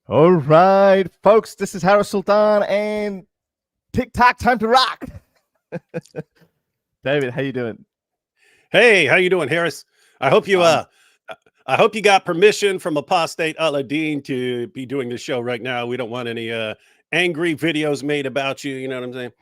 All right, folks, this is Harris Sultan and TikTok time to rock. David, how you doing? Hey, how you doing, Harris? I hope you I hope you got permission from Apostate Aladdin to be doing this show right now. We don't want any angry videos made about you, you know what I'm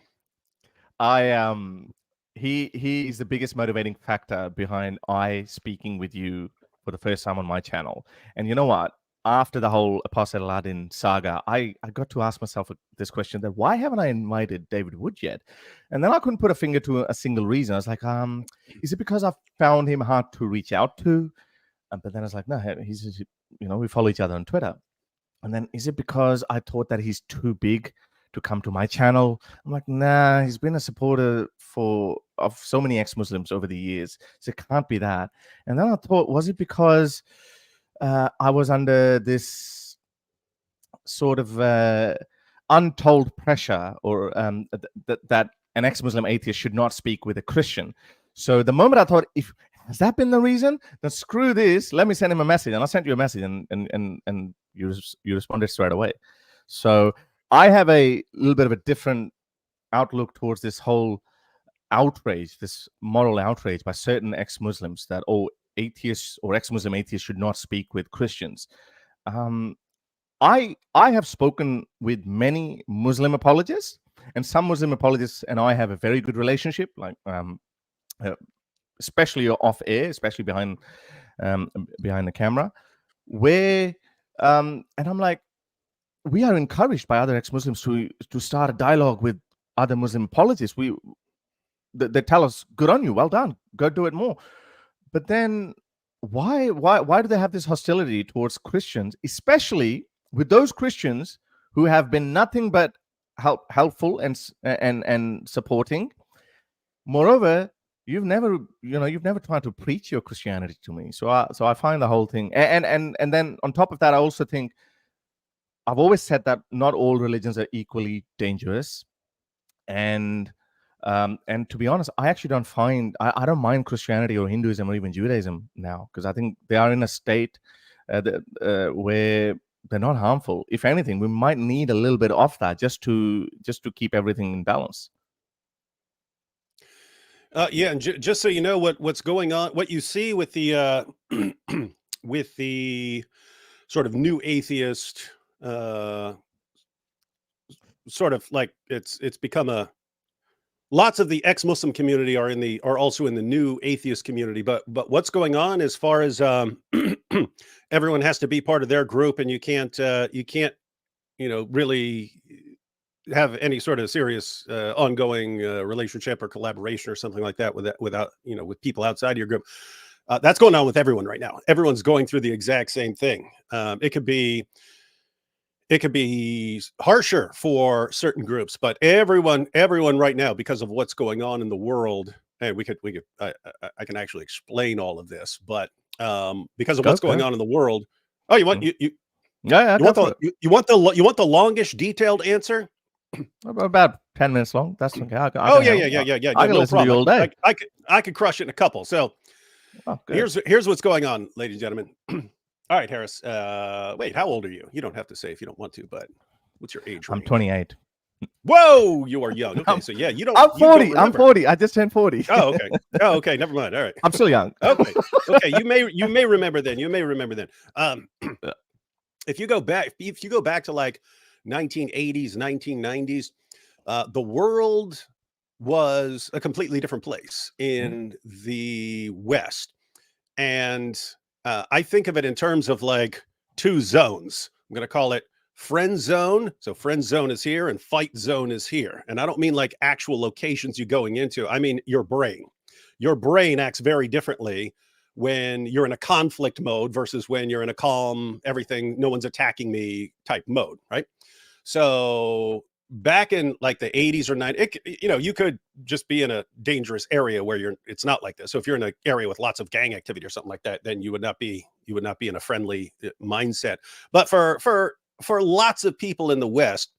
saying? He is the biggest motivating factor behind I speaking with you for the first time on my channel. And you know what? After the whole Apostate Aladdin saga, I got to ask myself this question: that why haven't I invited David Wood yet? And then I couldn't put a finger to a single reason. I was like, is it because I found him hard to reach out to? But then I was like, no, he's, we follow each other on Twitter. And then is it because I thought that he's too big to come to my channel? I'm like, nah, he's been a supporter of so many ex-Muslims over the years, so it can't be that. And then I thought, was it because I was under this sort of untold pressure, or that an ex-Muslim atheist should not speak with a Christian? So the moment I thought, has that been the reason? Then screw this. Let me send him a message. And I sent you a message, and you responded straight away. So I have a little bit of a different outlook towards this whole outrage, this moral outrage by certain ex-Muslims that atheists or ex-Muslim atheists should not speak with Christians. I have spoken with many Muslim apologists, and some Muslim apologists and I have a very good relationship, like especially off air, especially behind the camera, where and I'm like, we are encouraged by other ex-Muslims to start a dialogue with other Muslim apologists. They tell us, good on you, well done, go do it more. But then why do they have this hostility towards Christians, especially with those Christians who have been nothing but helpful and supporting? Moreover, you've never tried to preach your Christianity to me. So I find the whole thing, and then on top of that, I also think I've always said that not all religions are equally dangerous, and to be honest, I actually don't mind Christianity or Hinduism or even Judaism now, because I think they are in a state where they're not harmful. If anything, we might need a little bit of that just to keep everything in balance. Yeah, and just so you know what's going on, what you see with the with the sort of new atheist, sort of like it's become lots of the ex-Muslim community are also in the new atheist community, but what's going on as far as everyone has to be part of their group, and you can't really have any sort of serious ongoing relationship or collaboration or something like that without with people outside your group. That's going on with everyone right now. Everyone's going through the exact same thing. It could be harsher for certain groups, but everyone right now, because of what's going on in the world, and I can actually explain all of this, but because of what's going on in the world. Oh, you want Yeah, you want the longish detailed answer? About 10 minutes long. That's okay. Yeah. I can listen to you all day. I could crush it in a couple. So here's what's going on, ladies and gentlemen. All right, Harris. Wait, how old are you? You don't have to say if you don't want to, but what's your age range? I'm 28. Whoa, you are young. Okay, so yeah, you don't. I'm 40. I'm 40. I just turned 40. Oh, okay. Oh, okay. Never mind. All right. I'm still young. Okay. You may remember then. If you go back to like 1980s, 1990s, the world was a completely different place in the West, and I think of it in terms of like two zones. I'm going to call it friend zone. So friend zone is here and fight zone is here. And I don't mean like actual locations you're going into. I mean your brain. Your brain acts very differently when you're in a conflict mode versus when you're in a calm, everything, no one's attacking me type mode, right? So back in like the 80s or 90s, you could just be in a dangerous area where it's not like this. So if you're in an area with lots of gang activity or something like that, then you would not be in a friendly mindset. But for lots of people in the West,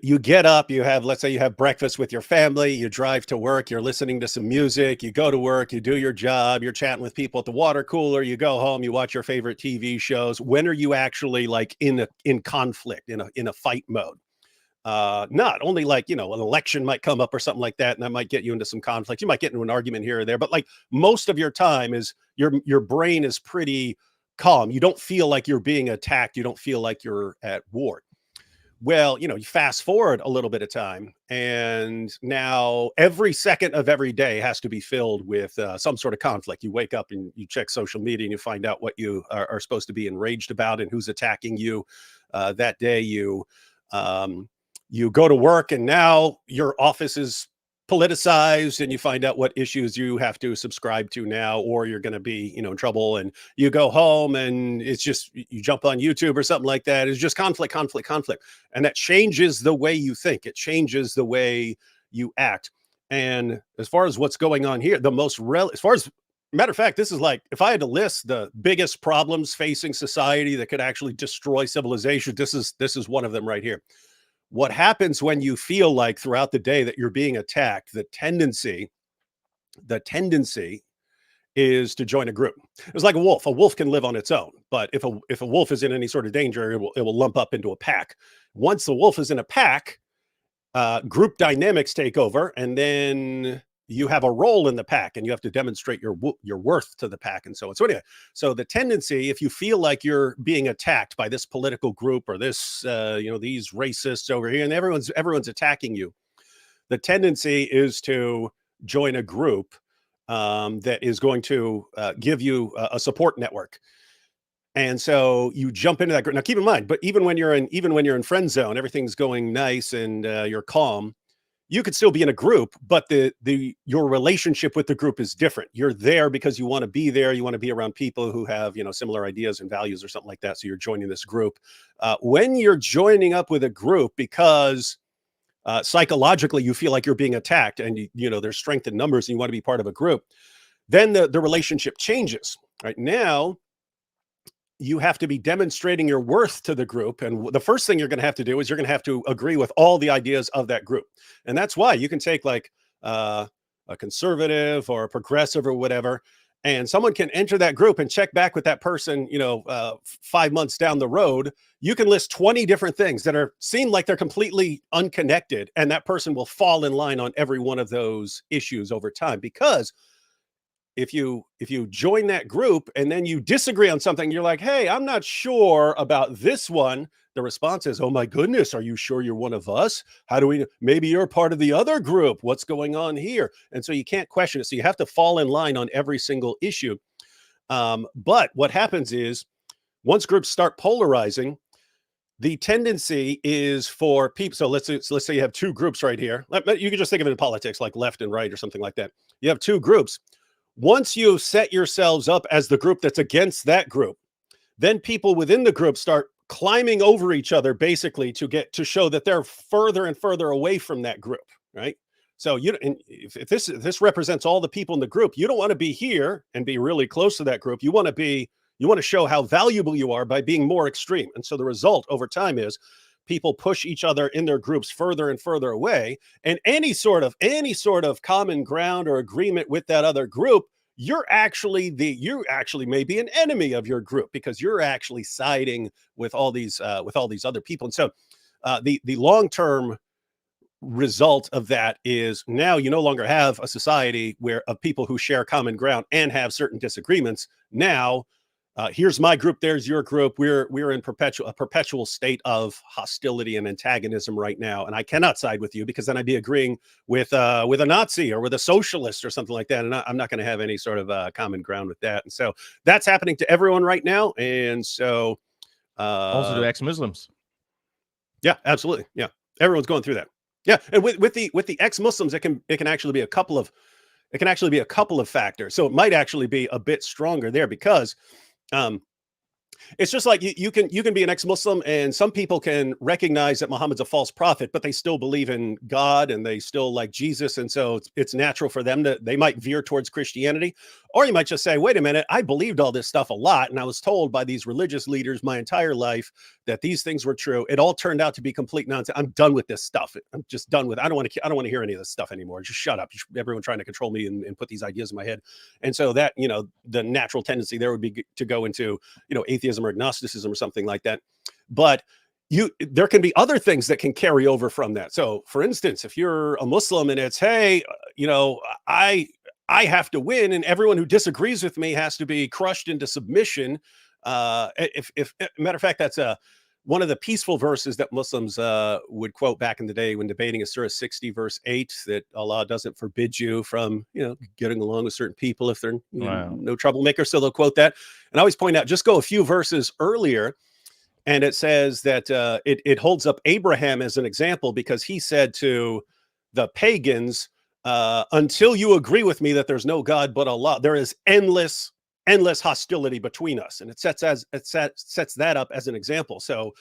you get up, let's say you have breakfast with your family, you drive to work, you're listening to some music, you go to work, you do your job, you're chatting with people at the water cooler, you go home, you watch your favorite TV shows. When are you actually like in conflict, in a fight mode? Not only like, an election might come up or something like that, and that might get you into some conflict. You might get into an argument here or there, but like most of your time is your brain is pretty calm. You don't feel like you're being attacked. You don't feel like you're at war. Well, you fast forward a little bit of time, and now every second of every day has to be filled with some sort of conflict. You wake up and you check social media and you find out what you are supposed to be enraged about and who's attacking you that day. You go to work, and now your office is politicized, and you find out what issues you have to subscribe to now, or you're going to be, in trouble. And you go home, and it's just, you jump on YouTube or something like that. It's just conflict. And that changes the way you think. It changes the way you act. And as far as what's going on here, matter of fact, this is like, if I had to list the biggest problems facing society that could actually destroy civilization, this is one of them right here. What happens when you feel like throughout the day that you're being attacked, the tendency is to join a group. It's like a wolf. A wolf can live on its own, but if a wolf is in any sort of danger, it will lump up into a pack. Once the wolf is in a pack, group dynamics take over, and then you have a role in the pack, and you have to demonstrate your worth to the pack, and so on. So anyway, so the tendency, if you feel like you're being attacked by this political group or this, these racists over here, and everyone's attacking you, the tendency is to join a group that is going to give you a support network. And so you jump into that group. Now, keep in mind, but even when you're in friend zone, everything's going nice and you're calm, you could still be in a group, but your relationship with the group is different. You're there because you want to be there. You want to be around people who have, similar ideas and values or something like that. So you're joining this group. When you're joining up with a group because psychologically you feel like you're being attacked, and there's strength in numbers and you want to be part of a group, then the relationship changes. Right now, you have to be demonstrating your worth to the group. And the first thing you're going to have to do is you're going to have to agree with all the ideas of that group. And that's why you can take like a conservative or a progressive or whatever, and someone can enter that group and check back with that person, 5 months down the road. You can list 20 different things that seem like they're completely unconnected, and that person will fall in line on every one of those issues over time. Because if you join that group and then you disagree on something, you're like, hey, I'm not sure about this one. The response is, oh my goodness, are you sure you're one of us? How do we, maybe you're part of the other group. What's going on here? And so you can't question it. So you have to fall in line on every single issue. But what happens is, once groups start polarizing, the tendency is for people. So let's say you have two groups right here. You can just think of it in politics, like left and right or something like that. You have two groups. Once you set yourselves up as the group that's against that group, then people within the group start climbing over each other, basically to show that they're further and further away from that group, right? So if this represents all the people in the group, you don't want to be here and be really close to that group. You want to show how valuable you are by being more extreme. And so the result over time is people push each other in their groups further and further away, and any sort of common ground or agreement with that other group, you actually may be an enemy of your group, because you're actually siding with all these other people. And so the long-term result of that is, now you no longer have a society of people who share common ground and have certain disagreements. Now, here's my group, there's your group. We're in a perpetual state of hostility and antagonism right now, and I cannot side with you, because then I'd be agreeing with a Nazi or with a socialist or something like that, and I'm not going to have any sort of common ground with that. And so that's happening to everyone right now. And so also to ex-Muslims. Yeah, absolutely. Yeah, everyone's going through that. Yeah, and with the ex-Muslims, it can actually be a couple of factors. So it might actually be a bit stronger there, because It's just like you can be an ex-Muslim, and some people can recognize that Muhammad's a false prophet, but they still believe in God and they still like Jesus, and so it's natural for them to, they might veer towards Christianity. Or you might just say, wait a minute, I believed all this stuff a lot, and I was told by these religious leaders my entire life that these things were true. It all turned out to be complete nonsense. I'm done with this stuff. I'm just done with. I don't want to hear any of this stuff anymore. Just shut up. Everyone trying to control me and put these ideas in my head. And so that, the natural tendency there would be to go into, atheism or agnosticism or something like that. But there can be other things that can carry over from that. So for instance, if you're a Muslim and it's, hey, I have to win and everyone who disagrees with me has to be crushed into submission. If matter of fact, that's one of the peaceful verses that Muslims would quote back in the day when debating a Surah 60 verse 8, that Allah doesn't forbid you from, getting along with certain people if they're no troublemakers. So they'll quote that. And I always point out, just go a few verses earlier, and it says that it holds up Abraham as an example, because he said to the pagans, until you agree with me that there's no God but Allah, there is endless hostility between us. And it sets that up as an example. So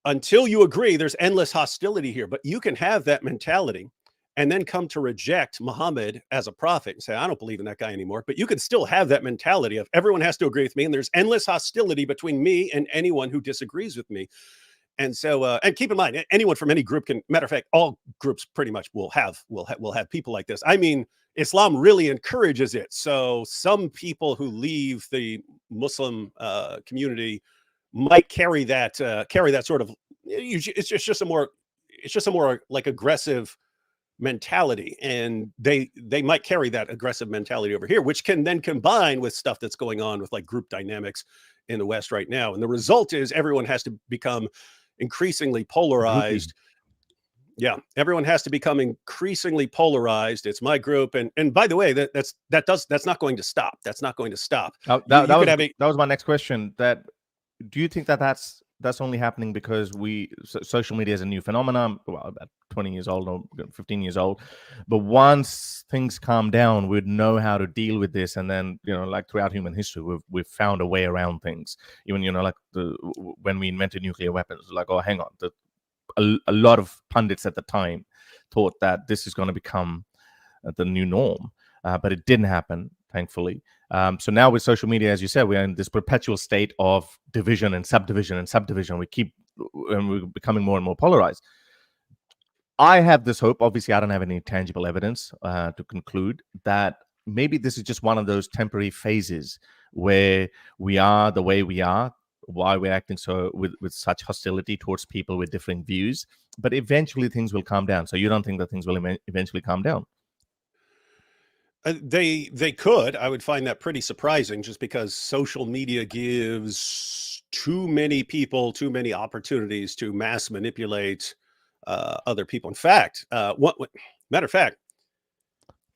until you agree, there's endless hostility here. But you can have that mentality and then come to reject Muhammad as a prophet and say, I don't believe in that guy anymore. But you can still have that mentality of everyone has to agree with me, and there's endless hostility between me and anyone who disagrees with me. And so, and keep in mind, anyone from any group can, matter of fact, all groups pretty much will have people like this. I mean, Islam really encourages it. So some people who leave the Muslim community might carry that sort of, it's just a more like aggressive mentality, and they might carry that aggressive mentality over here, which can then combine with stuff that's going on with like group dynamics in the West right now. And the result is everyone has to become increasingly polarized. Yeah, everyone has to become increasingly polarized. It's my group, and by the way, that's not going to stop. That's not going to stop. That was my next question. That, do you think that that's only happening because social media is a new phenomenon, well, about 20 years old or 15 years old, but once things calm down, we'd know how to deal with this, and then like throughout human history, we've found a way around things. Even like when we invented nuclear weapons, like, oh, hang on, a lot of pundits at the time thought that this is going to become the new norm, but it didn't happen, thankfully. So now with social media, as you said, we're in this perpetual state of division and subdivision and subdivision. We're becoming more and more polarized. I have this hope. Obviously, I don't have any tangible evidence to conclude that maybe this is just one of those temporary phases where we are the way we are, why we're acting so with such hostility towards people with differing views. But eventually things will calm down. So you don't think that things will eventually calm down? They could. I would find that pretty surprising, just because social media gives too many people too many opportunities to mass manipulate other people. In fact, matter of fact,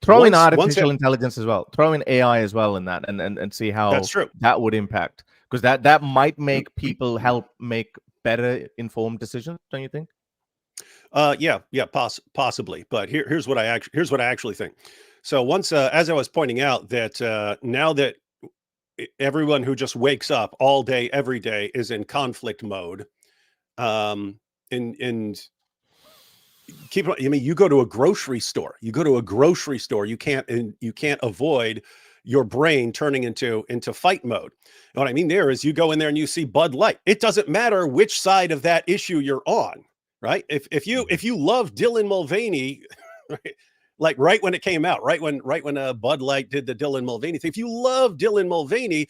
throw in artificial intelligence as well. Throw in AI as well in that, and see how that's true. That would impact, because that might make people help make better informed decisions. Don't you think? Yeah, possibly. But here's what I actually think. So once, as I was pointing out, that now that everyone who just wakes up all day, every day is in conflict mode, and keep, I mean, you go to a grocery store, you can't avoid your brain turning into fight mode. And what I mean there is, you go in there and you see Bud Light. It doesn't matter which side of that issue you're on, right? If you love Dylan Mulvaney, right? Like right when it came out, right when Bud Light did the Dylan Mulvaney thing. If you love Dylan Mulvaney,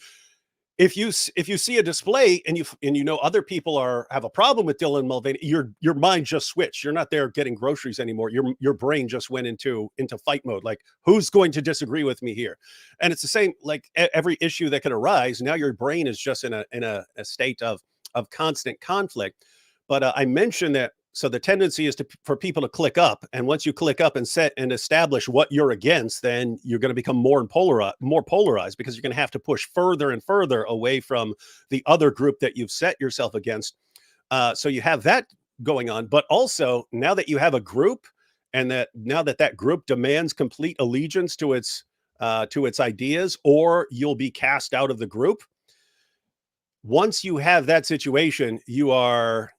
if you see a display and other people have a problem with Dylan Mulvaney, your mind just switched. You're not there getting groceries anymore. Your brain just went into fight mode. Like, who's going to disagree with me here? And it's the same, like every issue that could arise. Now your brain is just in a state of constant conflict. But I mentioned that. So the tendency is for people to click up, and once you click up and set and establish what you're against, then you're going to become more polarized, because you're going to have to push further and further away from the other group that you've set yourself against. So you have that going on, but also now that you have a group, and that group demands complete allegiance to its ideas, or you'll be cast out of the group. once you have that situation, you're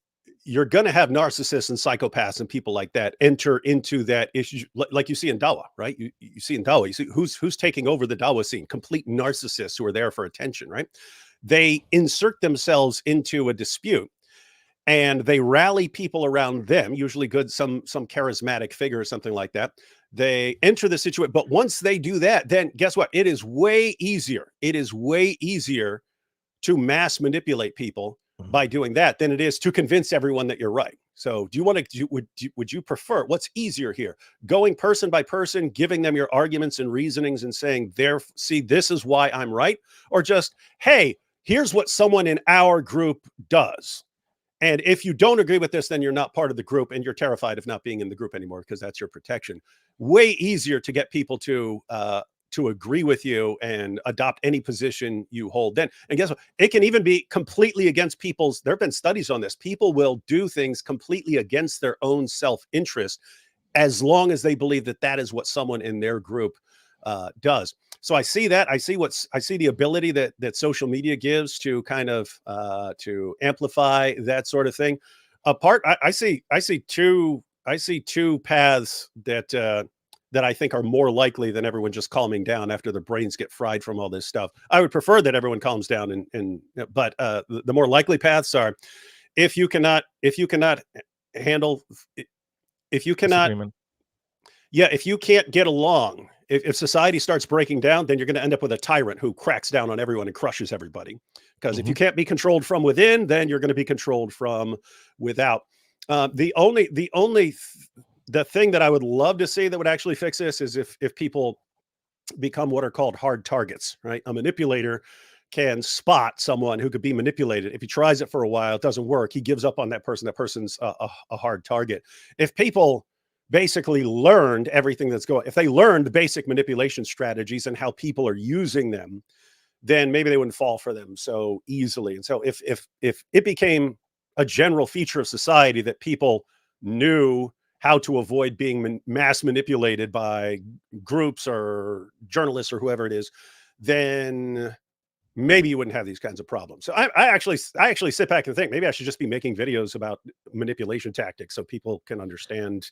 going to have narcissists and psychopaths and people like that enter into that issue, like you see in Dawa, right? You see in Dawa, you see who's taking over the Dawa scene, complete narcissists who are there for attention, right? They insert themselves into a dispute and they rally people around them, usually good, some charismatic figure or something like that. They enter the situation, but once they do that, then guess what? It is way easier. It is way easier to mass manipulate people by doing that than it is to convince everyone that you're right. So do you want to, would you prefer, what's easier here? Going person by person, giving them your arguments and reasonings and saying, see, this is why I'm right? Or just, hey, here's what someone in our group does. And if you don't agree with this, then you're not part of the group and you're terrified of not being in the group anymore because that's your protection. Way easier to get people to agree with you and adopt any position you hold then. And guess what? It can even be completely against people's, there have been studies on this. People will do things completely against their own self-interest as long as they believe that that is what someone in their group does. So I see that. I see the ability that social media gives to kind of to amplify that sort of thing. I see two paths that I think are more likely than everyone just calming down after their brains get fried from all this stuff. I would prefer that everyone calms down, but the more likely paths are if you cannot handle, if you can't get along. If society starts breaking down, then you're going to end up with a tyrant who cracks down on everyone and crushes everybody. Because if you can't be controlled from within, then you're going to be controlled from without. The thing that I would love to see that would actually fix this is if people become what are called hard targets, right? A manipulator can spot someone who could be manipulated. If he tries it for a while, it doesn't work. He gives up on that person. That person's a hard target. If people basically learned everything that's going, if they learned the basic manipulation strategies and how people are using them, then maybe they wouldn't fall for them so easily. And so if it became a general feature of society that people knew how to avoid being mass manipulated by groups or journalists or whoever it is, then maybe you wouldn't have these kinds of problems. So I actually sit back and think maybe I should just be making videos about manipulation tactics so people can understand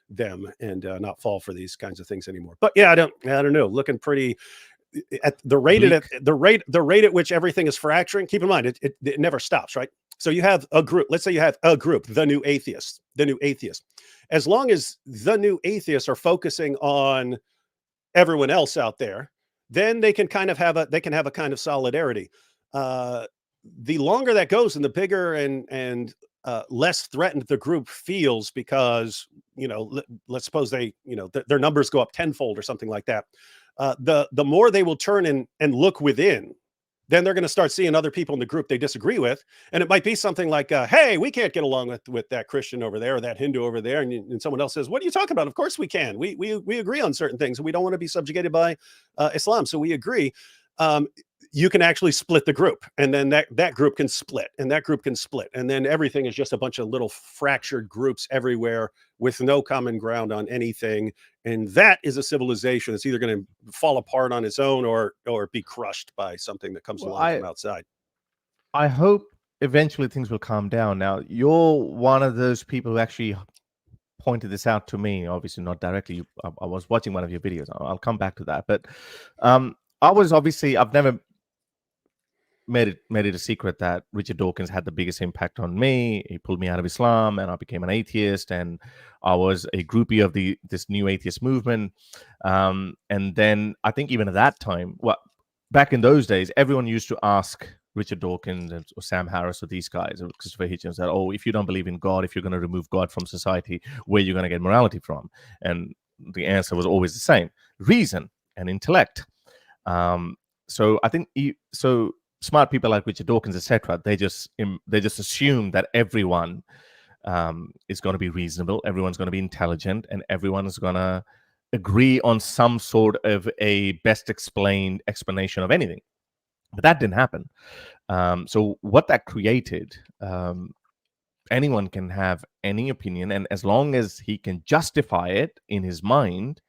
them and not fall for these kinds of things anymore. But yeah, I don't know. Looking pretty at the rate at which everything is fracturing. Keep in mind, it never stops, right? So you have a group. Let's say you have a group, the New Atheists. As long as the New Atheists are focusing on everyone else out there, then they can kind of have a kind of solidarity. The longer that goes, and the bigger and less threatened the group feels, because let's suppose they their numbers go up tenfold or something like that. The more they will turn and look within, then they're going to start seeing other people in the group they disagree with, and it might be something like, "Hey, we can't get along with that Christian over there or that Hindu over there," and someone else says, "What are you talking about? Of course we can. We agree on certain things, and we don't want to be subjugated by Islam, so we agree." You can actually split the group, and then that group can split, and that group can split, and then everything is just a bunch of little fractured groups everywhere with no common ground on anything. And that is a civilization that's either going to fall apart on its own or be crushed by something that comes along from outside. I hope eventually things will calm down. Now, you're one of those people who actually pointed this out to me, obviously not directly. I was watching one of your videos. I'll come back to that. But I've never made it a secret that Richard Dawkins had the biggest impact on me. He pulled me out of Islam and I became an atheist, and I was a groupie of this new atheist movement. And then I think even at that time, back in those days, everyone used to ask Richard Dawkins or Sam Harris or these guys or Christopher Hitchens that, "Oh, if you don't believe in God, if you're going to remove God from society, where are you going to get morality from?" And the answer was always the same: reason and intellect. So I think smart people like Richard Dawkins, etc., they just assume that everyone is going to be reasonable, everyone's going to be intelligent, and everyone is going to agree on some sort of a best explained explanation of anything. But that didn't happen. So what that created, anyone can have any opinion, and as long as he can justify it in his mind,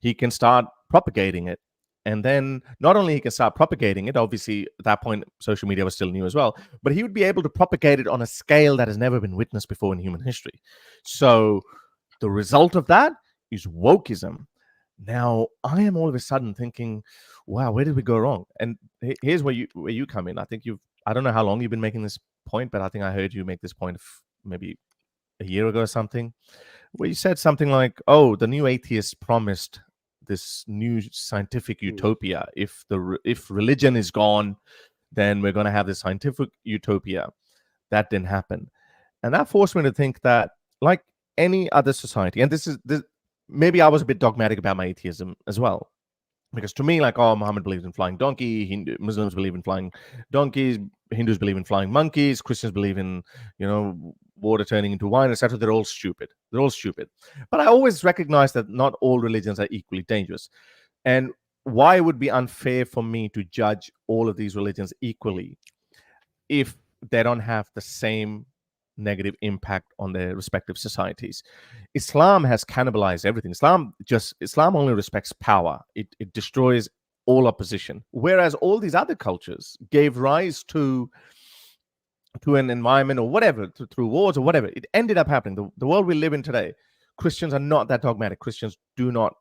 he can start propagating it. And then not only he can start propagating it, obviously at that point social media was still new as well, but he would be able to propagate it on a scale that has never been witnessed before in human history. So the result of that is wokeism. Now I am all of a sudden thinking, wow, where did we go wrong? And here's where you come in. I think I don't know how long you've been making this point, but I think I heard you make this point maybe a year ago or something, where you said something like, oh, the new atheists promised this new scientific utopia. If religion is gone, then we're going to have this scientific utopia. That didn't happen. And that forced me to think that, like any other society, and this maybe I was a bit dogmatic about my atheism as well. Because to me, like, oh, Muhammad believes in flying donkey, Muslims believe in flying donkeys, Hindus believe in flying monkeys, Christians believe in, water turning into wine, etc. They're all stupid. They're all stupid. But I always recognize that not all religions are equally dangerous. And why it would be unfair for me to judge all of these religions equally if they don't have the same negative impact on their respective societies. Islam has cannibalized everything. Islam only respects power. It destroys all opposition. Whereas all these other cultures gave rise to an environment or whatever, through wars or whatever. It ended up happening. The world we live in today, Christians are not that dogmatic. Christians do not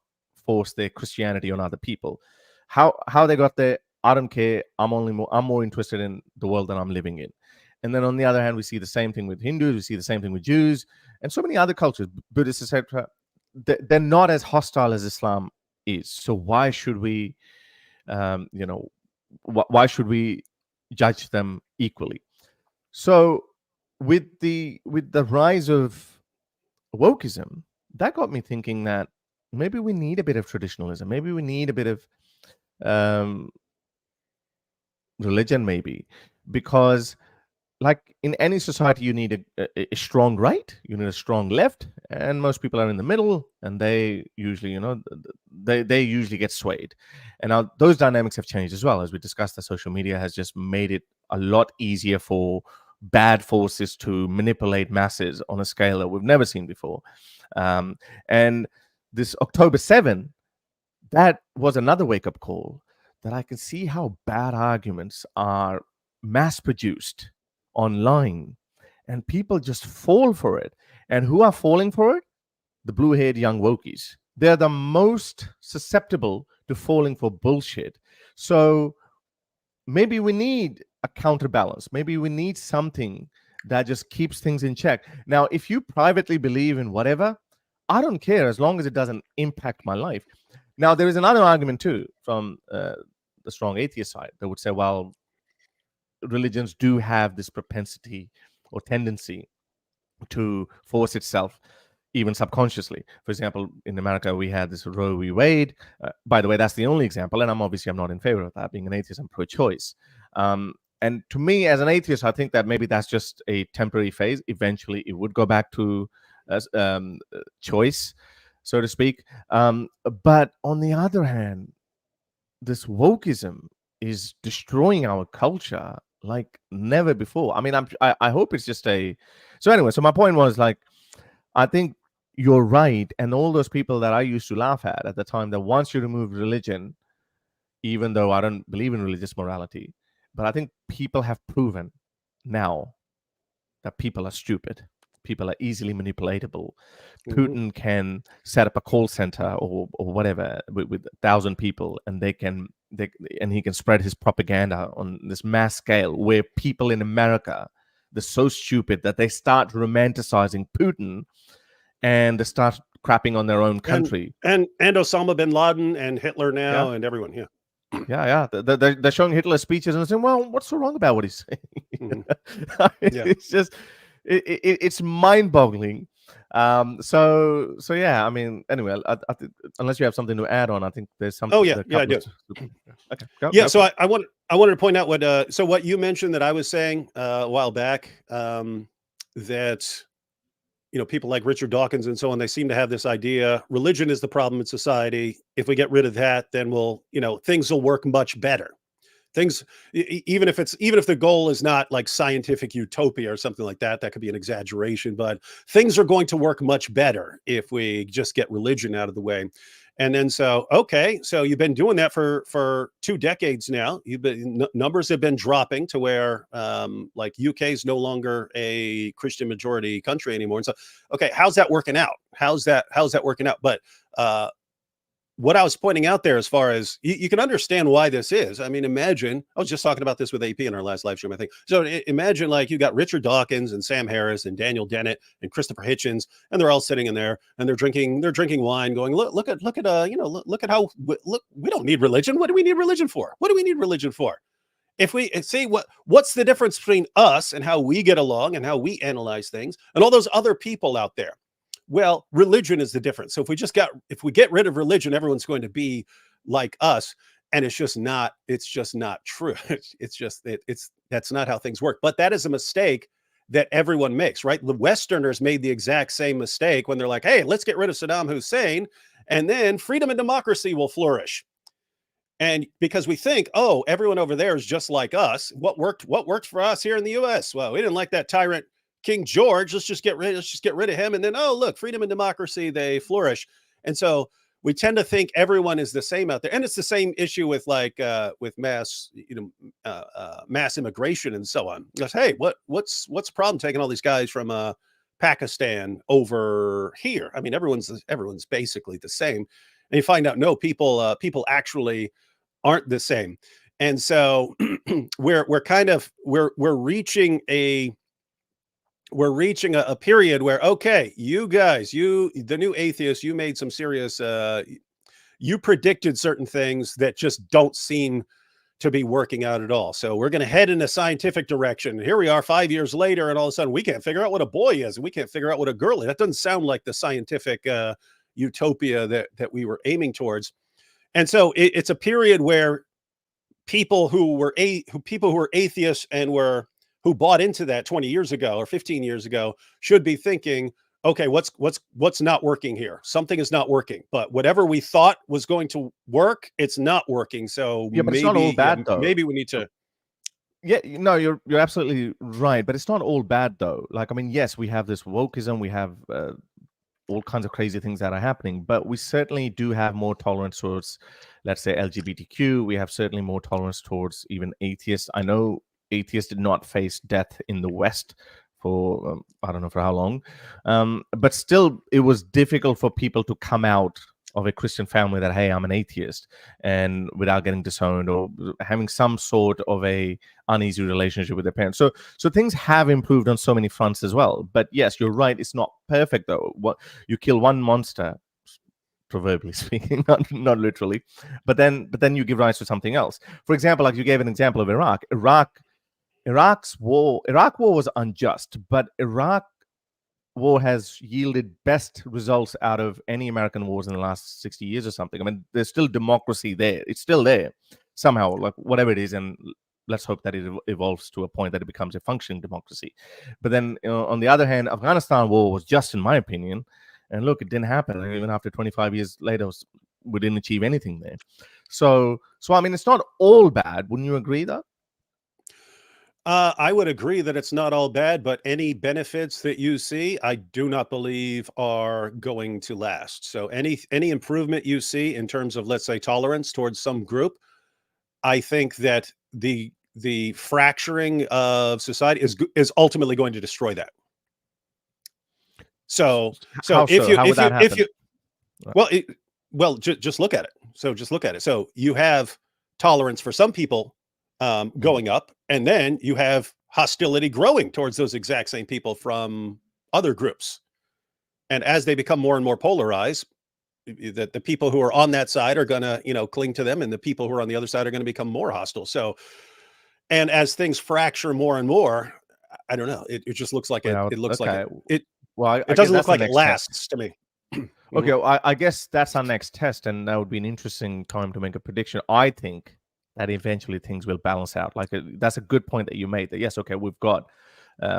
force their Christianity on other people. How they got there, I don't care. I'm more interested in the world that I'm living in. And then on the other hand, we see the same thing with Hindus. We see the same thing with Jews and so many other cultures, Buddhists, etc. They're not as hostile as Islam is. So why should we, why should we judge them equally? So with the rise of wokeism, that got me thinking that maybe we need a bit of traditionalism. Maybe we need a bit of religion, maybe, because like in any society, you need a strong right, you need a strong left, and most people are in the middle, and they usually, they usually get swayed. And now those dynamics have changed as well. As we discussed, the social media has just made it a lot easier for bad forces to manipulate masses on a scale that we've never seen before. And this October 7, that was another wake-up call, that I can see how bad arguments are mass-produced online, and people just fall for it. And who are falling for it? The blue-haired young wokies. They're the most susceptible to falling for bullshit. So maybe we need a counterbalance. Maybe we need something that just keeps things in check. Now, if you privately believe in whatever, I don't care as long as it doesn't impact my life. Now, there is another argument too from the strong atheist side that would say, well, religions do have this propensity or tendency to force itself even subconsciously. For example, in America, we had this Roe v. Wade. By the way, that's the only example, and I'm not in favor of that. Being an atheist, I'm pro-choice. And to me, as an atheist, I think that maybe that's just a temporary phase. Eventually, it would go back to choice, so to speak. But on the other hand, this wokeism is destroying our culture like never before. I mean, I hope it's just a... So anyway, so my point was, like, I think you're right. And all those people that I used to laugh at the time, that once you remove religion, even though I don't believe in religious morality, but I think people have proven now that people are stupid. People are easily manipulatable. Putin can set up a call center or whatever with 1,000 people, and he can spread his propaganda on this mass scale, where people in America, they're so stupid that they start romanticizing Putin and they start crapping on their own country. And Osama bin Laden and Hitler now, and everyone, Yeah. They're showing Hitler's speeches and saying, well, what's so wrong about what he's saying? It's just... It's mind-boggling. So yeah. I mean, anyway, I unless you have something to add on, I think there's something. Oh yeah, I do. Okay. Go. So I wanted to point out what you mentioned that I was saying a while back, that people like Richard Dawkins and so on, they seem to have this idea: religion is the problem in society. If we get rid of that, then things will work much better. Things, even if the goal is not like scientific utopia or something like that, that could be an exaggeration, but things are going to work much better if we just get religion out of the way. And then so, okay, so you've been doing that for 2 decades now. You've been numbers have been dropping to where like UK is no longer a Christian majority country anymore. And so, okay, how's that working out? How's that working out? But what I was pointing out there, as far as you can understand why this is. I mean, imagine, I was just talking about this with AP in our last live stream, I think. So imagine like you got Richard Dawkins and Sam Harris and Daniel Dennett and Christopher Hitchens, and they're all sitting in there and they're drinking wine, going, look at look at how we don't need religion. What do we need religion for? What do we need religion for? If we see what's the difference between us and how we get along and how we analyze things and all those other people out there? Well, religion is the difference. So if we get rid of religion, everyone's going to be like us. And it's just not true. That's not how things work. But that is a mistake that everyone makes, right? The Westerners made the exact same mistake when they're like, hey, let's get rid of Saddam Hussein, and then freedom and democracy will flourish. And because we think, oh, everyone over there is just like us. What worked for us here in the US? Well, we didn't like that tyrant King George. Let's just get rid of him. And then, oh, look, freedom and democracy, they flourish. And so we tend to think everyone is the same out there. And it's the same issue with like with mass immigration and so on. Because, hey, what's the problem taking all these guys from Pakistan over here? I mean, everyone's basically the same. And you find out, no, people actually aren't the same. And so we're reaching a period where, okay, you guys, the new atheists, you made some serious, you predicted certain things that just don't seem to be working out at all. So we're going to head in a scientific direction. Here we are 5 years later, and all of a sudden we can't figure out what a boy is, and we can't figure out what a girl is. That doesn't sound like the scientific utopia that we were aiming towards. And so it's a period where people who were atheists and who bought into that 20 years ago or 15 years ago should be thinking, okay, what's not working here? Something is not working. But whatever we thought was going to work, it's not working. So yeah, but it's not all bad though. Maybe we need to. Yeah, no, you're absolutely right, but it's not all bad though. Like, I mean, yes, we have this wokeism, we have all kinds of crazy things that are happening, but we certainly do have more tolerance towards, let's say, LGBTQ. We have certainly more tolerance towards even atheists. I know atheists did not face death in the West for I don't know for how long, but still it was difficult for people to come out of a Christian family that, hey, I'm an atheist, and without getting disowned or having some sort of a uneasy relationship with their parents. So things have improved on so many fronts as well. But yes, you're right, it's not perfect though. What you kill one monster, proverbially speaking, not literally, but then you give rise to something else. For example, like you gave an example of Iraq. Iraq war was unjust, but Iraq war has yielded best results out of any American wars in the last 60 years or something. I mean, there's still democracy there. It's still there somehow, like whatever it is, and let's hope that it evolves to a point that it becomes a functioning democracy. But then, on the other hand, Afghanistan war was just, in my opinion, and look, it didn't happen. Even after 25 years later, we didn't achieve anything there. So I mean, it's not all bad. Wouldn't you agree, though? I would agree that it's not all bad, but any benefits that you see, I do not believe are going to last. So any improvement you see in terms of, let's say, tolerance towards some group, I think that the fracturing of society is ultimately going to destroy that. So if you well, just look at it. So just look at it. So you have tolerance for some people going up, and then you have hostility growing towards those exact same people from other groups. And as they become more and more polarized, that the people who are on that side are going to, cling to them, and the people who are on the other side are going to become more hostile. So, and as things fracture more and more, I don't know. It just looks like it looks like it. Well, it doesn't look like it lasts to me. Okay, well, I guess that's our next test, and that would be an interesting time to make a prediction. I think that eventually things will balance out. Like that's a good point that you made. That yes, okay, we've got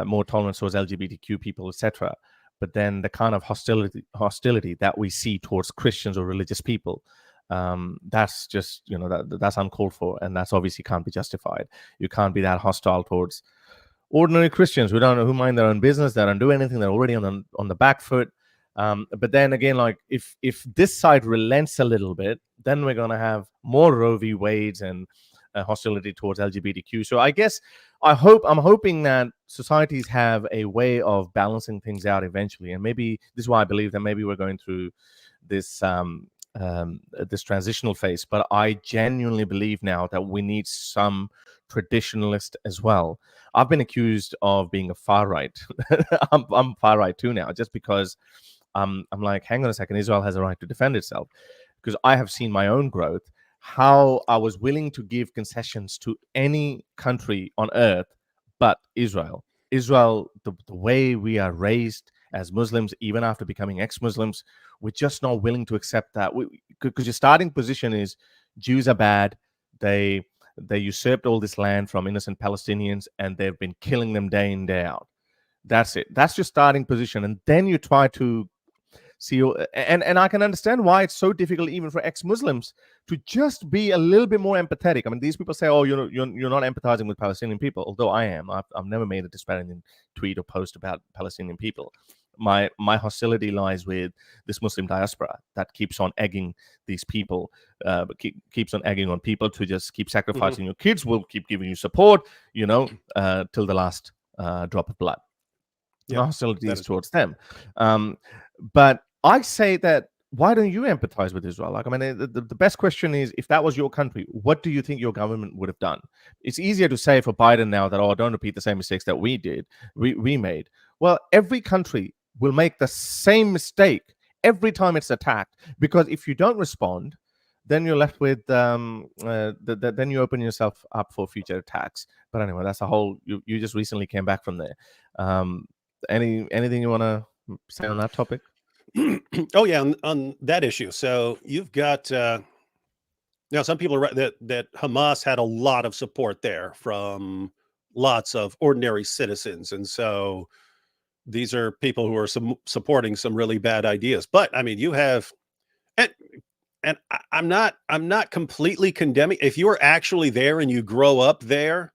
more tolerance towards LGBTQ people, etc. But then the kind of hostility that we see towards Christians or religious people, that's just that's uncalled for, and that's obviously can't be justified. You can't be that hostile towards ordinary Christians who mind their own business, they don't do anything, they're already on the back foot. But then again, like if this side relents a little bit, then we're gonna have more Roe v. Wade's and hostility towards LGBTQ. So I guess I'm hoping that societies have a way of balancing things out eventually, and maybe this is why I believe that maybe we're going through this this transitional phase. But I genuinely believe now that we need some traditionalist as well. I've been accused of being a far right. I'm far right too now, just because I'm like, hang on a second, Israel has a right to defend itself, because I have seen my own growth, how I was willing to give concessions to any country on earth but Israel. Israel, the way we are raised as Muslims, even after becoming ex-Muslims, we're just not willing to accept that. Because your starting position is Jews are bad. They usurped all this land from innocent Palestinians, and they've been killing them day in, day out. That's it. That's your starting position. And then you try to see, and I can understand why it's so difficult even for ex-Muslims to just be a little bit more empathetic. I mean, these people say, "Oh, you're not empathizing with Palestinian people," although I am. I've never made a disparaging tweet or post about Palestinian people. My hostility lies with this Muslim diaspora that keeps on egging these people, keeps on egging on people to just keep sacrificing your kids. We'll keep giving you support, till the last drop of blood. Yeah, My hostility is towards them. But I say that, why don't you empathize with Israel? Like, I mean, the best question is, if that was your country, what do you think your government would have done? It's easier to say for Biden now that, oh, don't repeat the same mistakes that we made. Well, every country will make the same mistake every time it's attacked, because if you don't respond, then you're left with then you open yourself up for future attacks. But anyway, that's a whole. You just recently came back from there. Anything you want to say on that topic? Oh yeah, on that issue. So you've got now some people are right that Hamas had a lot of support there from lots of ordinary citizens, and so these are people who are supporting some really bad ideas. But I mean, you have and I'm not completely condemning. If you are actually there and you grow up there,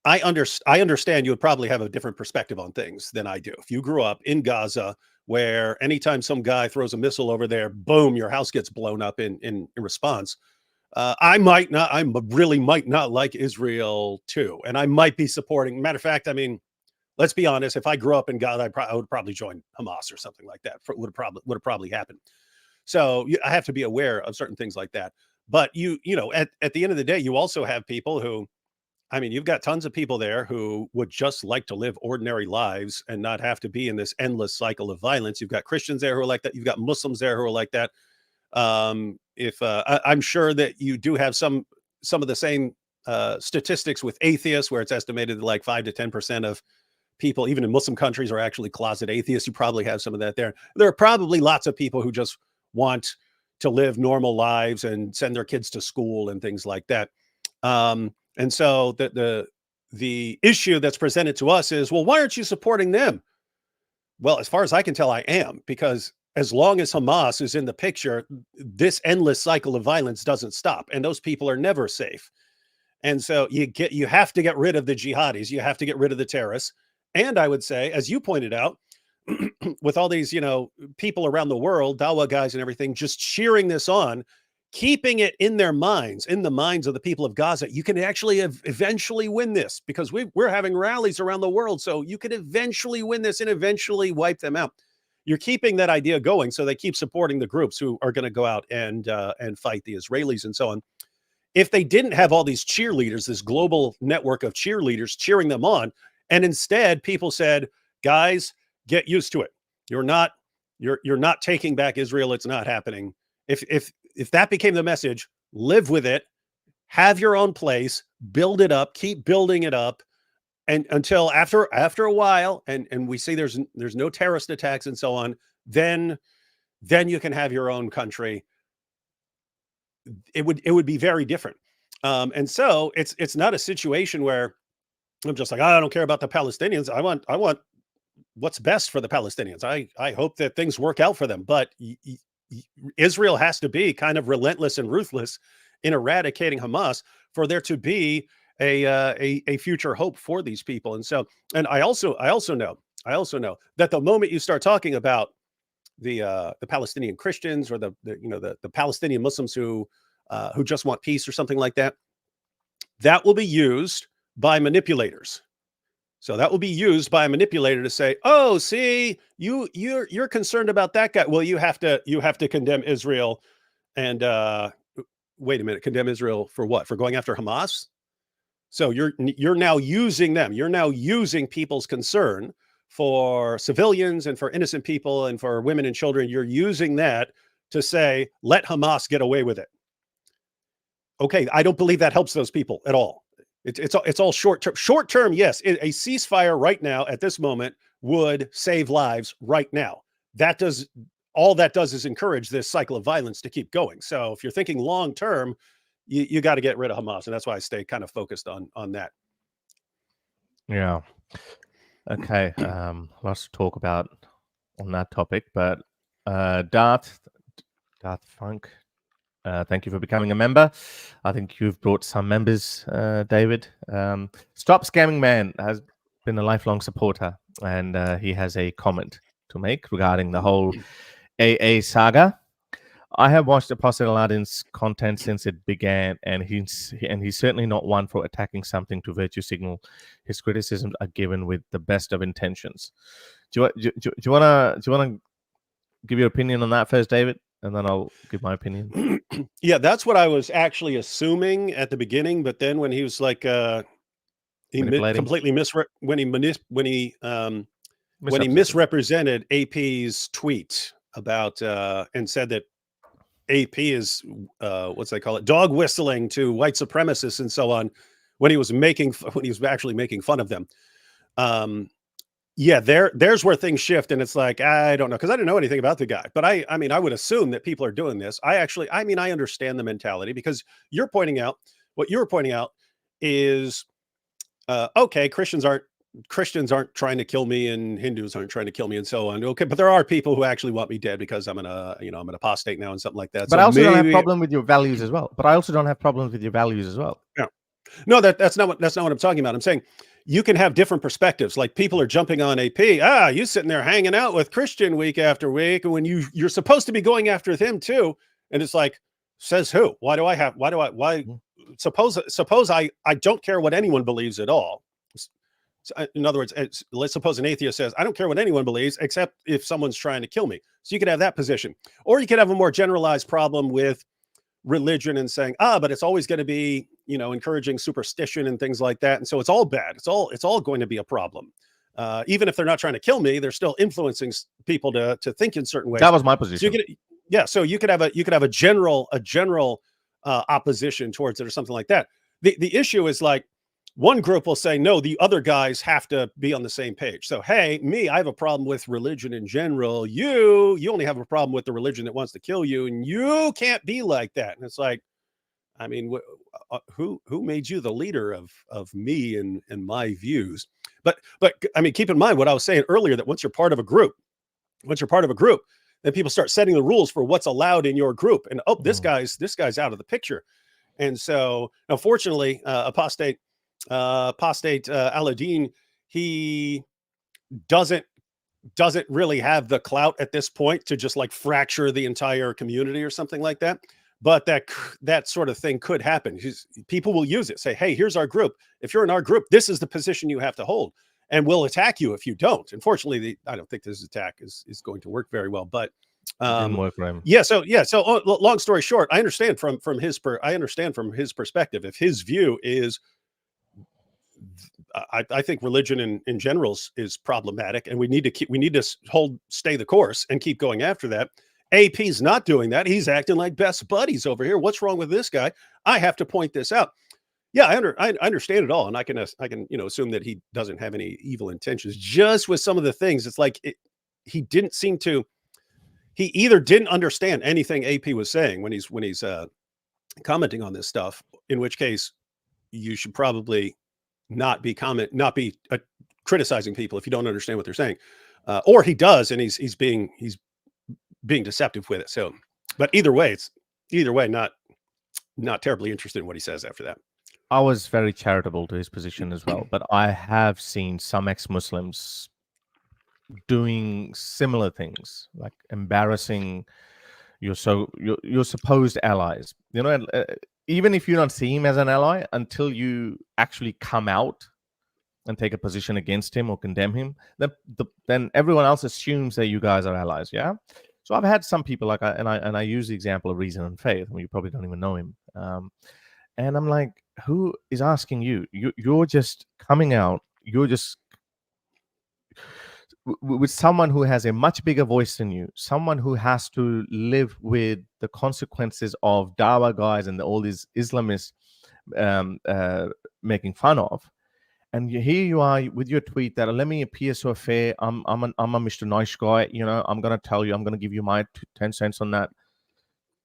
I understand you would probably have a different perspective on things than I do. If you grew up in Gaza, where anytime some guy throws a missile over there, boom, your house gets blown up in response. I really might not like Israel too, and I might be supporting. Matter of fact, I mean, let's be honest. If I grew up in Gaza, I would probably join Hamas or something like that. Would have probably happened. So I have to be aware of certain things like that. But at the end of the day, you also have people who, I mean, you've got tons of people there who would just like to live ordinary lives and not have to be in this endless cycle of violence. You've got Christians there who are like that. You've got Muslims there who are like that. I'm sure that you do have some of the same statistics with atheists, where it's estimated that like 5 to 10% of people, even in Muslim countries, are actually closet atheists. You probably have some of that there. There are probably lots of people who just want to live normal lives and send their kids to school and things like that. And so the issue that's presented to us is, well, why aren't you supporting them? Well, as far as I can tell, I am, because as long as Hamas is in the picture, this endless cycle of violence doesn't stop, and those people are never safe. And so you have to get rid of the jihadis, you have to get rid of the terrorists. And I would say, as you pointed out, with all these, people around the world, Dawa guys and everything, just cheering this on, keeping it in their minds, in the minds of the people of Gaza, you can actually eventually win this, because we're having rallies around the world. So you could eventually win this and eventually wipe them out. You're keeping that idea going, so they keep supporting the groups who are going to go out and fight the Israelis and so on. If they didn't have all these cheerleaders, this global network of cheerleaders cheering them on, and instead people said, guys, get used to it. You're not taking back Israel. It's not happening. If that became the message, live with it, have your own place, build it up, keep building it up, and until after a while, and we see there's no terrorist attacks and so on, then you can have your own country. It would be very different. And so it's not a situation where I'm just like, I don't care about the Palestinians. I want what's best for the Palestinians. I hope that things work out for them. But Israel has to be kind of relentless and ruthless in eradicating Hamas for there to be a future hope for these people. And so, and I also know that the moment you start talking about the Palestinian Christians or the Palestinian Muslims who just want peace or something like that. That will be used by manipulators. So that will be used by a manipulator to say, "Oh, see, you're concerned about that guy. Well, you have to condemn Israel and wait a minute, condemn Israel for what? For going after Hamas? So you're now using them. You're now using people's concern for civilians and for innocent people and for women and children. You're using that to say, let Hamas get away with it. Okay, I don't believe that helps those people at all. It's all short term. Short term, yes. A ceasefire right now at this moment would save lives right now. All that does is encourage this cycle of violence to keep going. So if you're thinking long term, you got to get rid of Hamas, and that's why I stay kind of focused on that. Yeah. Okay. Lots to talk about on that topic, but Darth Funk, thank you for becoming a member. I think you've brought some members, David. Stop Scamming Man has been a lifelong supporter, and he has a comment to make regarding the whole AA saga. I have watched Apostate Aladdin's content since it began, and he's certainly not one for attacking something to virtue signal. His criticisms are given with the best of intentions. Do you want to give your opinion on that first, David, and then I'll give my opinion? Yeah, that's what I was actually assuming at the beginning, but then when he was like completely misrepresented AP's tweet about and said that AP is what's they call it, dog whistling to white supremacists and so on, when he was actually making fun of them. Yeah, there's where things shift, and it's like, I don't know, because I didn't know anything about the guy, but I mean, I would assume that people are doing this. I understand the mentality, because what you were pointing out is, okay, Christians aren't trying to kill me, and Hindus aren't trying to kill me, and so on. Okay, but there are people who actually want me dead because I'm an apostate now and something like that. But I also don't have problem with your values as well. Yeah. No, that's not what I'm talking about. I'm saying you can have different perspectives. Like, people are jumping on AP. You sitting there hanging out with Christian week after week, and when you're supposed to be going after him too. And it's like, says who? Suppose I don't care what anyone believes at all. In other words, let's suppose an atheist says, I don't care what anyone believes, except if someone's trying to kill me. So you could have that position, or you could have a more generalized problem with religion and saying, but it's always going to be, encouraging superstition and things like that. And so it's all bad. It's all going to be a problem. Even if they're not trying to kill me, they're still influencing people to think in certain ways. That was my position. So you could have a general opposition towards it or something like that. The issue is, like, one group will say, no, the other guys have to be on the same page. So, hey, I have a problem with religion in general. You only have a problem with the religion that wants to kill you, and you can't be like that. And it's like, I mean, who made you the leader of me and my views? But I mean, keep in mind what I was saying earlier, that once you're part of a group, then people start setting the rules for what's allowed in your group. And this guy's out of the picture. And so, unfortunately, Apostate Aladdin, he doesn't really have the clout at this point to just like fracture the entire community or something like that. But that sort of thing could happen. People will use it. Say, hey, here's our group. If you're in our group, this is the position you have to hold, and we'll attack you if you don't. Unfortunately, I don't think this attack is going to work very well. But didn't work for him. So long story short, I understand from his perspective. If his view is, I think religion in general is problematic, and we need to stay the course and keep going after that. AP's not doing that. He's acting like best buddies over here. What's wrong with this guy? I have to point this out. Yeah, I understand it all, and I can assume that he doesn't have any evil intentions. Just with some of the things, it's like he didn't seem to. He either didn't understand anything AP was saying when he's commenting on this stuff, in which case you should probably not be criticizing people if you don't understand what they're saying, or he does, and he's being deceptive with it. So, but either way, not terribly interested in what he says after that. I was very charitable to his position as well, but I have seen some ex-Muslims doing similar things, like embarrassing your supposed allies. You know, and, even if you don't see him as an ally, until you actually come out and take a position against him or condemn him, then everyone else assumes that you guys are allies. Yeah. So I've had some people like I use the example of Reason and Faith. I mean, you probably don't even know him, and I'm like, who is asking you? You're just coming out. You're just with someone who has a much bigger voice than you, someone who has to live with the consequences of Dawa guys and all these Islamists making fun of. And here you are with your tweet that let me appear so fair. I'm a Mr. Nice Guy. You know, I'm gonna tell you. I'm gonna give you my 10 cents on that.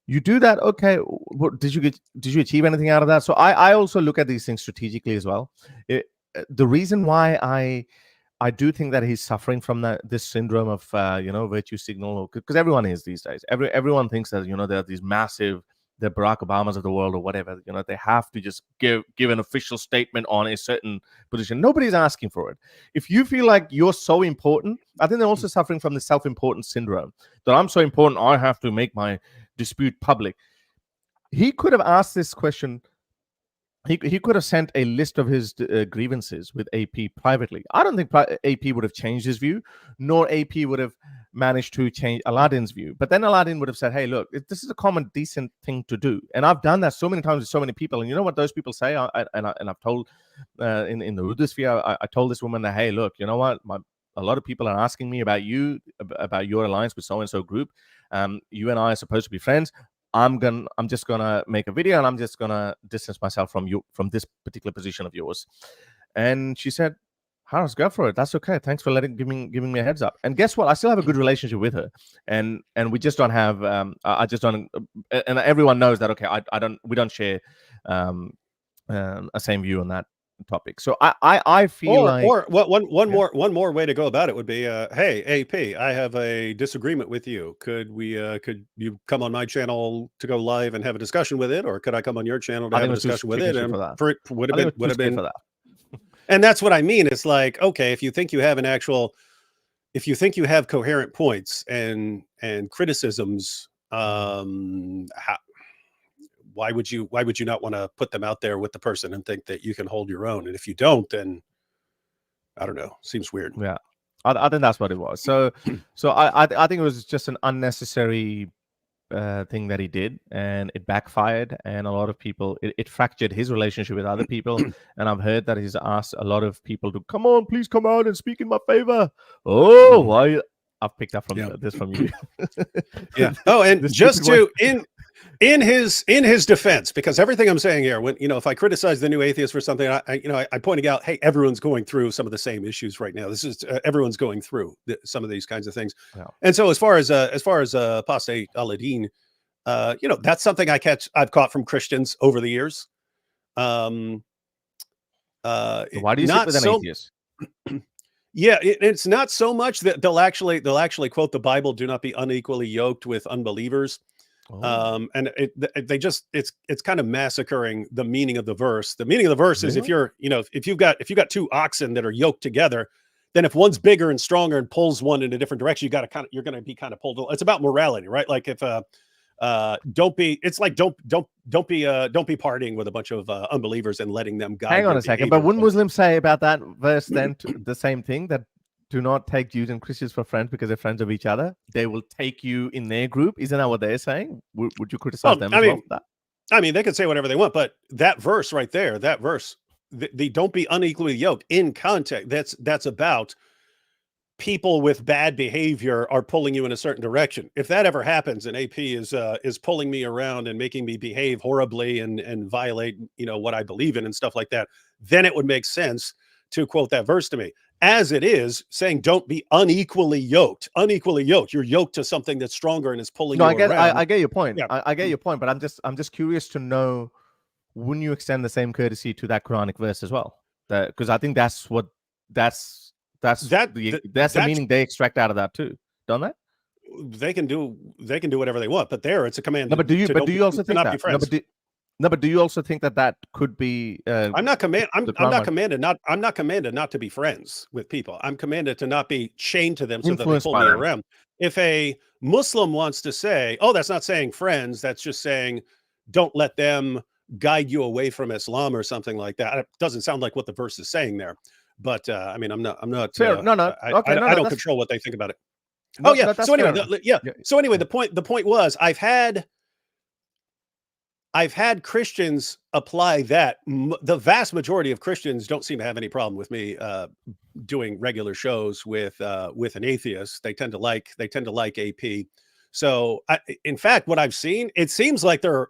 You do that, okay? What did you achieve anything out of that? So I also look at these things strategically as well. The reason why I do think that he's suffering from this syndrome of virtue signal, because everyone is these days. Everyone thinks that they're these massive, the Barack Obamas of the world or whatever. They have to just give an official statement on a certain position. Nobody's asking for it. If you feel like you're so important, I think they're also suffering from the self-importance syndrome. That I'm so important, I have to make my dispute public. He could have asked this question. He could have sent a list of his grievances with AP privately. I don't think AP would have changed his view, nor AP would have managed to change Aladdin's view. But then Aladdin would have said, hey, look, this is a common, decent thing to do. And I've done that so many times with so many people. And you know what those people say? And I've told in the Urdu sphere, I told this woman that, hey, look, you know what? A lot of people are asking me about you, about your alliance with so-and-so group. You and I are supposed to be friends. I'm just gonna make a video and I'm just gonna distance myself from you, from this particular position of yours. And she said, Harris, go for it. That's okay. Thanks for giving me a heads up. And guess what? I still have a good relationship with her. And we just don't have I just don't and everyone knows that, okay, we don't share a same view on that topic. So I feel or one more way to go about it would be, hey, AP, I have a disagreement with you. Could you come on my channel to go live and have a discussion with it, or could I come on your channel to have a discussion with it? And would have been for that. And that's what I mean. It's like, okay, if you think you have coherent points and criticisms, why would you not want to put them out there with the person and think that you can hold your own? And if you don't, then I don't know, seems weird. Yeah, I think that's what it was. So I think it was just an unnecessary thing that he did, and it backfired. And a lot of people, it fractured his relationship with other people. And I've heard that he's asked a lot of people to come on, please come out and speak in my favor. Oh, why? I've picked up this from you. Yeah. Oh, and just to in his defense, because everything I'm saying here, when if I criticize the New Atheist for something, I pointing out, hey, everyone's going through some of the same issues right now. This is everyone's going through some of these kinds of things. Yeah. And so as far as Apostate Aladdin, that's something I've caught from Christians over the years. Why do you sit with an atheist? Yeah, it's not so much that they'll actually quote the Bible, do not be unequally yoked with unbelievers. Oh. And it's kind of massacring the meaning of the verse. The meaning of the verse is, if you've got two oxen that are yoked together, then if one's bigger and stronger and pulls one in a different direction, you're going to be kind of pulled. It's about morality, right? Like if don't be partying with a bunch of unbelievers and letting them guide. Hang on a second, but wouldn't Muslims say about that verse then the same thing, that do not take Jews and Christians for friends because they're friends of each other? They will take you in their group. Isn't that what they're saying? Would you criticize them as well for that? I mean, they can say whatever they want, but that verse right there, the don't be unequally yoked, in context, that's about people with bad behavior are pulling you in a certain direction. If that ever happens and AP is pulling me around and making me behave horribly and violate, what I believe in and stuff like that, then it would make sense to quote that verse to me. As it is, saying don't be unequally yoked. You're yoked to something that's stronger and is pulling you around. I get your point. Yeah. I get your point, but I'm just curious to know, wouldn't you extend the same courtesy to that Quranic verse as well? Because I think that's the meaning they extract out of that too, don't they? They can do whatever they want, but there it's a command. No, but do you also think that? No, but do you also think that that could be I'm not commanded the not commanded not to be friends with people. I'm commanded to not be chained to them so that they influenced pull by me them? around. If a Muslim wants to say, "Oh, that's not saying friends, that's just saying don't let them guide you away from Islam," or something like that. It doesn't sound like what the verse is saying there. But I mean, Fair. No, no. Okay. No, I no. don't That's control what they think about it. Oh no, yeah. that's So anyway, fair enough. yeah. Yeah. So anyway, Yeah. the point was I've had Christians apply that. The vast majority of Christians don't seem to have any problem with me doing regular shows with an atheist. They tend to like AP. So, in fact, what I've seen, it seems like there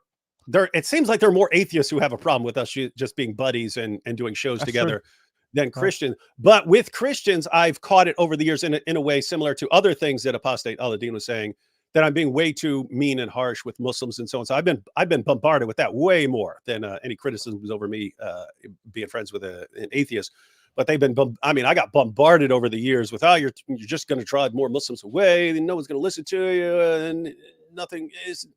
are more atheists who have a problem with us just being buddies and doing shows That's true. together than Right. Christians. But with Christians, I've caught it over the years in a way similar to other things that Apostate Aladdin was saying, that I'm being way too mean and harsh with Muslims and so on. So I've been bombarded with that way more than any criticisms over me being friends with an atheist. But they've been, I mean, I got bombarded over the years with, oh, you're just going to drive more Muslims away, and no one's going to listen to you, and nothing is.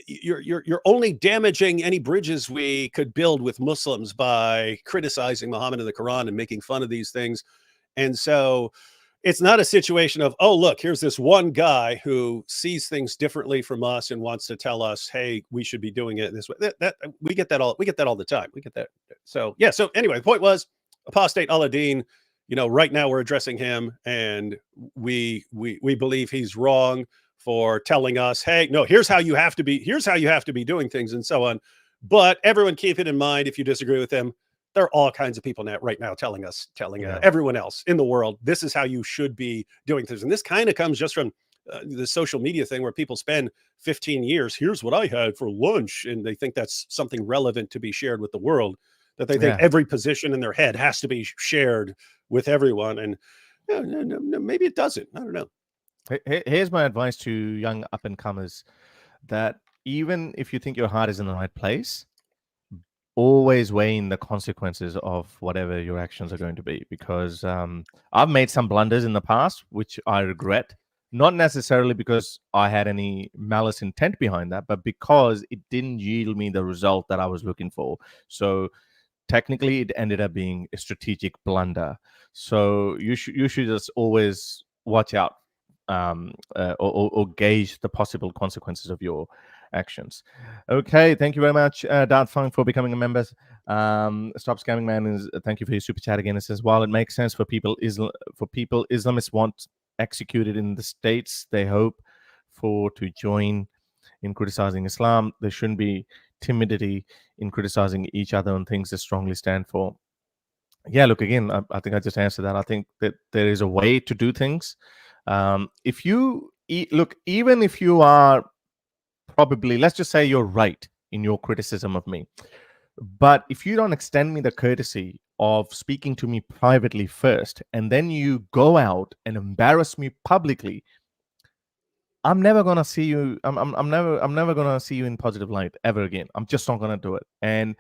You're only damaging any bridges we could build with Muslims by criticizing Muhammad and the Quran and making fun of these things. And so it's not a situation of, oh, look, here's this one guy who sees things differently from us and wants to tell us, hey, we should be doing it this way. That we get that all the time. We get that. So yeah. So anyway, the point was Apostate Aladdin. Right now we're addressing him, and we believe he's wrong for telling us, hey, no, here's how you have to be doing things, and so on. But everyone keep it in mind, if you disagree with him, there are all kinds of people right now telling everyone else in the world, this is how you should be doing things. And this kind of comes just from the social media thing, where people spend 15 years, here's what I had for lunch. And they think that's something relevant to be shared with the world, that they think every position in their head has to be shared with everyone. And no, maybe it doesn't. I don't know. Here's my advice to young up and comers: that even if you think your heart is in the right place, always weigh in the consequences of whatever your actions are going to be, because I've made some blunders in the past which I regret, not necessarily because I had any malice intent behind that, but because it didn't yield me the result that I was looking for. So technically it ended up being a strategic blunder. So you should just always watch out, or gauge the possible consequences of your actions. Okay, thank you very much, Dart Funk, for becoming a member. Stop Scamming Man thank you for your super chat again. It says, while it makes sense for people Islamists want executed in the states they hope for to join in criticizing Islam, there shouldn't be timidity in criticizing each other on things they strongly stand for. Yeah, look, again, I think I just answered that. I think that there is a way to do things. If you look, even if you are probably, let's just say you're right in your criticism of me, but if you don't extend me the courtesy of speaking to me privately first, and then you go out and embarrass me publicly, I'm never gonna see you. I'm never gonna see you in positive light ever again. I'm just not gonna do it, and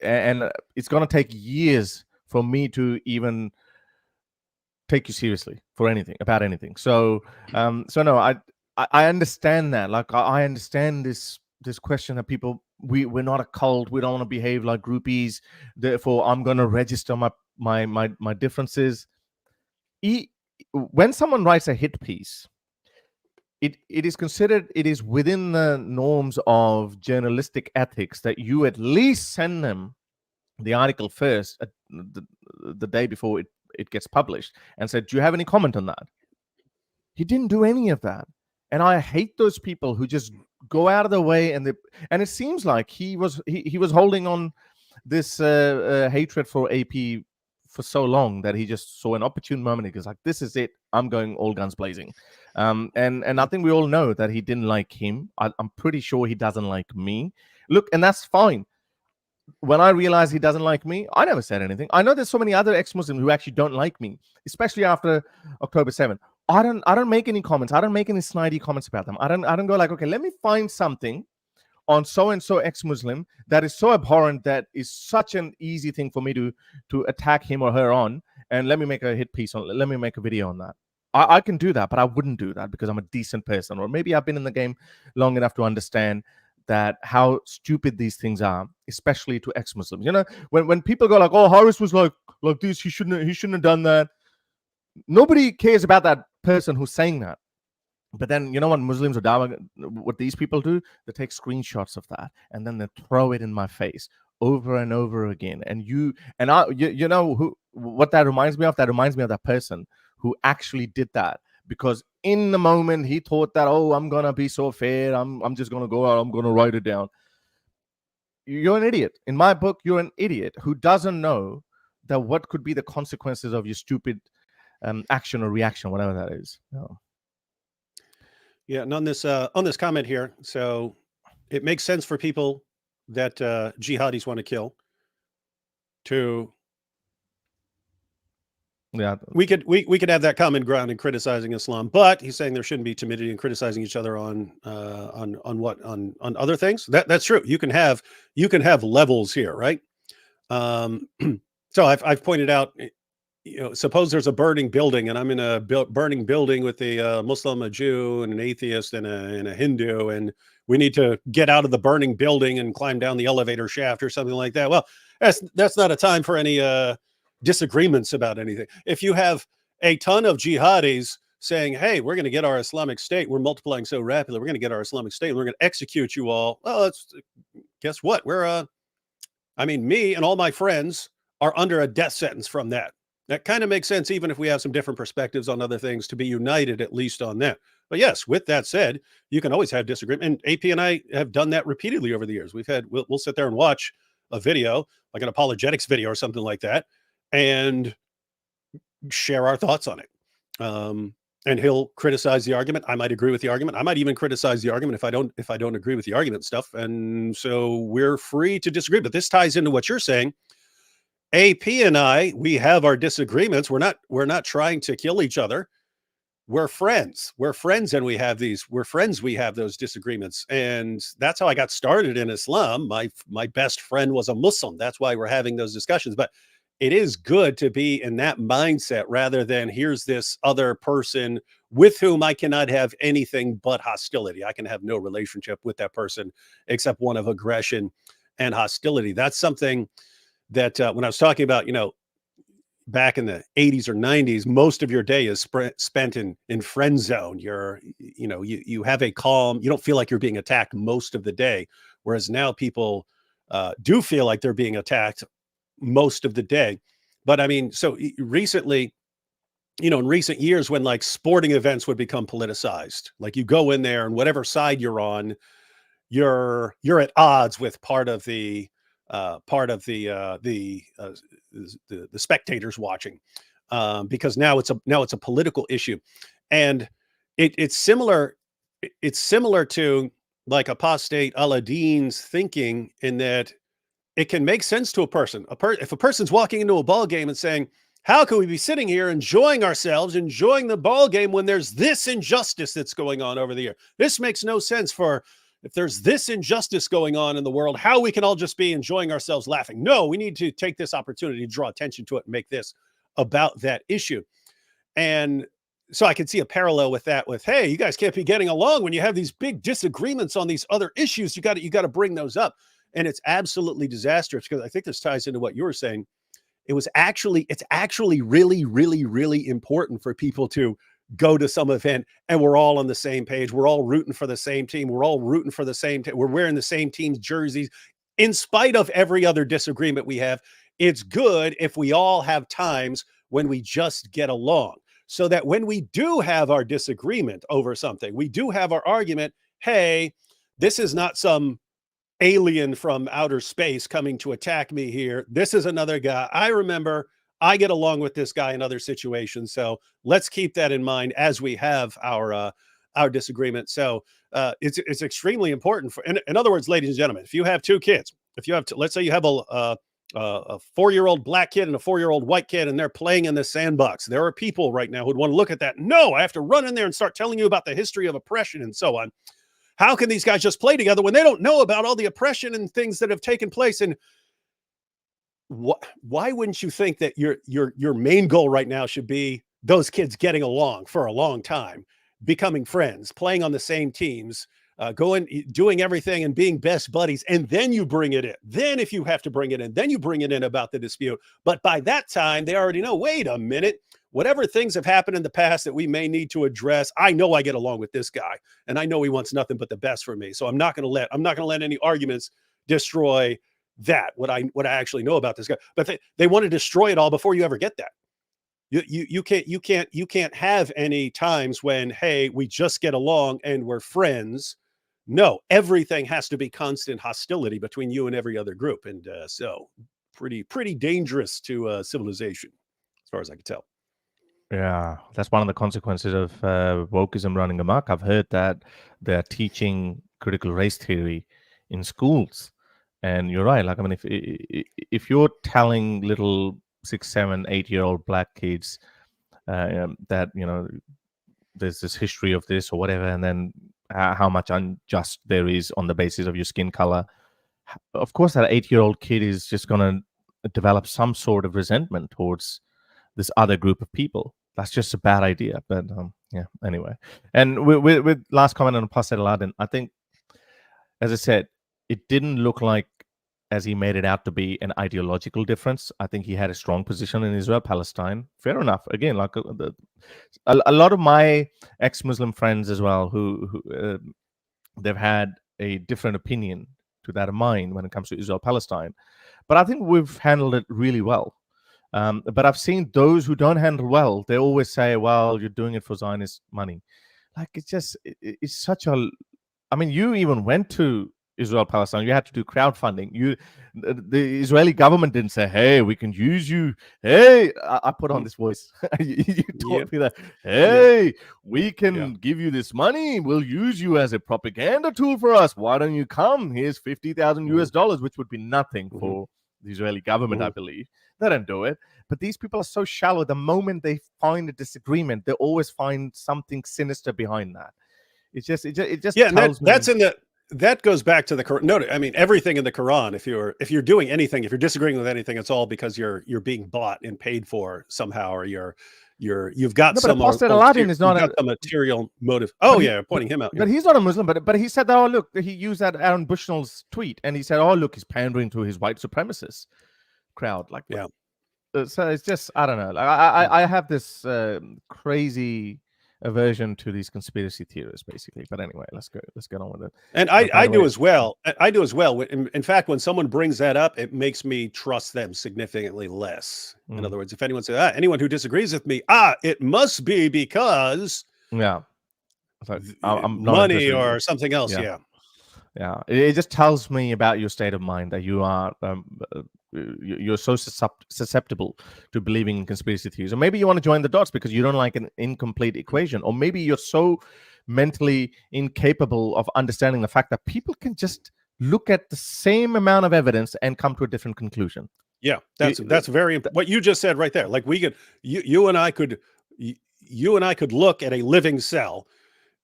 it's gonna take years for me to even take you seriously for anything about anything. So no, I understand that. Like I understand this question that people, we're not a cult, we don't want to behave like groupies, therefore I'm going to register my differences. When someone writes a hit piece, it is considered, it is within the norms of journalistic ethics that you at least send them the article first, the day before it gets published, and said, do you have any comment on that? He didn't do any of that. And I hate those people who just go out of the way, and it seems like he was holding on this hatred for AP for so long that he just saw an opportune moment. He goes like, this is it, I'm going all guns blazing. And I think we all know that he didn't like him. I'm pretty sure he doesn't like me. Look, and that's fine. When I realized he doesn't like me, I never said anything. I know there's so many other ex-Muslims who actually don't like me, especially after October 7th. I don't make any comments. I don't make any snidey comments about them. I don't go like, okay, let me find something on so and so ex-Muslim that is so abhorrent, that is such an easy thing for me to attack him or her on, and let me make a hit piece on, let me make a video on that. I can do that, but I wouldn't do that because I'm a decent person, or maybe I've been in the game long enough to understand that how stupid these things are, especially to ex-Muslims. You know, when people go like, "Oh, Harris was like this, he shouldn't have done that." Nobody cares about that person who's saying that. But then, you know what Muslims or Dawah, what these people do? They take screenshots of that and then they throw it in my face over and over again. And you know what that reminds me of? That reminds me of that person who actually did that, because in the moment he thought that, oh, I'm gonna be so fair, I'm just gonna go out, I'm gonna write it down. You're an idiot. In my book, you're an idiot who doesn't know that what could be the consequences of your stupid action or reaction, whatever that is. No. Yeah, and on this comment here, so it makes sense for people that jihadis want to kill. Yeah, we could have that common ground in criticizing Islam, but he's saying there shouldn't be timidity in criticizing each other on other things. That's true. You can have levels here, right? So I've pointed out, you know, suppose there's a burning building and I'm in a burning building with a Muslim, a Jew, and an atheist and a Hindu, and we need to get out of the burning building and climb down the elevator shaft or something like that. Well, that's not a time for any disagreements about anything. If you have a ton of jihadis saying, hey, we're going to get our Islamic State, we're multiplying so rapidly, we're going to get our Islamic State, and we're going to execute you all. Well, guess what? Me and all my friends are under a death sentence from that. That kind of makes sense, even if we have some different perspectives on other things, to be united at least on that. But yes, with that said, you can always have disagreement. And AP and I have done that repeatedly over the years. We'll sit there and watch a video, like an apologetics video or something like that, and share our thoughts on it. And he'll criticize the argument. I might agree with the argument. I might even criticize the argument if I don't agree with the argument stuff. And so we're free to disagree. But this ties into what you're saying. AP and I, we have our disagreements. We're not trying to kill each other. We're friends. We're friends, and we have those disagreements. And that's how I got started in Islam. My best friend was a Muslim. That's why we're having those discussions. But it is good to be in that mindset rather than here's this other person with whom I cannot have anything but hostility. I can have no relationship with that person except one of aggression and hostility. That's something that when I was talking about, you know, back in the 80s or 90s, most of your day is spent in friend zone. You have a calm, you don't feel like you're being attacked most of the day. Whereas now people do feel like they're being attacked most of the day. But I mean, so recently, you know, in recent years, when like sporting events would become politicized, like you go in there and whatever side you're on, you're at odds with part of the spectators watching, because now it's a political issue. And it's similar to like Apostate Aladdin's thinking, in that it can make sense to a person. If a person's walking into a ball game and saying, how can we be sitting here enjoying ourselves, enjoying the ball game, when there's this injustice that's going on over there? This makes no sense. If there's this injustice going on in the world, how we can all just be enjoying ourselves laughing? No, we need to take this opportunity to draw attention to it and make this about that issue. And so I can see a parallel with that, with, hey, you guys can't be getting along when you have these big disagreements on these other issues. You got to bring those up. And it's absolutely disastrous, because I think this ties into what you were saying. It's actually really, really, really important for people to go to some event and we're all on the same page. We're all rooting for the same team. We're all rooting for the same team. We're wearing the same team's jerseys. In spite of every other disagreement we have, it's good if we all have times when we just get along, so that when we do have our disagreement over something, we do have our argument, hey, this is not some alien from outer space coming to attack me here. This is another guy. I remember I get along with this guy in other situations. So let's keep that in mind as we have our disagreement. So it's extremely important in other words, ladies and gentlemen, if you have two kids, let's say you have a 4-year-old black kid and a 4-year-old white kid, and they're playing in the sandbox. There are people right now who'd want to look at that. No, I have to run in there and start telling you about the history of oppression and so on. How can these guys just play together when they don't know about all the oppression and things that have taken place? And why wouldn't you think that your main goal right now should be those kids getting along for a long time, becoming friends, playing on the same teams, doing everything and being best buddies, and then you bring it in. Then if you have to bring it in, then you bring it in about the dispute. But by that time, they already know, wait a minute, whatever things have happened in the past that we may need to address, I know I get along with this guy, and I know he wants nothing but the best for me. So I'm not going to let any arguments destroy that, what I actually know about this guy. But they want to destroy it all before you ever get that. You can't have any times when, hey, we just get along and we're friends. No, everything has to be constant hostility between you and every other group. And so pretty dangerous to civilization, as far as I can tell. Yeah, that's one of the consequences of wokeism running amok. I've heard that they're teaching critical race theory in schools, and you're right. Like, I mean, if you're telling little 6, 7, 8-year-old black kids that there's this history of this or whatever, and then how much unjust there is on the basis of your skin color, of course, that 8-year-old kid is just going to develop some sort of resentment towards this other group of people. That's just a bad idea. But yeah, anyway. And with last comment on Apostate Aladdin, I think, as I said, it didn't look like, as he made it out to be, an ideological difference. I think he had a strong position in Israel, Palestine. Fair enough. Again, like a lot of my ex-Muslim friends as well, who they've had a different opinion to that of mine when it comes to Israel, Palestine. But I think we've handled it really well. But I've seen those who don't handle well. They always say, "Well, you're doing it for Zionist money." Like, it's such a. I mean, you even went to Israel, Palestine. You had to do crowdfunding. The Israeli government didn't say, "Hey, we can use you." Hey, I put on this voice. you taught me that. Hey, we can give you this money. We'll use you as a propaganda tool for us. Why don't you come? Here's $50,000 which would be nothing for the Israeli government, I believe. They don't do it. But these people are so shallow. The moment they find a disagreement, they always find something sinister behind that. It just tells me. That goes back to the Quran. No, I mean, everything in the Quran. If you're doing anything, if you're disagreeing with anything, it's all because you're being bought and paid for somehow, or you've got some material motive. Oh, pointing him out. But he's not a Muslim. But he said that. Oh, look, he used that Aaron Bushnell's tweet, and he said, "Oh, look, he's pandering to his white supremacist crowd." Like, so it's just, I don't know. Like, I have this crazy aversion to these conspiracy theorists, basically. But anyway, let's get on with it. And I do as well. In fact, when someone brings that up, it makes me trust them significantly less. In other words, if anyone says, anyone who disagrees with me, it must be because I'm money or something else. Yeah. It just tells me about your state of mind, that you are you're so susceptible to believing in conspiracy theories. Or maybe you want to join the dots because you don't like an incomplete equation. Or maybe you're so mentally incapable of understanding the fact that people can just look at the same amount of evidence and come to a different conclusion. Yeah, that's very important. What you just said right there. Like, we could, you and I could look at a living cell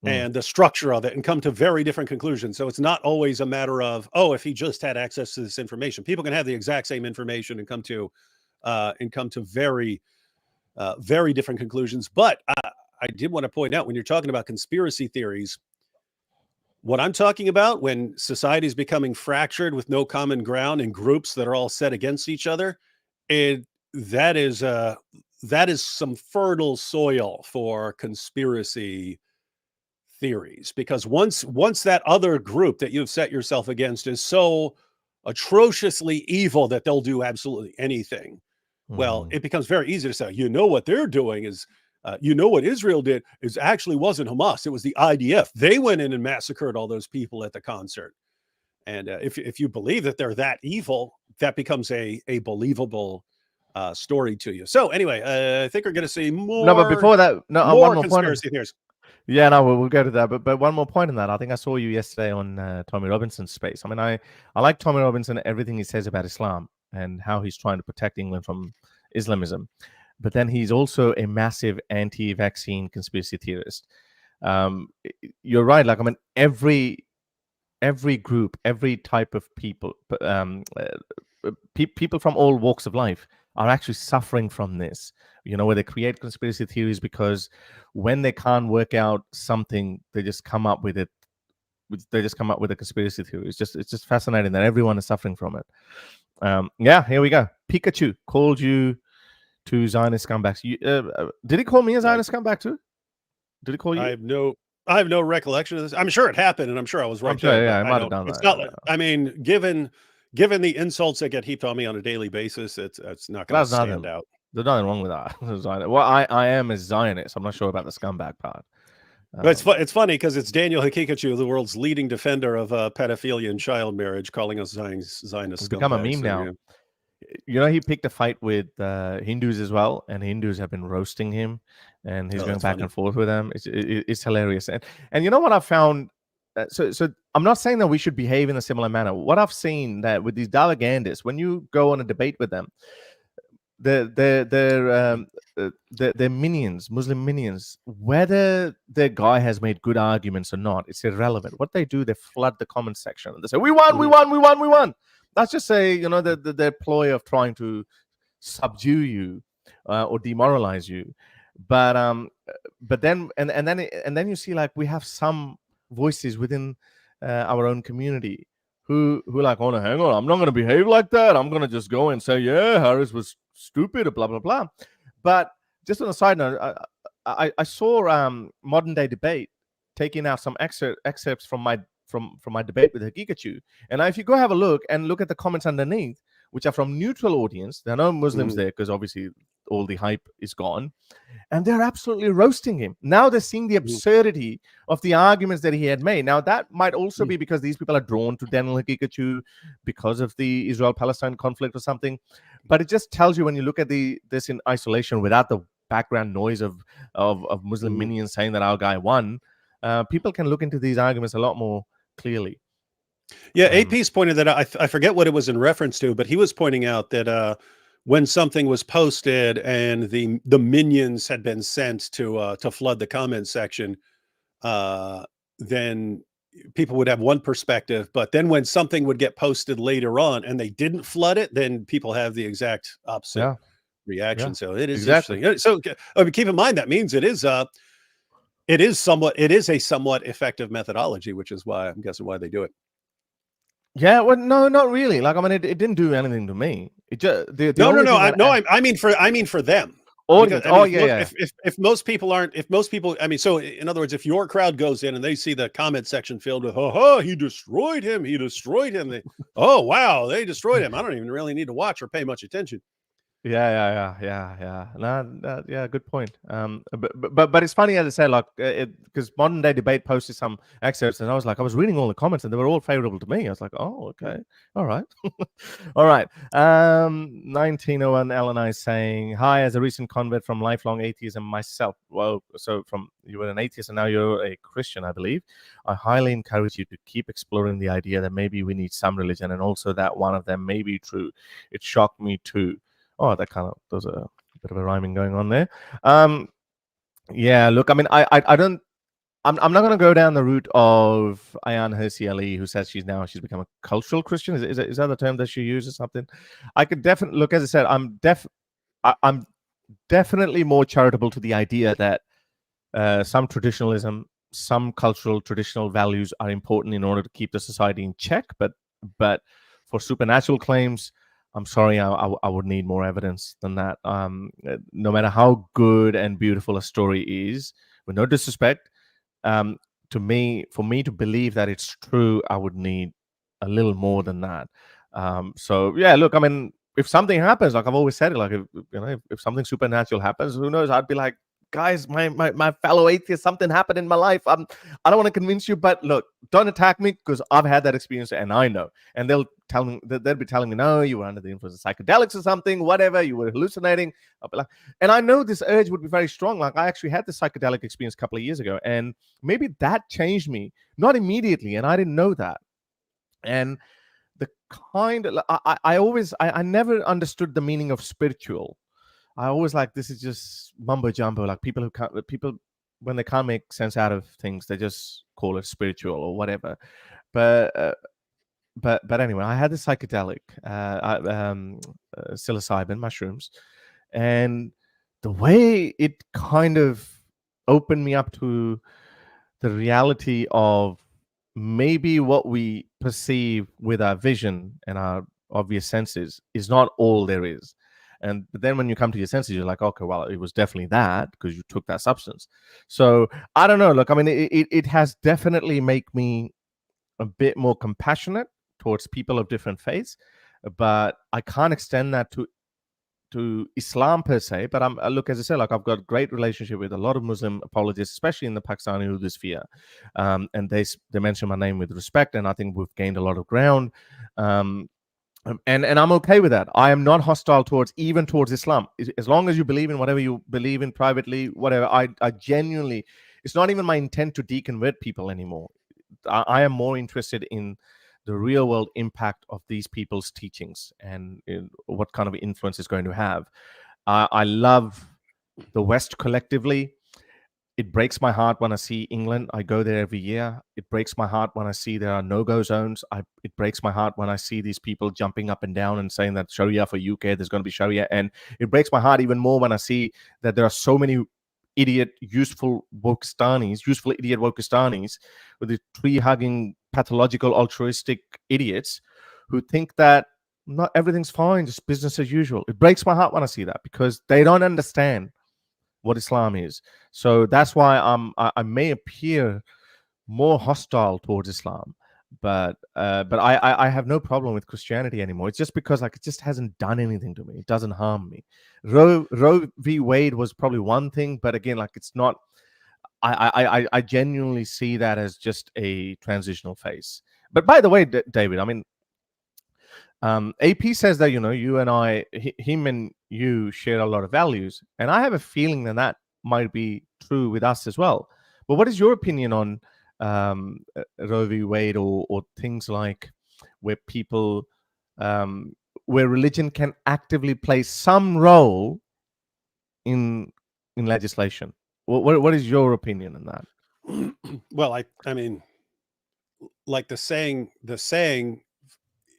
and the structure of it and come to very different conclusions. So it's not always a matter of, if he just had access to this information. People can have the exact same information and come to very, very different conclusions. But I did want to point out, when you're talking about conspiracy theories, what I'm talking about, when society is becoming fractured with no common ground and groups that are all set against each other, that is some fertile soil for conspiracy theories, because once that other group that you've set yourself against is so atrociously evil that they'll do absolutely anything, well, it becomes very easy to say, what they're doing is, what Israel did is actually wasn't Hamas, it was the IDF. They went in and massacred all those people at the concert. And if you believe that they're that evil, that becomes a believable story to you. So anyway, I think we're going to see more. No, but before that, more conspiracy theories. Yeah, no, we'll go to that. But one more point on that. I think I saw you yesterday on Tommy Robinson's space. I mean, I like Tommy Robinson, everything he says about Islam and how he's trying to protect England from Islamism. But then he's also a massive anti-vaccine conspiracy theorist. You're right. Like, I mean, every group, every type of people, people from all walks of life are actually suffering from this, where they create conspiracy theories because when they can't work out something, they just come up with it they just come up with a conspiracy theory. It's just fascinating that everyone is suffering from it. Yeah, here we go. Pikachu called you two Zionist scumbags. Did he call me a Zionist scumbag too? Did he call you? I have no recollection of this. I'm sure it happened, and I'm sure I was right I'm sure, there. yeah, but I might have done it's that. not. I mean, given the insults that get heaped on me on a daily basis, it's not going to stand out. There's nothing wrong with that. Well, I am a Zionist. I'm not sure about the scumbag part. But it's funny because it's Daniel Hakikachu, the world's leading defender of pedophilia and child marriage, calling us Zionist scumbags. Become a meme now. Yeah. He picked a fight with Hindus as well, and Hindus have been roasting him, and he's going back and forth with them. It's hilarious. And you know what I found? So I'm not saying that we should behave in a similar manner. What I've seen that with these Dalagandists, when you go on a debate with them, they're minions, Muslim minions. Whether their guy has made good arguments or not, it's irrelevant. What they do, they flood the comment section and they say, "We won, we won, we won, we won." That's just their ploy of trying to subdue you or demoralize you. But then you see, like, we have some voices within our own community who like, "Oh no, hang on, I'm not going to behave like that. I'm going to just go and say, yeah, Harris was stupid," or blah blah blah. But just on a side note, I saw Modern Day Debate taking out some excerpts from my debate with Hakikachu. And if you go have a look at the comments underneath, which are from neutral audience, there are no Muslims there because obviously all the hype is gone, and they're absolutely roasting him. Now they're seeing the absurdity of the arguments that he had made. Now that might also be because these people are drawn to Daniel Hakikachu because of the Israel-Palestine conflict or something. But it just tells you, when you look at this in isolation without the background noise of Muslim minions saying that our guy won, people can look into these arguments a lot more clearly. Yeah, AP's pointed that out. I forget what it was in reference to, but he was pointing out that when something was posted and the minions had been sent to flood the comment section, then people would have one perspective. But then when something would get posted later on and they didn't flood it, then people have the exact opposite reaction. So it is interesting. So keep in mind that means it is a somewhat effective methodology, which is why I'm guessing why they do it. Yeah, well, no, not really. Like, I mean, it didn't do anything to me. It just I mean for them. Audience. If most people, I mean, so in other words, if your crowd goes in and they see the comment section filled with, "Oh, he destroyed him. They, oh wow, they destroyed him. I don't even really need to watch or pay much attention." Yeah. Yeah, good point. But it's funny, as I said, like, because Modern Day Debate posted some excerpts, and I was reading all the comments, and they were all favorable to me. I was like, oh, okay, all right, all right. 1901 Ellen is saying, "Hi, as a recent convert from lifelong atheism myself." Well, so you were an atheist and now you're a Christian, I believe. "I highly encourage you to keep exploring the idea that maybe we need some religion, and also that one of them may be true. It shocked me too." Oh, there's a bit of a rhyming going on there. Yeah, look, I mean, I'm not going to go down the route of Ayaan Hirsi Ali, who says she's become a cultural Christian. Is that the term that she uses? Something I could definitely look. As I said, I'm definitely more charitable to the idea that some traditionalism, some cultural traditional values are important in order to keep the society in check. But for supernatural claims, I'm sorry, I would need more evidence than that. No matter how good and beautiful a story is, with no disrespect, for me to believe that it's true, I would need a little more than that. So yeah, look, I mean, if something happens, like I've always said it, like if something supernatural happens, who knows? I'd be like, guys, my fellow atheists, something happened in my life. I don't want to convince you, but look, don't attack me, because I've had that experience and I know. And they'll be telling me, no, you were under the influence of psychedelics or something, whatever, you were hallucinating. I'll be like, and I know this urge would be very strong. Like, I actually had the psychedelic experience a couple of years ago, and maybe that changed me, not immediately, and I didn't know that. And the kind of, I never understood the meaning of spiritual. I always like, this is just mumbo jumbo. Like, people when they can't make sense out of things, they just call it spiritual or whatever. But anyway, I had the psychedelic, psilocybin, psilocybin psilocybin psilocybin psilocybin And the way it kind of opened me up to the reality of maybe what we perceive with our vision and our obvious senses is not all there is. And but then when you come to your senses, you're like, okay, well, it was definitely that because you took that substance. So I don't know. Look, I mean, it has definitely made me a bit more compassionate towards people of different faiths, but I can't extend that to Islam per se. But look, as I said, like I've got a great relationship with a lot of Muslim apologists, especially in the Pakistani Urdu sphere, and they mention my name with respect, and I think we've gained a lot of ground. And I'm okay with that. I am not hostile towards Islam. As long as you believe in whatever you believe in privately, whatever. I genuinely, it's not even my intent to deconvert people anymore. I am more interested in the real world impact of these people's teachings and what kind of influence it's going to have. I love the West collectively. It breaks my heart when I see England. I go there every year. It breaks my heart when I see there are no-go zones. It breaks my heart when I see these people jumping up and down and saying that Sharia for UK, there's going to be Sharia. And it breaks my heart even more when I see that there are so many useful idiot Wokistanis with the tree-hugging, pathological, altruistic idiots who think that not everything's fine, just business as usual. It breaks my heart when I see that because they don't understand what Islam is. So that's why I may appear more hostile towards Islam, but I have no problem with Christianity anymore. It's just because like it just hasn't done anything to me. It doesn't harm me. Roe v. Wade was probably one thing, but again, like it's not. I genuinely see that as just a transitional phase. But by the way, David, I mean, AP says that you and I, him and you share a lot of values, and I have a feeling that might be true with us as well. But what is your opinion on Roe v. Wade or things like where people, where religion can actively play some role in legislation? What is your opinion on that? Well, I mean, like the saying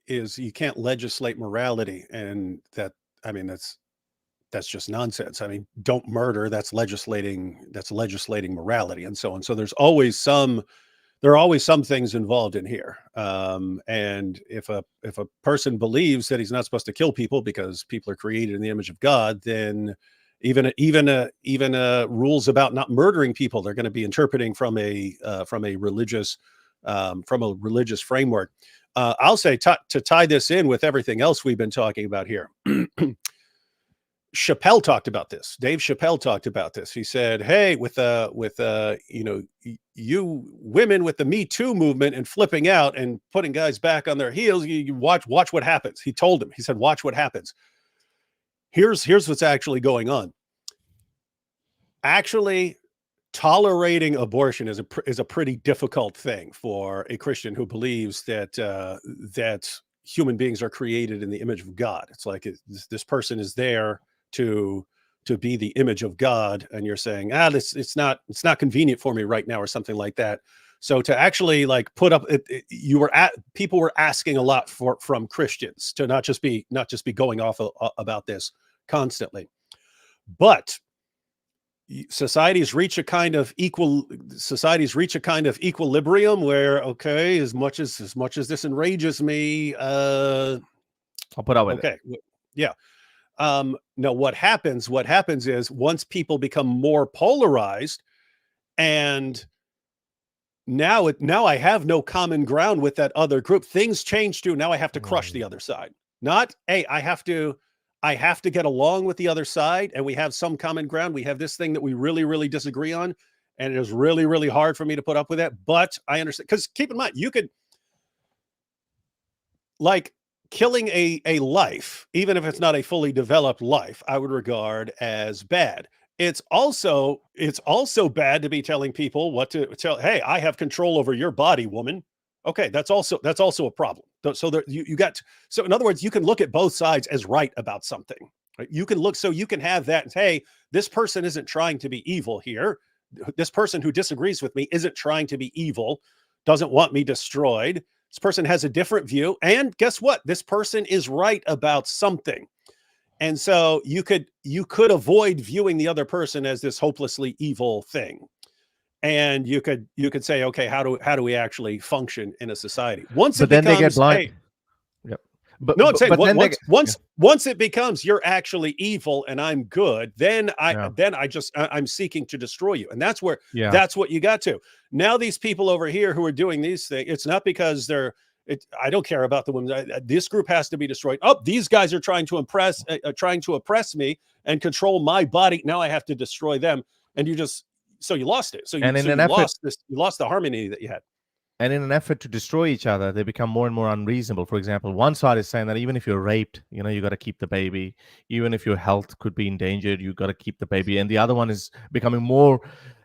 is you can't legislate morality, and that's just nonsense. I mean, don't murder, that's legislating morality and so on. So there are always some things involved in here. And if a person believes that he's not supposed to kill people because people are created in the image of God, then even rules about not murdering people, they're going to be interpreting from a religious framework. I'll say to tie this in with everything else we've been talking about here. Chappelle talked about this. Dave Chappelle talked about this. He said, "Hey, with you women with the Me Too movement and flipping out and putting guys back on their heels, you watch what happens." He told him. He said, "Watch what happens." Here's what's actually going on. Actually, tolerating abortion is a pretty difficult thing for a Christian who believes that human beings are created in the image of God. It's like this person is there to be the image of God, and you're saying, it's not convenient for me right now, or something like that. So to actually like put up, people were asking a lot from Christians to not just be going off about this constantly, but societies reach a kind of equilibrium where, okay, as much as this enrages me, I'll put up with it. Okay, yeah. No, what happens is once people become more polarized, and now I have no common ground with that other group, things change too. Now I have to crush the other side. Not, hey, I have to get along with the other side, and we have some common ground. We have this thing that we really, really disagree on, and it is really, really hard for me to put up with that. But I understand, because keep in mind, you could, like, killing a life, even if it's not a fully developed life, I would regard as bad. It's also bad to be telling people what to tell. Hey, I have control over your body, woman. Okay, that's also a problem. So there, so in other words, you can look at both sides as right about something. Right? You can have that. Hey, this person isn't trying to be evil here. This person who disagrees with me isn't trying to be evil, doesn't want me destroyed. This person has a different view, and guess what? This person is right about something. And so you could avoid viewing the other person as this hopelessly evil thing. and you could say, okay, how do we actually function in a society? Once But it then they get becomes, blind. hey, Yep. But no, I'm saying but then they once it becomes you're actually evil and I'm good, then yeah. I'm seeking to destroy you, and that's where Yeah. that's what you got to. Now these people over here who are doing these things, it's not because I don't care about the women. This group has to be destroyed. Oh, these guys are trying to oppress me and control my body. Now I have to destroy them, and you lost it. So you lost the harmony that you had. And in an effort to destroy each other, they become more and more unreasonable. For example, one side is saying that even if you're raped, you got to keep the baby. Even if your health could be endangered, you got to keep the baby. And the other one is becoming more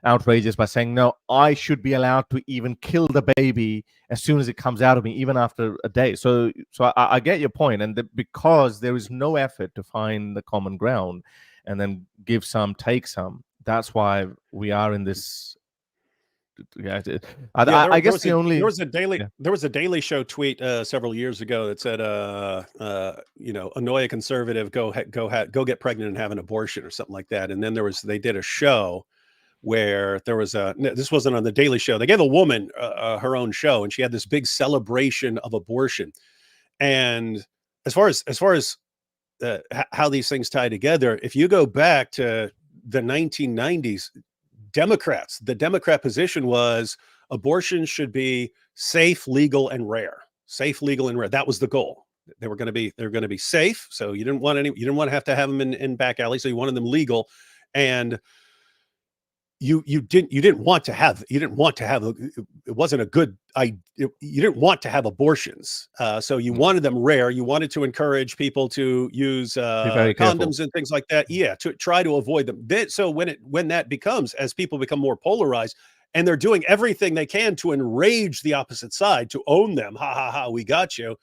outrageous by saying, no, I should be allowed to even kill the baby as soon as it comes out of me, even after a day. So I get your point. And because there is no effort to find the common ground and then give some, take some, that's why we are in this. Yeah, I guess there was a Daily Show tweet several years ago that said, annoy a conservative, go get pregnant and have an abortion or something like that. And then they did a show where this wasn't on the Daily Show. They gave a woman her own show, and she had this big celebration of abortion. And as far as how these things tie together, if you go back to the 1990s, the Democrat position was abortion should be safe, legal, and rare. Safe, legal, and rare. That was the goal. They're going to be safe. So you didn't want to have them in back alleys. So you wanted them legal, and you didn't want to have it wasn't a good idea. You didn't want to have abortions. So you wanted them rare. You wanted to encourage people to use condoms and things like that. Yeah, to try to avoid them. So when that becomes, as people become more polarized and they're doing everything they can to enrage the opposite side, to own them, ha ha ha, we got you.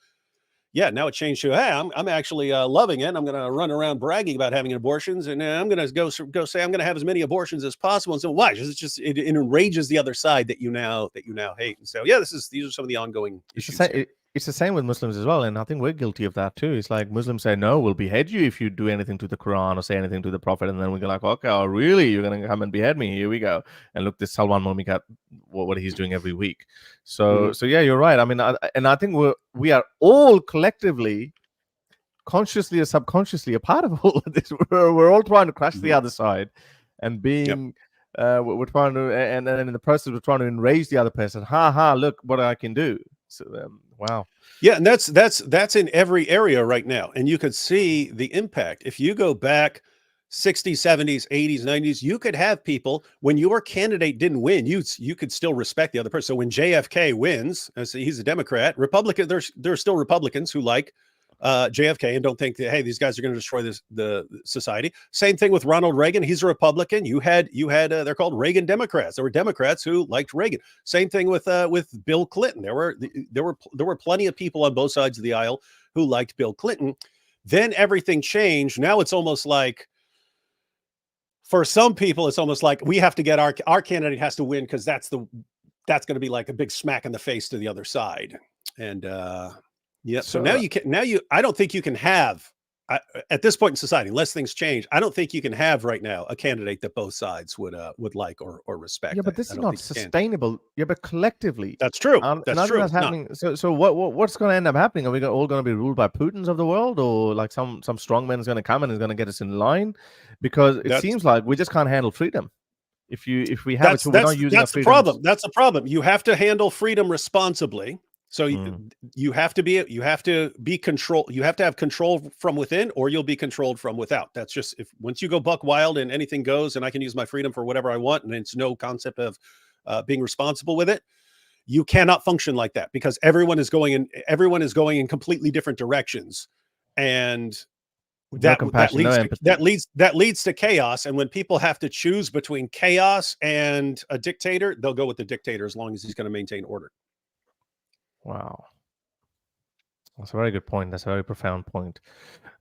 Yeah, now it changed to, hey, I'm actually loving it. I'm going to run around bragging about having abortions, and I'm going to go say I'm going to have as many abortions as possible. And so why? It enrages the other side that you now hate. And so yeah, these are some of the ongoing issues. It's the same with Muslims as well, and I think we're guilty of that too. It's like Muslims say, no, we'll behead you if you do anything to the Quran or say anything to the Prophet, and then we go like, okay, oh, really? You're going to come and behead me? Here we go. And look, this Salman Momika, what he's doing every week. So yeah, you're right. I mean, I think we are all collectively, consciously or subconsciously, a part of all of this. We're all trying to crush the other side, and being. We're trying to, and then in the process, we're trying to enrage the other person. Ha ha! Look what I can do. So, wow. Yeah, and that's in every area right now, and you could see the impact. If you go back 60s, 70s, 80s, 90s, you could have people, when your candidate didn't win, you could still respect the other person. So when JFK wins, he's a Democrat, Republican, there's still Republicans who like JFK and don't think that, hey, these guys are going to destroy the society. Same thing with Ronald Reagan. He's a Republican. You had they're called Reagan Democrats. There were Democrats who liked Reagan. Same thing with Bill Clinton. There were plenty of people on both sides of the aisle who liked Bill Clinton. Then everything changed. Now it's almost like, for some people, it's almost like we have to get our candidate has to win, because that's going to be like a big smack in the face to the other side. And yeah. So now I don't think you can have, at this point in society, unless things change, I don't think you can have right now a candidate that both sides would like or respect. Yeah, but this is not sustainable. Yeah, but collectively, that's true. That's true. That's happening. So what's going to end up happening? Are we all going to be ruled by Putins of the world, or like some strongman is going to come and is going to get us in line? Because it seems like we just can't handle freedom. If we have it, so we're not using our freedom. That's the problem. You have to handle freedom responsibly. So you have to be control. You have to have control from within, or you'll be controlled from without. That's just, once you go buck wild and anything goes, and I can use my freedom for whatever I want, and it's no concept of being responsible with it. You cannot function like that, because everyone is going in completely different directions, and that leads to chaos. And when people have to choose between chaos and a dictator, they'll go with the dictator as long as he's going to maintain order. Wow. That's a very good point. That's a very profound point.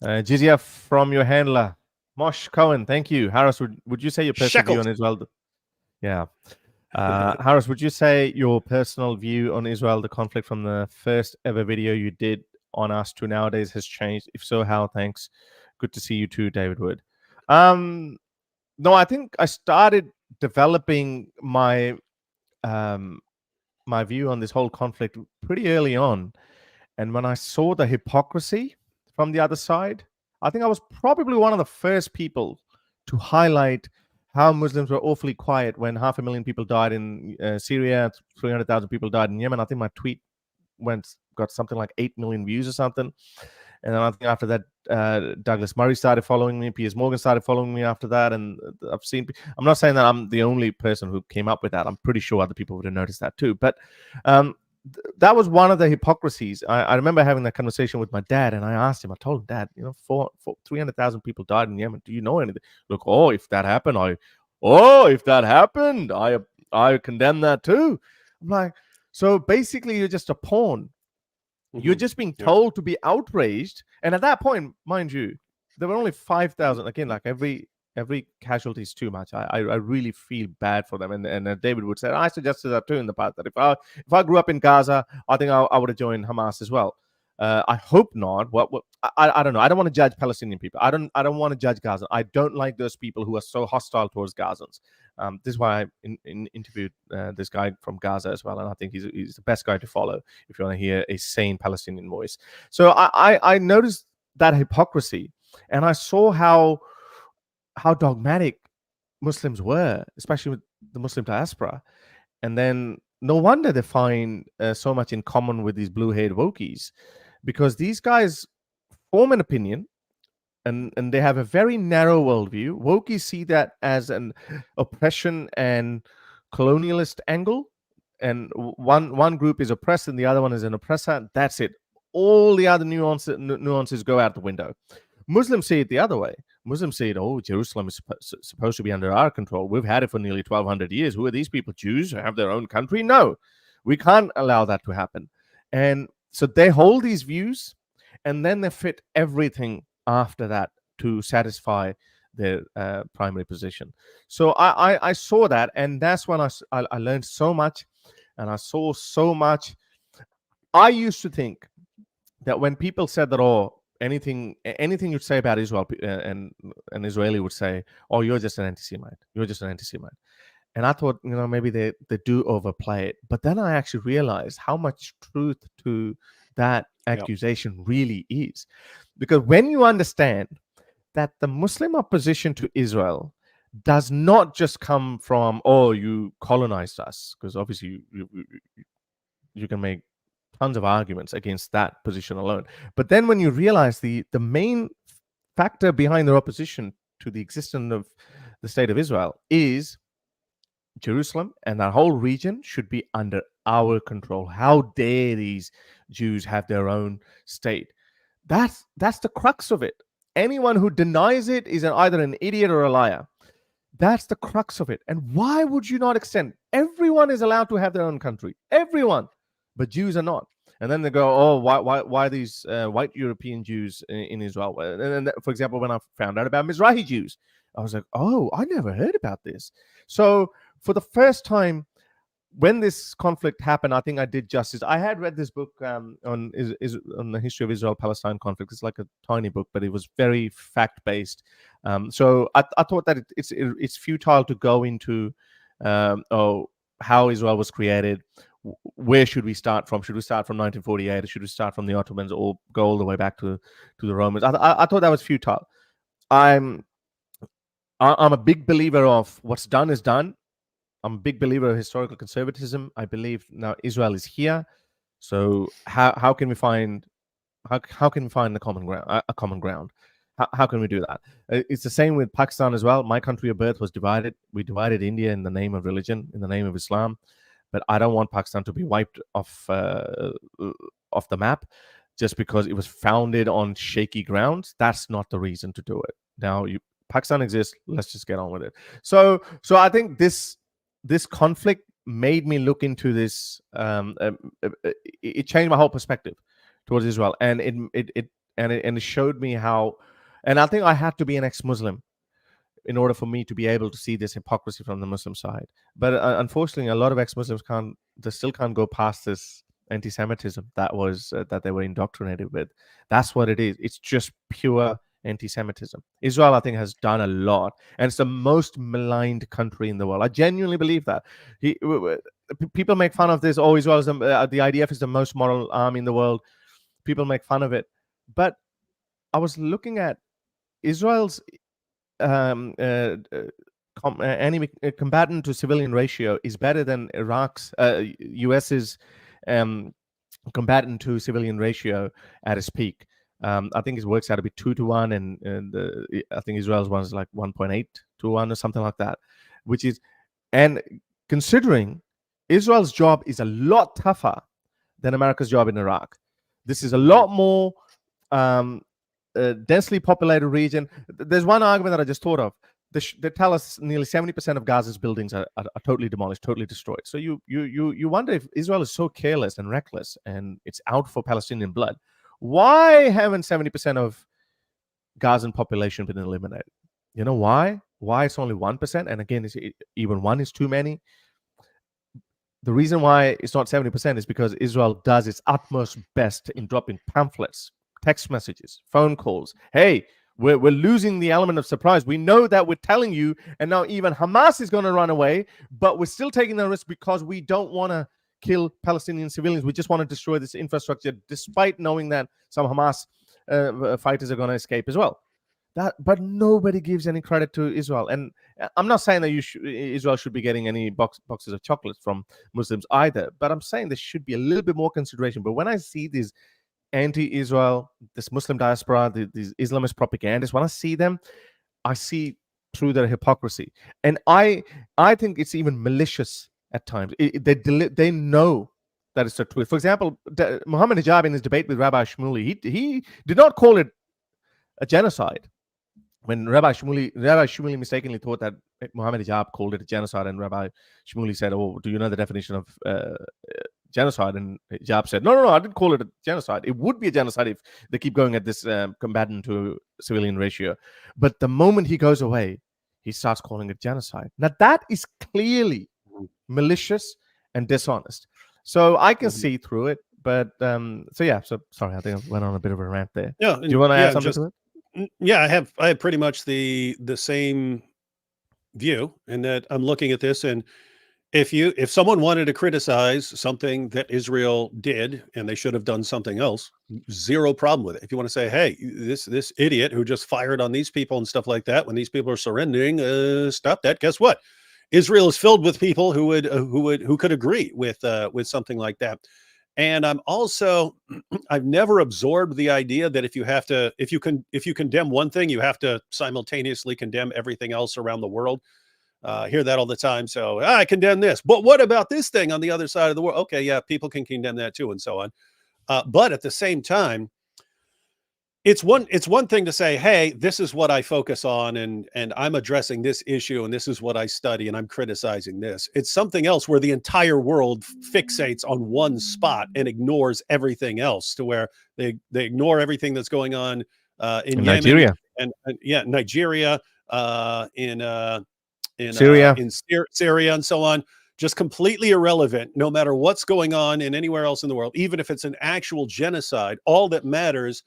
Jizya from your handler, Mosh Cohen, thank you. Harris, would you say your personal view on Israel? Yeah. Harris, would you say your personal view on Israel, the conflict from the first ever video you did on us to nowadays has changed? If so, how? Thanks. Good to see you too, David Wood. No, I think I started developing my my view on this whole conflict pretty early on. And when I saw the hypocrisy from the other side, I think I was probably one of the first people to highlight how Muslims were awfully quiet when 500,000 people died in Syria, 300,000 people died in Yemen. I think my tweet got something like 8 million views or something. And then I think after that, Douglas Murray started following me. Piers Morgan started following me after that. And I'm not saying that I'm the only person who came up with that. I'm pretty sure other people would have noticed that too. But that was one of the hypocrisies. I remember having that conversation with my dad, and I asked him, I told him, Dad, 300,000 people died in Yemen. Do you know anything? Look, if that happened, I condemn that too. I'm like, so basically you're just a pawn. You're just being told to be outraged. And at that point, mind you, there were only 5,000. Again, like every casualty is too much. I really feel bad for them. And David would say, I suggested that too in the past, that if I grew up in Gaza, I think I would have joined Hamas as well. I hope not. I don't know. I don't want to judge Palestinian people. I don't want to judge Gaza. I don't like those people who are so hostile towards Gazans. This is why I interviewed this guy from Gaza as well, and I think he's the best guy to follow if you want to hear a sane Palestinian voice. So I noticed that hypocrisy, and I saw how dogmatic Muslims were, especially with the Muslim diaspora. And then no wonder they find so much in common with these blue-haired wokies, because these guys form an opinion and they have a very narrow worldview. Wokies see that as an oppression and colonialist angle. And one group is oppressed and the other one is an oppressor. That's it. All the other nuances go out the window. Muslims see it the other way. Muslims say, Jerusalem is supposed to be under our control. We've had it for nearly 1,200 years. Who are these people? Jews who have their own country? No, we can't allow that to happen. And so they hold these views, and then they fit everything after that to satisfy their primary position. So I saw that, and that's when I learned so much, and I saw so much. I used to think that when people said that, anything you'd say about Israel, and an Israeli would say, you're just an anti-Semite. You're just an anti-Semite. And I thought, maybe they do overplay it. But then I actually realized how much truth to that accusation really is. Because when you understand that the Muslim opposition to Israel does not just come from, you colonized us, because obviously you can make tons of arguments against that position alone. But then when you realize the main factor behind their opposition to the existence of the state of Israel is Jerusalem, and that whole region should be under our control. How dare these Jews have their own state? That's the crux of it. Anyone who denies it is either an idiot or a liar. That's the crux of it. And why would you not extend? Everyone is allowed to have their own country. Everyone. But Jews are not. And then they go, why these white European Jews in Israel? And for example, when I found out about Mizrahi Jews, I was like, I never heard about this. So for the first time, when this conflict happened, I think I did justice. I had read this book on the history of Israel-Palestine conflict. It's like a tiny book, but it was very fact-based. So I thought that it's futile to go into how Israel was created. Where should we start from? Should we start from 1948, or should we start from the Ottomans, or go all the way back to the Romans? I thought that was futile. I'm a big believer of what's done is done. I'm a big believer of historical conservatism. I believe now Israel is here. So how can we find the common ground? A common ground. How can we do that? It's the same with Pakistan as well. My country of birth was divided. We divided India in the name of religion, in the name of Islam. But I don't want Pakistan to be wiped off the map just because it was founded on shaky grounds. That's not the reason to do it. Now, Pakistan exists. Let's just get on with it. So I think this conflict made me look into this. It changed my whole perspective towards Israel, and it showed me how. And I think I had to be an ex-Muslim in order for me to be able to see this hypocrisy from the Muslim side. But unfortunately, a lot of ex-Muslims still can't go past this anti-Semitism that they were indoctrinated with. That's what it is. It's just pure anti-Semitism. Israel, I think, has done a lot, and it's the most maligned country in the world. I genuinely believe that. people make fun of this. Oh, Israel is the IDF is the most moral army in the world. People make fun of it, but I was looking at Israel's enemy combatant to civilian ratio is better than Iraq's US's combatant to civilian ratio at its peak. I think it works out to be 2-1, and I think Israel's one is like 1.8-1 or something like that, which is, and considering Israel's job is a lot tougher than America's job in Iraq. This is a lot more densely populated region. There's one argument that I just thought of. They tell us nearly 70% of Gaza's buildings are totally demolished, totally destroyed. So you wonder if Israel is so careless and reckless and it's out for Palestinian blood. Why haven't 70% of Gazan population been eliminated? You know why? Why it's only 1%? And again, even 1 is too many. The reason why it's not 70% is because Israel does its utmost best in dropping pamphlets, text messages, phone calls. Hey, we're losing the element of surprise. We know that we're telling you, and now even Hamas is going to run away, but we're still taking the risk because we don't want to kill Palestinian civilians. We just want to destroy this infrastructure, despite knowing that some Hamas fighters are going to escape as well. But nobody gives any credit to Israel. And I'm not saying that Israel should be getting any boxes of chocolates from Muslims either, but I'm saying there should be a little bit more consideration. But when I see these anti-Israel, this Muslim diaspora, these Islamist propagandists, when I see them, I see through their hypocrisy. And I think it's even malicious at times. They know that it's the truth. For example, Muhammad Hijab in his debate with Rabbi Shmuley, he did not call it a genocide. When Rabbi Shmuley mistakenly thought that Muhammad Hijab called it a genocide, and Rabbi Shmuley said, "Oh, do you know the definition of genocide?" And Hijab said, no, I didn't call it a genocide. It would be a genocide if they keep going at this combatant to civilian ratio. But the moment he goes away, he starts calling it genocide. Now, that is clearly malicious and dishonest. So I can see through it. But so sorry, I think I went on a bit of a rant there. Yeah, do you want to add something to it? Yeah, I have pretty much the same view, in that I'm looking at this, and if someone wanted to criticize something that Israel did and they should have done something else, zero problem with it. If you want to say, hey, this idiot who just fired on these people and stuff like that, when these people are surrendering, stop that. Guess what? Israel is filled with people who could agree with something like that. And I'm also, I've never absorbed the idea that if you condemn one thing, you have to simultaneously condemn everything else around the world. Hear that all the time. So I condemn this, but what about this thing on the other side of the world? Okay, yeah, people can condemn that too, and so on. But at the same time, it's one thing to say, hey, this is what I focus on, and I'm addressing this issue, and this is what I study, and I'm criticizing this. It's something else where the entire world fixates on one spot and ignores everything else, to where they ignore everything that's going on in Yemen, Nigeria, and Nigeria, in Syria, Syria, and so on. Just completely irrelevant, no matter what's going on in anywhere else in the world. Even if it's an actual genocide, all that matters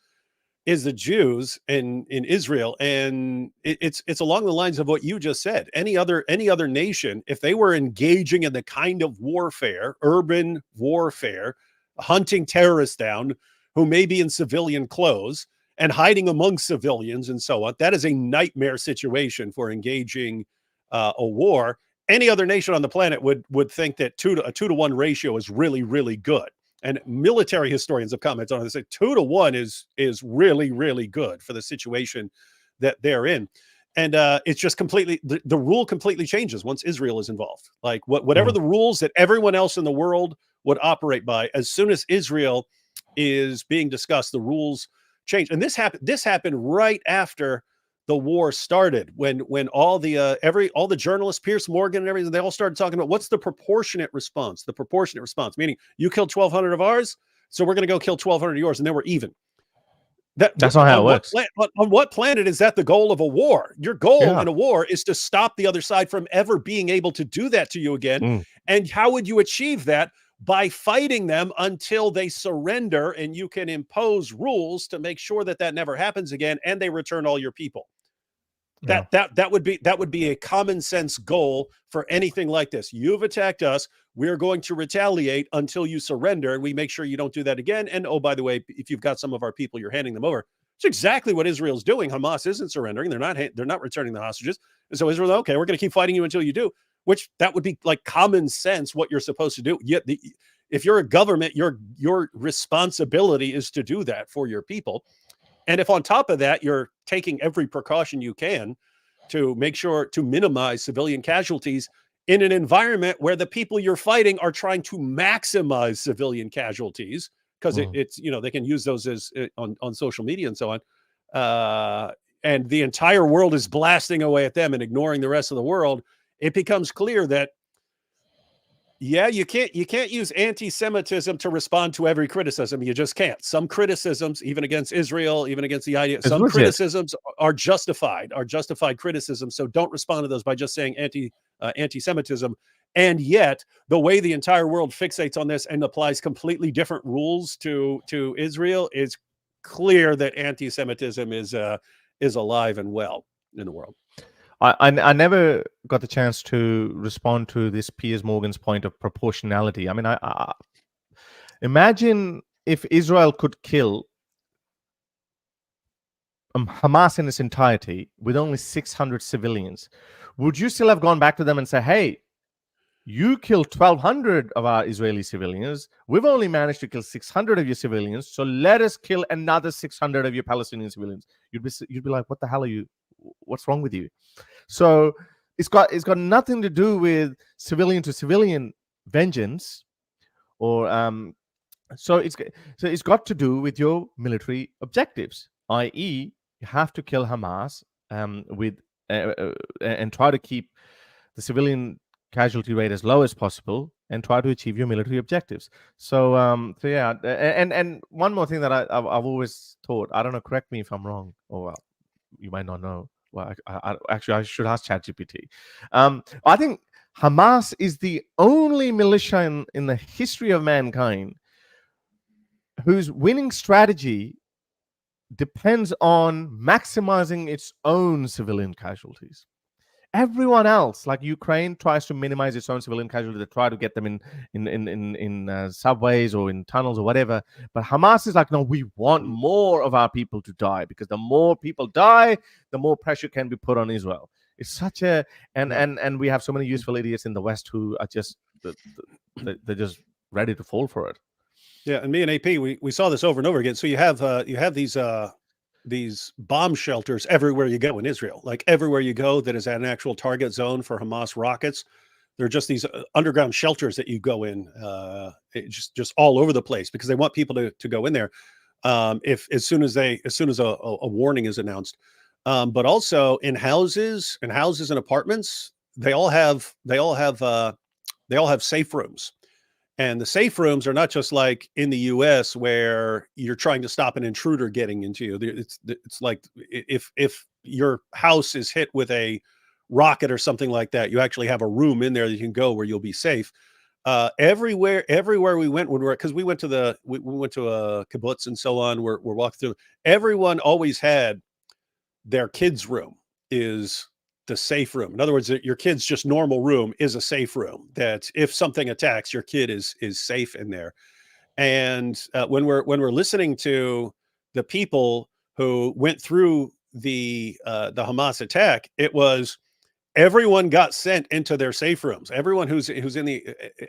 is the Jews in Israel. And it's along the lines of what you just said. Any other nation, if they were engaging in the kind of warfare, urban warfare, hunting terrorists down who may be in civilian clothes and hiding among civilians and so on, that is a nightmare situation for engaging a war. Any other nation on the planet would think that a 2-to-1 ratio is really, really good. And military historians have commented on it. They say 2-to-1 is really, really good for the situation that they're in. And it's just completely, the rule completely changes once Israel is involved. Like whatever the rules that everyone else in the world would operate by, as soon as Israel is being discussed, the rules change. And this happened right after the war started, when all the journalists, Pierce Morgan and everything, they all started talking about what's the proportionate response. The proportionate response, meaning you killed 1,200 of ours, so we're going to go kill 1,200 of yours, and then we're even. That's not how it works. On what planet is that the goal of a war? Your goal in a war is to stop the other side from ever being able to do that to you again. And how would you achieve that? By fighting them until they surrender, and you can impose rules to make sure that never happens again, and they return all your people. Yeah. That would be a common sense goal for anything like this. You've attacked us. We're going to retaliate until you surrender, and we make sure you don't do that again. And oh, by the way, if you've got some of our people, you're handing them over. It's exactly what Israel's doing. Hamas isn't surrendering. They're not returning the hostages. And so Israel, okay, we're going to keep fighting you until you do. Which that would be like common sense what you're supposed to do. Yet if you're a government, your responsibility is to do that for your people. And if on top of that, you're taking every precaution you can to make sure to minimize civilian casualties in an environment where the people you're fighting are trying to maximize civilian casualties, because it's, they can use those as on social media and so on. And the entire world is blasting away at them and ignoring the rest of the world. It becomes clear that, yeah, you can't use anti-Semitism to respond to every criticism. You just can't. Some criticisms, even against Israel, even against the idea, some criticisms are justified criticisms. So don't respond to those by just saying anti-Semitism. And yet, the way the entire world fixates on this and applies completely different rules to Israel, is clear that anti-Semitism is alive and well in the world. I never got the chance to respond to this Piers Morgan's point of proportionality. I mean, I imagine if Israel could kill Hamas in its entirety with only 600 civilians, would you still have gone back to them and say, hey, you killed 1,200 of our Israeli civilians. We've only managed to kill 600 of your civilians. So let us kill another 600 of your Palestinian civilians. You'd be like, what the hell are you? What's wrong with you? So it's got nothing to do with civilian to civilian vengeance, or so it's got to do with your military objectives, i.e., you have to kill Hamas and try to keep the civilian casualty rate as low as possible and try to achieve your military objectives. So yeah, and one more thing that I've always thought, I don't know, correct me if I'm wrong, or you might not know. Well, I should ask ChatGPT. I think Hamas is the only militia in the history of mankind whose winning strategy depends on maximizing its own civilian casualties. Everyone else, like Ukraine, tries to minimize its own civilian casualties. They try to get them in subways or in tunnels or whatever. But Hamas is like, no, we want more of our people to die, because the more people die, the more pressure can be put on Israel. It's such a and we have so many useful idiots in the West who are just they're just ready to fall for it. Yeah, and me and AP, we saw this over and over again. So you have these bomb shelters everywhere you go in Israel. Like everywhere you go that is an actual target zone for Hamas rockets, they're just these underground shelters that you go in, just all over the place, because they want people to go in there if as soon as a warning is announced. But also in houses and apartments, they all have safe rooms. And the safe rooms are not just like in the US where you're trying to stop an intruder getting into you. It's like if your house is hit with a rocket or something like that, you actually have a room in there that you can go where you'll be safe. Everywhere we went, because we went to a kibbutz and so on, we're walking through. Everyone always had their kids' room is the safe room. In other words, your kid's just normal room is a safe room, that if something attacks, your kid is safe in there. And when we're listening to the people who went through the Hamas attack, it was everyone got sent into their safe rooms. Everyone who's in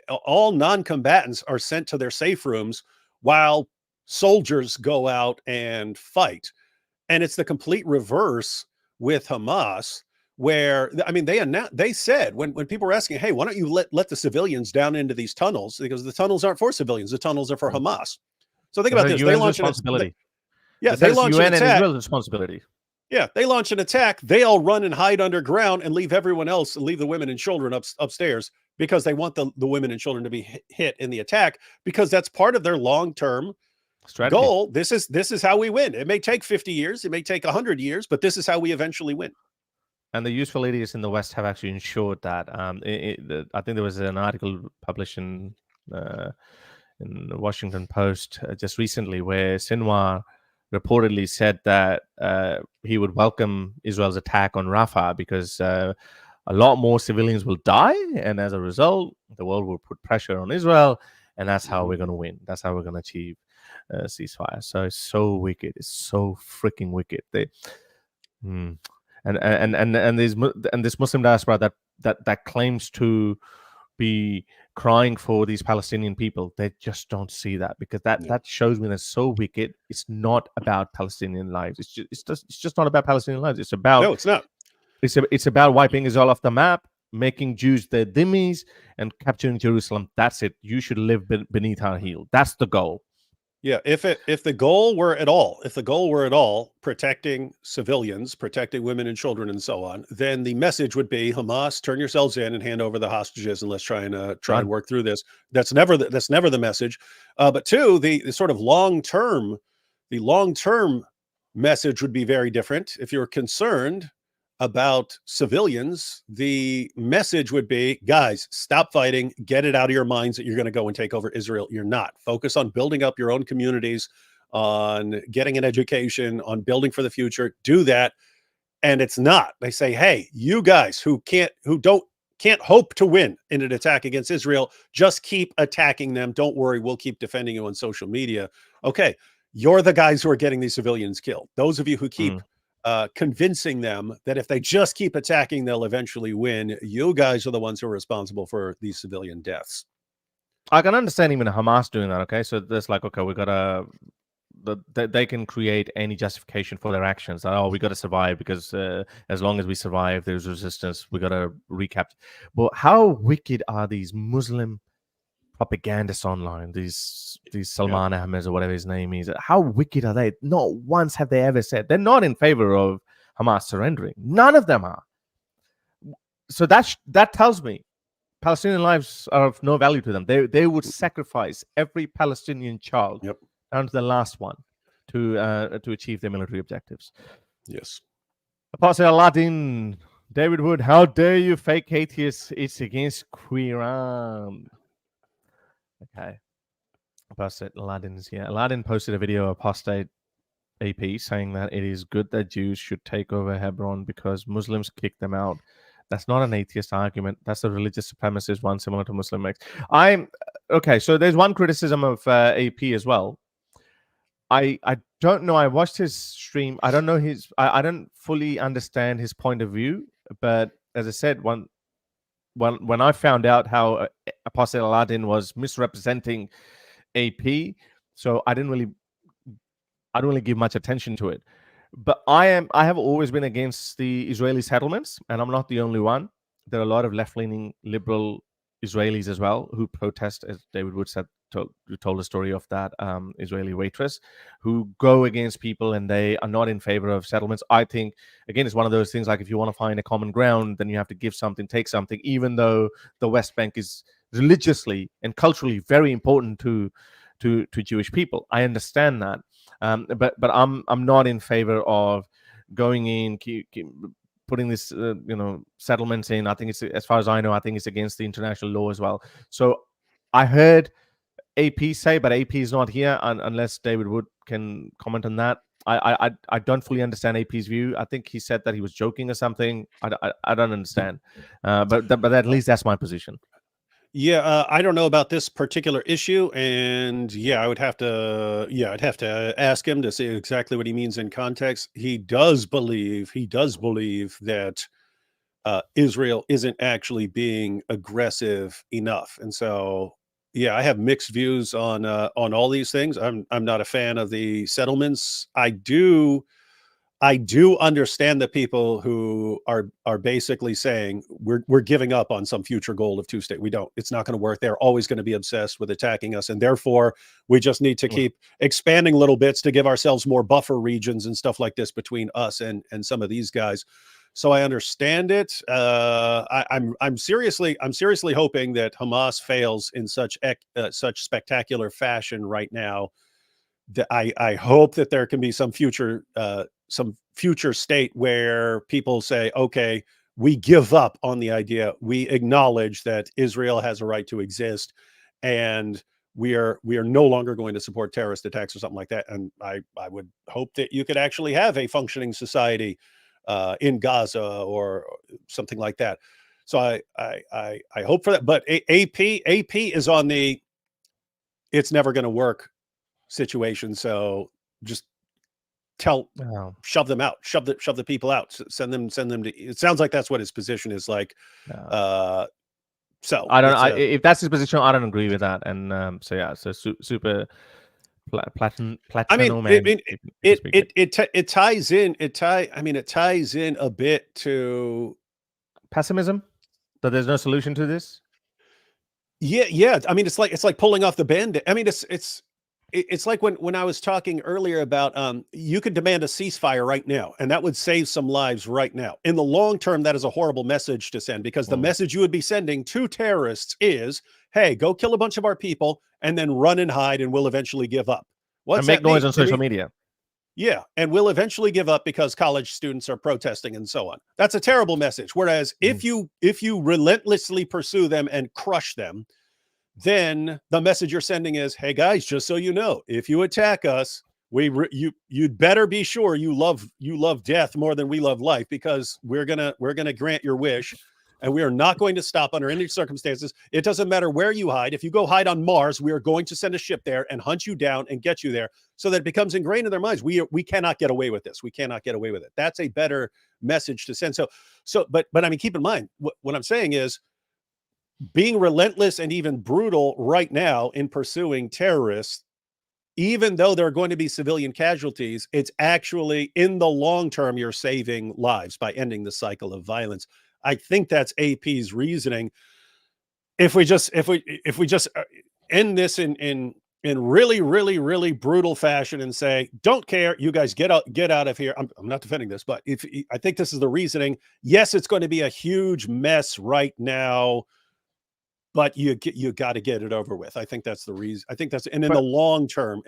all non-combatants are sent to their safe rooms while soldiers go out and fight. And it's the complete reverse with Hamas, where, I mean, they said when people were asking, hey, why don't you let the civilians down into these tunnels? Because the tunnels aren't for civilians, the tunnels are for Hamas. So think about this. They launch responsibility. They launch an attack. And Israel's responsibility. Yeah, they launch an attack. They all run and hide underground and leave everyone else, leave the women and children upstairs, because they want the women and children to be hit in the attack, because that's part of their long-term strategy. Goal. This is how we win. It may take 50 years, it may take 100 years, but this is how we eventually win. And the useful idiots in the West have actually ensured that. I think there was an article published in the Washington Post just recently where Sinwar reportedly said that he would welcome Israel's attack on Rafah because a lot more civilians will die, and as a result, the world will put pressure on Israel, and that's how we're going to win. That's how we're going to achieve ceasefire. So it's so wicked. It's so freaking wicked. And this Muslim diaspora that claims to be crying for these Palestinian people, they just don't see that, because that shows me they're so wicked. It's not about Palestinian lives. It's just not about Palestinian lives. It's about No, it's not. It's about wiping Israel off the map, making Jews their dhimmis, and capturing Jerusalem. That's it. You should live beneath our heel. That's the goal. Yeah, if the goal were at all protecting civilians, protecting women and children and so on, then the message would be, Hamas, turn yourselves in and hand over the hostages, and let's try and work through this. That's never the message. But two, the sort of long term message would be very different. If you're concerned about civilians, the message would be, guys, stop fighting, get it out of your minds that you're going to go and take over Israel. You're not. Focus on building up your own communities, on getting an education, on building for the future. Do that. And it's not. They say, hey, you guys who can't hope to win in an attack against Israel, just keep attacking them. Don't worry, we'll keep defending you on social media. Okay, you're the guys who are getting these civilians killed. Those of you who keep convincing them that if they just keep attacking, they'll eventually win, you guys are the ones who are responsible for these civilian deaths. I can understand even Hamas doing that. Okay, so there's like, okay, we gotta. They can create any justification for their actions. Oh, we got to survive because as long as we survive, there's resistance. We got to recapture. But how wicked are these Muslim propagandists online? These Salman Ahmed or whatever his name is. How wicked are they? Not once have they ever said they're not in favor of Hamas surrendering. None of them are. So that tells me Palestinian lives are of no value to them. They would sacrifice every Palestinian child. Yep. Down to the last one to achieve their military objectives. Yes. Apostate Aladdin, David Wood, how dare you, fake atheists? It's against Quran. Okay. Apostate Aladdin's here. Aladdin posted a video of Apostate AP saying that it is good that Jews should take over Hebron because Muslims kicked them out. That's not an atheist argument. That's a religious supremacist one, similar to Muslim mix. Okay, so there's one criticism of AP as well. I don't know. I watched his stream. I don't know I don't fully understand his point of view. But as I said, when I found out how Apostate Aladdin was misrepresenting AP, so I don't really give much attention to it. But I have always been against the Israeli settlements, and I'm not the only one. There are a lot of left-leaning liberal Israelis as well who protest, as David Wood said, told the story of that Israeli waitress, who go against people and they are not in favor of settlements. I think, again, it's one of those things like if you want to find a common ground, then you have to give something, take something, even though the West Bank is religiously and culturally very important to Jewish people. I understand that. But I'm not in favor of going in, putting this settlements in. I think it's, as far as I know, I think it's against the international law as well. So I heard AP say, but AP is not here unless David Wood can comment on that. I don't fully understand AP's view. I think he said that he was joking or something. I don't understand. But at least that's my position. Yeah, I don't know about this particular issue, and I'd have to ask him to see exactly what he means in context. He does believe that Israel isn't actually being aggressive enough, and so I have mixed views on all these things. I'm not a fan of the settlements. I do understand the people who are basically saying we're giving up on some future goal of two-state. It's not going to work. They're always going to be obsessed with attacking us. And therefore we just need to keep expanding little bits to give ourselves more buffer regions and stuff like this between us and some of these guys. So I understand it. I'm seriously hoping that Hamas fails in such spectacular fashion right now. That I hope that there can be some future state where people say, okay, we give up on the idea. We acknowledge that Israel has a right to exist, and we are no longer going to support terrorist attacks or something like that. And I would hope that you could actually have a functioning society in Gaza or something like that. So I hope for that. But AP is on the it's never going to work situation. So just shove them out, shove the people out, send them to. It sounds like that's what his position is like. So I don't. If that's his position, I don't agree with that. And so yeah, so super platinum. I mean, it ties in. It ties in a bit to pessimism that there's no solution to this. Yeah. I mean, it's like pulling off the Band-Aid. I mean, it's like when I was talking earlier about you could demand a ceasefire right now, and that would save some lives right now. In the long term, that is a horrible message to send, because the message you would be sending to terrorists is, hey, go kill a bunch of our people and then run and hide, and we'll eventually give up. And make noise on social media. Yeah, and we'll eventually give up because college students are protesting and so on. That's a terrible message. Whereas if you relentlessly pursue them and crush them, then the message you're sending is, hey guys, just so you know, if you attack us, you'd better be sure you love death more than we love life, because we're gonna grant your wish, and we are not going to stop under any circumstances. It doesn't matter where you hide. If you go hide on Mars, we are going to send a ship there and hunt you down and get you there, so that it becomes ingrained in their minds. We cannot get away with this. We cannot get away with it. That's a better message to send. But I mean, keep in mind what I'm saying is, being relentless and even brutal right now in pursuing terrorists, even though there are going to be civilian casualties, it's actually in the long term, you're saving lives by ending the cycle of violence. I think that's AP's reasoning. If we just end this in really, really, really brutal fashion and say, don't care, you guys get out of here. I'm not defending this, but I think this is the reasoning. Yes, it's going to be a huge mess right now, but you got to get it over with. I think that's the reason. I think that's, and in the long term,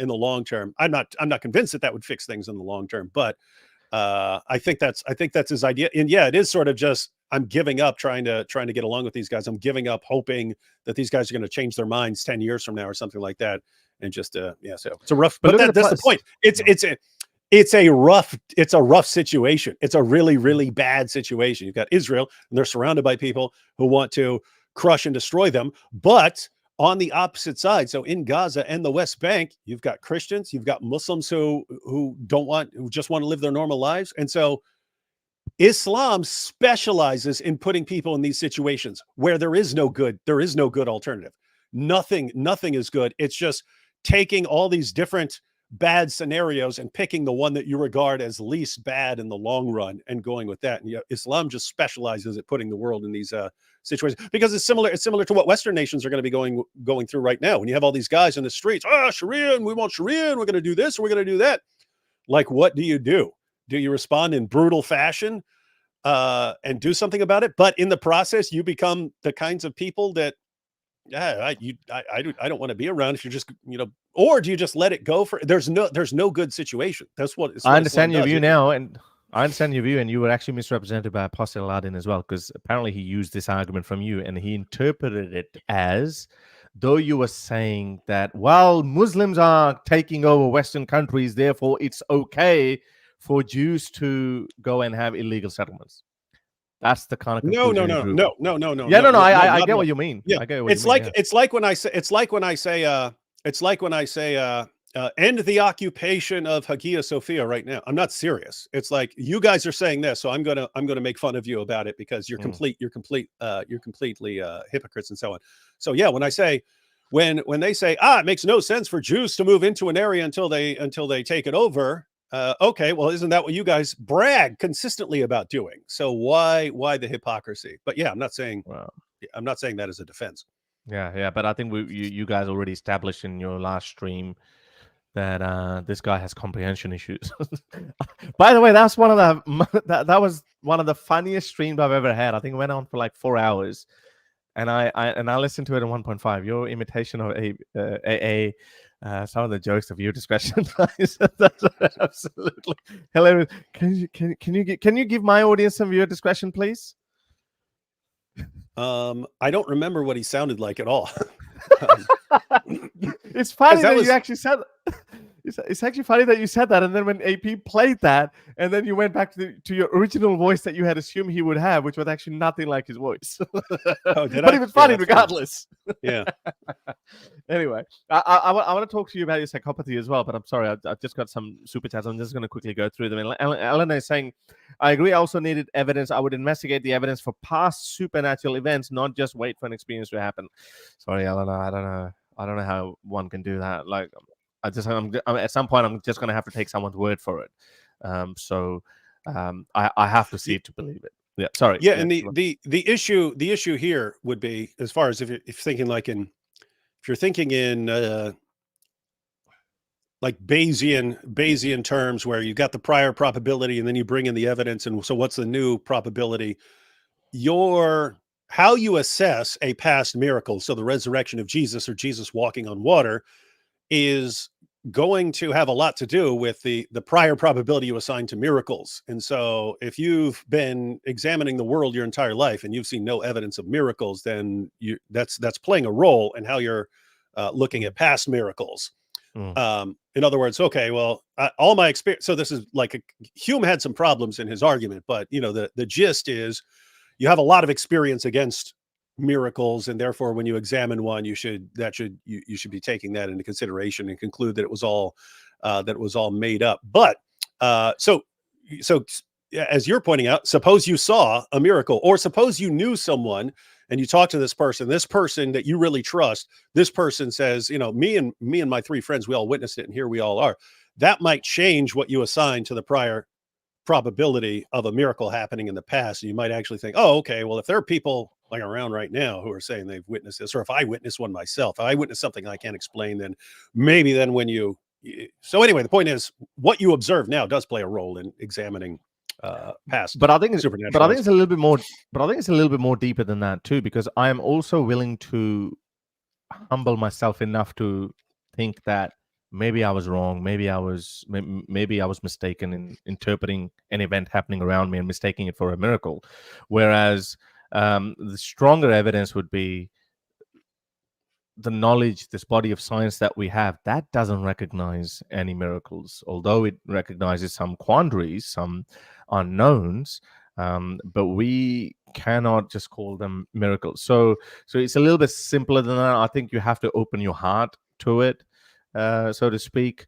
I'm not convinced that would fix things in the long term, but I think that's his idea. And yeah, it is sort of just, I'm giving up trying to get along with these guys. I'm giving up hoping that these guys are going to change their minds 10 years from now or something like that. And just so it's a rough, but that's the point. It's a rough situation. It's a really, really bad situation. You've got Israel, and they're surrounded by people who want to crush and destroy them. But on the opposite side, so in Gaza and the West Bank, you've got Christians, you've got Muslims who just want to live their normal lives. And so Islam specializes in putting people in these situations where there is no good alternative. Nothing is good. It's just taking all these different bad scenarios and picking the one that you regard as least bad in the long run and going with that. And Islam just specializes at putting the world in these situations, because it's similar to what Western nations are going to be going through right now. When you have all these guys in the streets, Sharia, and we want Sharia, and we're going to do this, and we're going to do that. Like, what do? Do you respond in brutal fashion and do something about it? But in the process, you become the kinds of people that, I don't want to be around if you're just, or do you just let it go for, there's no good situation. That's what I understand your view now. And I understand your view, and you were actually misrepresented by Apostate Aladdin as well, because apparently he used this argument from you, and he interpreted it as though you were saying that, well, Muslims are taking over Western countries, therefore it's okay for Jews to go and have illegal settlements. That's the kind of conclusion. No. Yeah, no. I get what you mean. Yeah, I get what it's you mean. It's like when I say end the occupation of Hagia Sophia right now. I'm not serious. It's like, you guys are saying this, so I'm gonna make fun of you about it because you're completely hypocrites and so on. So yeah, when I say, when they say, it makes no sense for Jews to move into an area until they take it over. Okay, well, isn't that what you guys brag consistently about doing? So why the hypocrisy? But yeah, I'm not saying that as a defense. Yeah, but I think you guys already established in your last stream that this guy has comprehension issues. By the way, that was one of the funniest streams I've ever had. I think it went on for like 4 hours, and I listened to it in 1.5. Your imitation of AA. Some of the jokes of your discretion. That's absolutely hilarious. Can you give my audience some viewer discretion, please? I don't remember what he sounded like at all. It's funny that was- you actually said. It's actually funny that you said that, and then when AP played that, and then you went back to your original voice that you had assumed he would have, which was actually nothing like his voice. Oh, did But I? it was funny Yeah, that's regardless. Yeah. Anyway, I want to talk to you about your psychopathy as well, but I'm sorry, I've just got some super chats. I'm just going to quickly go through them. And Ellen is saying, I agree. I also needed evidence. I would investigate the evidence for past supernatural events, not just wait for an experience to happen. Sorry, Eleanor, I don't know how one can do that. Like, I'm at some point, I'm just going to have to take someone's word for it. I have to see it to believe it. Yeah, sorry. Yeah, and the issue here would be, as far as if you're thinking in like Bayesian terms, where you've got the prior probability and then you bring in the evidence, and so what's the new probability? How you assess a past miracle, so the resurrection of Jesus or Jesus walking on water, is going to have a lot to do with the prior probability you assign to miracles. And so if you've been examining the world your entire life and you've seen no evidence of miracles, then that's playing a role in how you're looking at past miracles. In other words, okay, well, all my experience. So this is like Hume had some problems in his argument, but the gist is you have a lot of experience against miracles, and therefore when you examine one, you should be taking that into consideration and conclude that it was all made up. But so as you're pointing out, suppose you saw a miracle, or suppose you knew someone and you talk to this person that you really trust. This person says, me and my three friends, we all witnessed it, and here we all are. That might change what you assign to the prior probability of a miracle happening in the past. And you might actually think, oh, okay, well, if there are people like around right now who are saying they've witnessed this, or if I witnessed one myself, if I witnessed something I can't explain, then maybe so anyway, the point is what you observe now does play a role in examining past. But I think it's a little bit more. But I think it's a little bit more deeper than that too, because I am also willing to humble myself enough to think that maybe I was wrong. Maybe I was mistaken in interpreting an event happening around me and mistaking it for a miracle. Whereas the stronger evidence would be the knowledge, this body of science that we have, that doesn't recognize any miracles, although it recognizes some quandaries, some unknowns, but we cannot just call them miracles. So it's a little bit simpler than that. I think you have to open your heart to it, so to speak,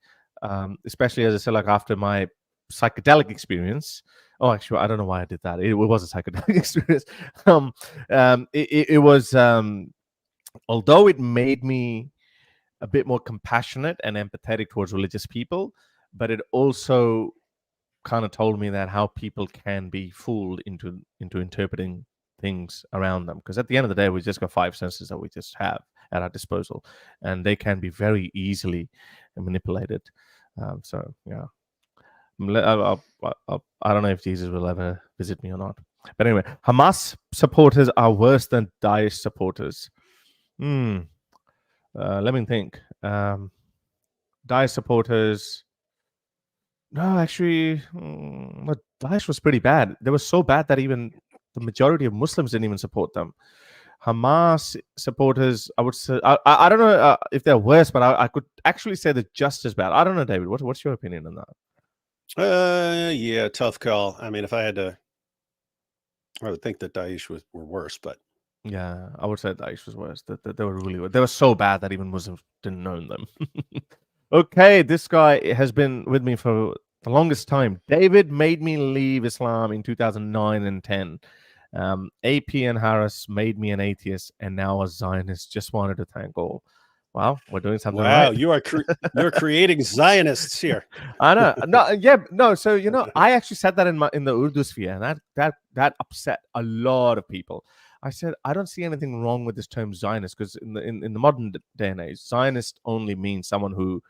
especially, as I said, like after my psychedelic experience. Oh, actually, I don't know why I did that. It was a psychedelic experience. It was... although it made me a bit more compassionate and empathetic towards religious people, but it also kind of told me that how people can be fooled into interpreting things around them. Because at the end of the day, we just got five senses that we just have at our disposal, and they can be very easily manipulated. So yeah, I don't know if Jesus will ever visit me or not. But anyway, Hamas supporters are worse than Daesh supporters. Let me think. Daesh supporters. No, actually, Daesh was pretty bad. They were so bad that even the majority of Muslims didn't even support them. Hamas supporters, I would say, I don't know if they're worse, but I could actually say they're just as bad. I don't know, David. What's your opinion on that? Yeah, tough call. I mean, if I had to, I would think that Daesh were worse, but. Yeah, I would say Daesh was worse. They were really, they were so bad that even Muslims didn't know them. Okay, this guy has been with me for the longest time. David made me leave Islam in 2009 and 10. AP and Harris made me an atheist and now a Zionist. Just wanted to thank all. Wow, we're doing something right. Wow, you're creating Zionists here. I know. So I actually said that in the Urdu sphere, and that upset a lot of people. I said I don't see anything wrong with this term Zionist, because in the modern day and age, Zionist only means someone who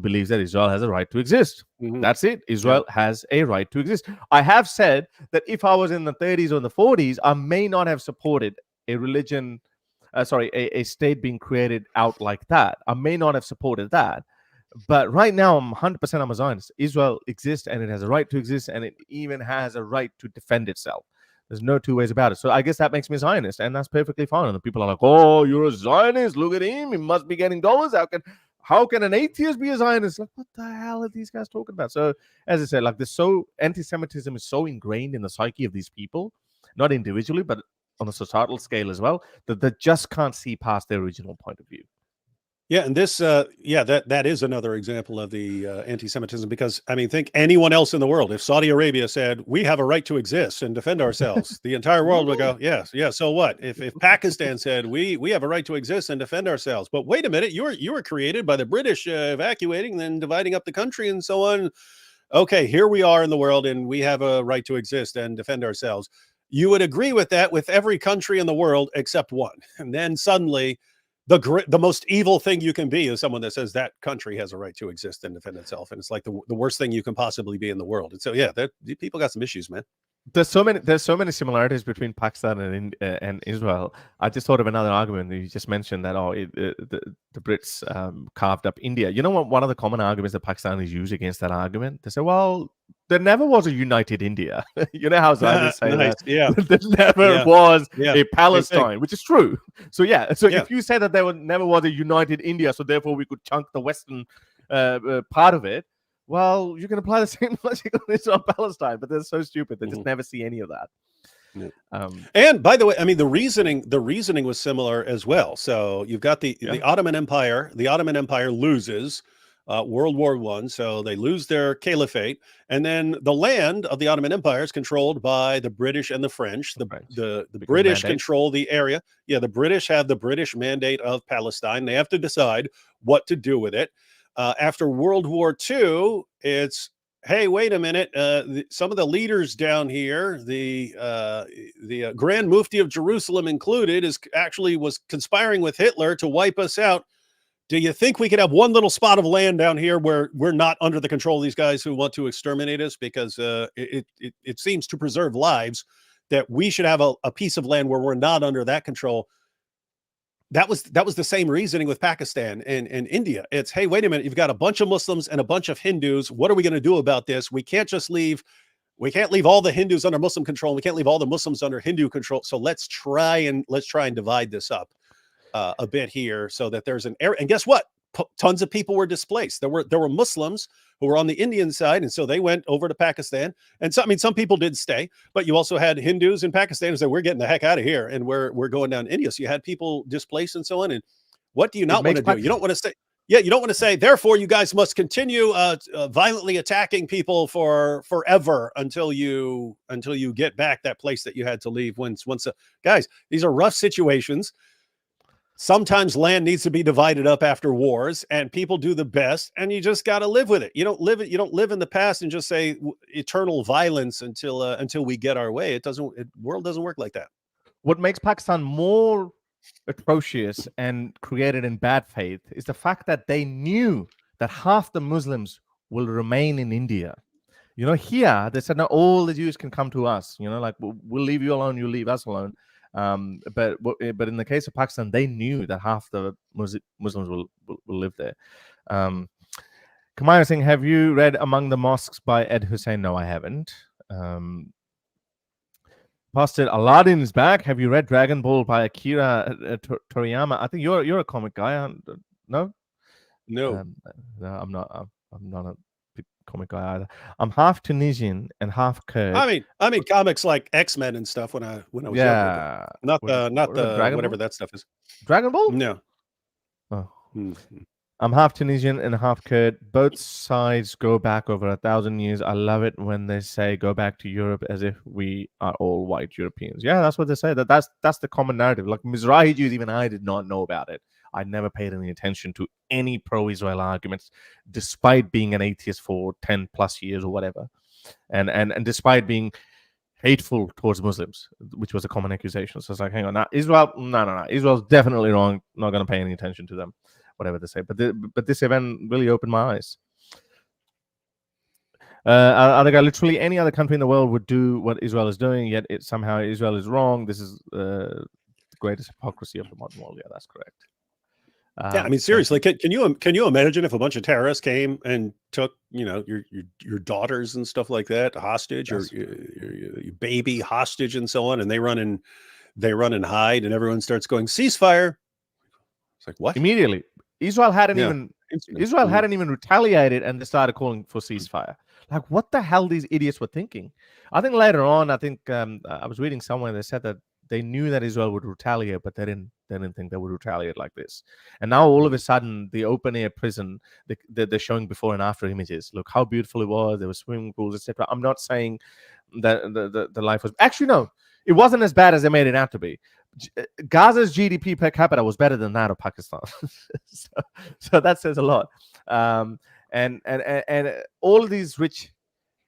believes that Israel has a right to exist. Mm-hmm. That's it. Israel has a right to exist. I have said that if I was in the 30s or the 40s, I may not have supported a religion. A state being created out like that. I may not have supported that. But right now, I'm 100% I'm a Zionist. Israel exists, and it has a right to exist, and it even has a right to defend itself. There's no two ways about it. So I guess that makes me a Zionist, and that's perfectly fine. And the people are like, "Oh, you're a Zionist. Look at him. He must be getting dollars. How can an atheist be a Zionist?" Like, what the hell are these guys talking about? So, as I said, like, anti-Semitism is so ingrained in the psyche of these people, not individually, but on a societal scale as well, that they just can't see past their original point of view. Yeah, and this, that is another example of the anti-Semitism, because I mean, think anyone else in the world. If Saudi Arabia said we have a right to exist and defend ourselves, the entire world would go, yes, yeah. So what? If Pakistan said we have a right to exist and defend ourselves, but wait a minute, you were created by the British evacuating, then dividing up the country and so on. Okay, here we are in the world, and we have a right to exist and defend ourselves. You would agree with that with every country in the world except one, and then suddenly, the most evil thing you can be is someone that says that country has a right to exist and defend itself, and it's like the worst thing you can possibly be in the world. And so, yeah, people got some issues, man. There's so many similarities between Pakistan and Israel. I just thought of another argument that you just mentioned, that the Brits carved up India. You know what? One of the common arguments that Pakistanis use against that argument, they say, "Well, there never was a united India." You know how Zionists say Nice. that? Yeah. There never was a Palestine, which is true. So if you say that there never was a united India, so therefore we could chunk the western part of it, well, you can apply the same logic on Israel and Palestine, but they're so stupid. They just never see any of that. Yeah. And by the way, I mean, the reasoning was similar as well. So you've got the Ottoman Empire. The Ottoman Empire loses World War I, so they lose their caliphate, and then the land of the Ottoman Empire is controlled by the British and the French. The British control the area. Yeah, the British have the British mandate of Palestine. They have to decide what to do with it. After World War II, it's, hey, wait a minute. Some of the leaders down here, the Grand Mufti of Jerusalem included, was conspiring with Hitler to wipe us out. Do you think we could have one little spot of land down here where we're not under the control of these guys who want to exterminate us? Because it seems to preserve lives that we should have a piece of land where we're not under that control. That was the same reasoning with Pakistan and India. It's, hey, wait a minute, you've got a bunch of Muslims and a bunch of Hindus. What are we going to do about this? We can't leave all the Hindus under Muslim control. We can't leave all the Muslims under Hindu control. So let's try and divide this up a bit here, so that there's an area. And guess what? Tons of people were displaced. There were Muslims who were on the Indian side, and so they went over to Pakistan. And some people did stay, but you also had Hindus in Pakistan who said, "We're getting the heck out of here, and we're going down to India." So you had people displaced and so on. And what do you not want to do? You don't want to say, you don't want to say, therefore you guys must continue violently attacking people forever until you get back that place that you had to leave. Guys, these are rough situations. Sometimes land needs to be divided up after wars, and people do the best, and you just got to live with it. You don't live in the past and just say eternal violence until we get our way. World doesn't work like that. What makes Pakistan more atrocious and created in bad faith is the fact that they knew that half the Muslims will remain in India. You know, here they said, no, all the Jews can come to us. You know, like, we'll leave you alone, you leave us alone. But in the case of Pakistan, they knew that half the Muslims will live there. Kamaya Singh, have you read Among the Mosques by Ed Hussein? No, I haven't. Pastor Aladdin is back. Have you read Dragon Ball by Akira Toriyama? I think you're a comic guy. No, I'm not. I'm not a big comic guy either. I'm half Tunisian and half Kurd. I mean comics like X-Men and stuff when I was younger. Not the whatever that stuff is. Dragon Ball? No. Oh. I'm half Tunisian and half Kurd. Both sides go back over 1,000 years. I love it when they say go back to Europe, as if we are all white Europeans. Yeah, that's what they say. That's the common narrative. Like Mizrahi Jews, even I did not know about it. I never paid any attention to any pro-Israel arguments, despite being an atheist for 10 plus years or whatever, and despite being hateful towards Muslims, which was a common accusation. So it's like, hang on, now Israel, no, Israel's definitely wrong. Not going to pay any attention to them, whatever they say. But this event really opened my eyes. Literally any other country in the world would do what Israel is doing, yet somehow Israel is wrong. This is the greatest hypocrisy of the modern world. Yeah, that's correct. Yeah, I mean, seriously, can you imagine if a bunch of terrorists came and took, you know, your daughters and stuff like that hostage, or your baby hostage and so on, and they run and hide, and everyone starts going ceasefire. It's like, what? Immediately, Israel hadn't Yeah. even Instant. Israel hadn't even retaliated, and they started calling for ceasefire. Like, what the hell these idiots were thinking? I think later on, I was reading somewhere they said that they knew that Israel would retaliate, but they didn't think they would retaliate like this. And now all of a sudden, the open air prison, they're showing before and after images. Look how beautiful it was. There were swimming pools, etc. I'm not saying that the life was actually, no, it wasn't as bad as they made it out to be. Gaza's GDP per capita was better than that of Pakistan. so that says a lot. And all of these rich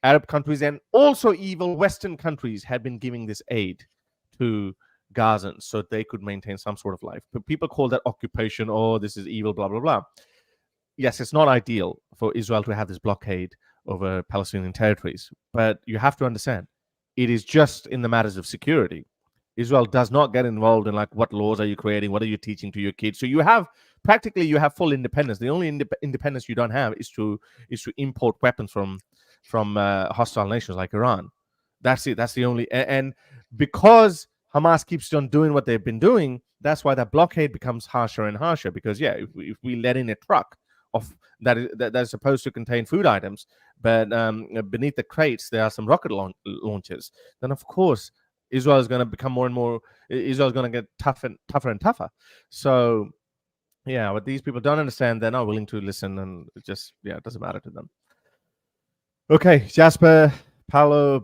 Arab countries and also evil Western countries had been giving this aid to Gazans so they could maintain some sort of life. But people call that occupation. Oh, this is evil, blah, blah, blah. Yes, it's not ideal for Israel to have this blockade over Palestinian territories. But you have to understand, it is just in the matters of security. Israel does not get involved in like what laws are you creating, what are you teaching to your kids. So you have full independence. The only independence you don't have is to import weapons from hostile nations like Iran. That's it. That's the only. And because Hamas keeps on doing what they've been doing, that's why that blockade becomes harsher and harsher. Because if we let in a truck of that is supposed to contain food items, but beneath the crates there are some rocket launchers, then of course Israel is going to become more and more. Israel is going to get tougher and tougher. So, yeah, what these people don't understand, they're not willing to listen, and it doesn't matter to them. Okay, Jasper Paolo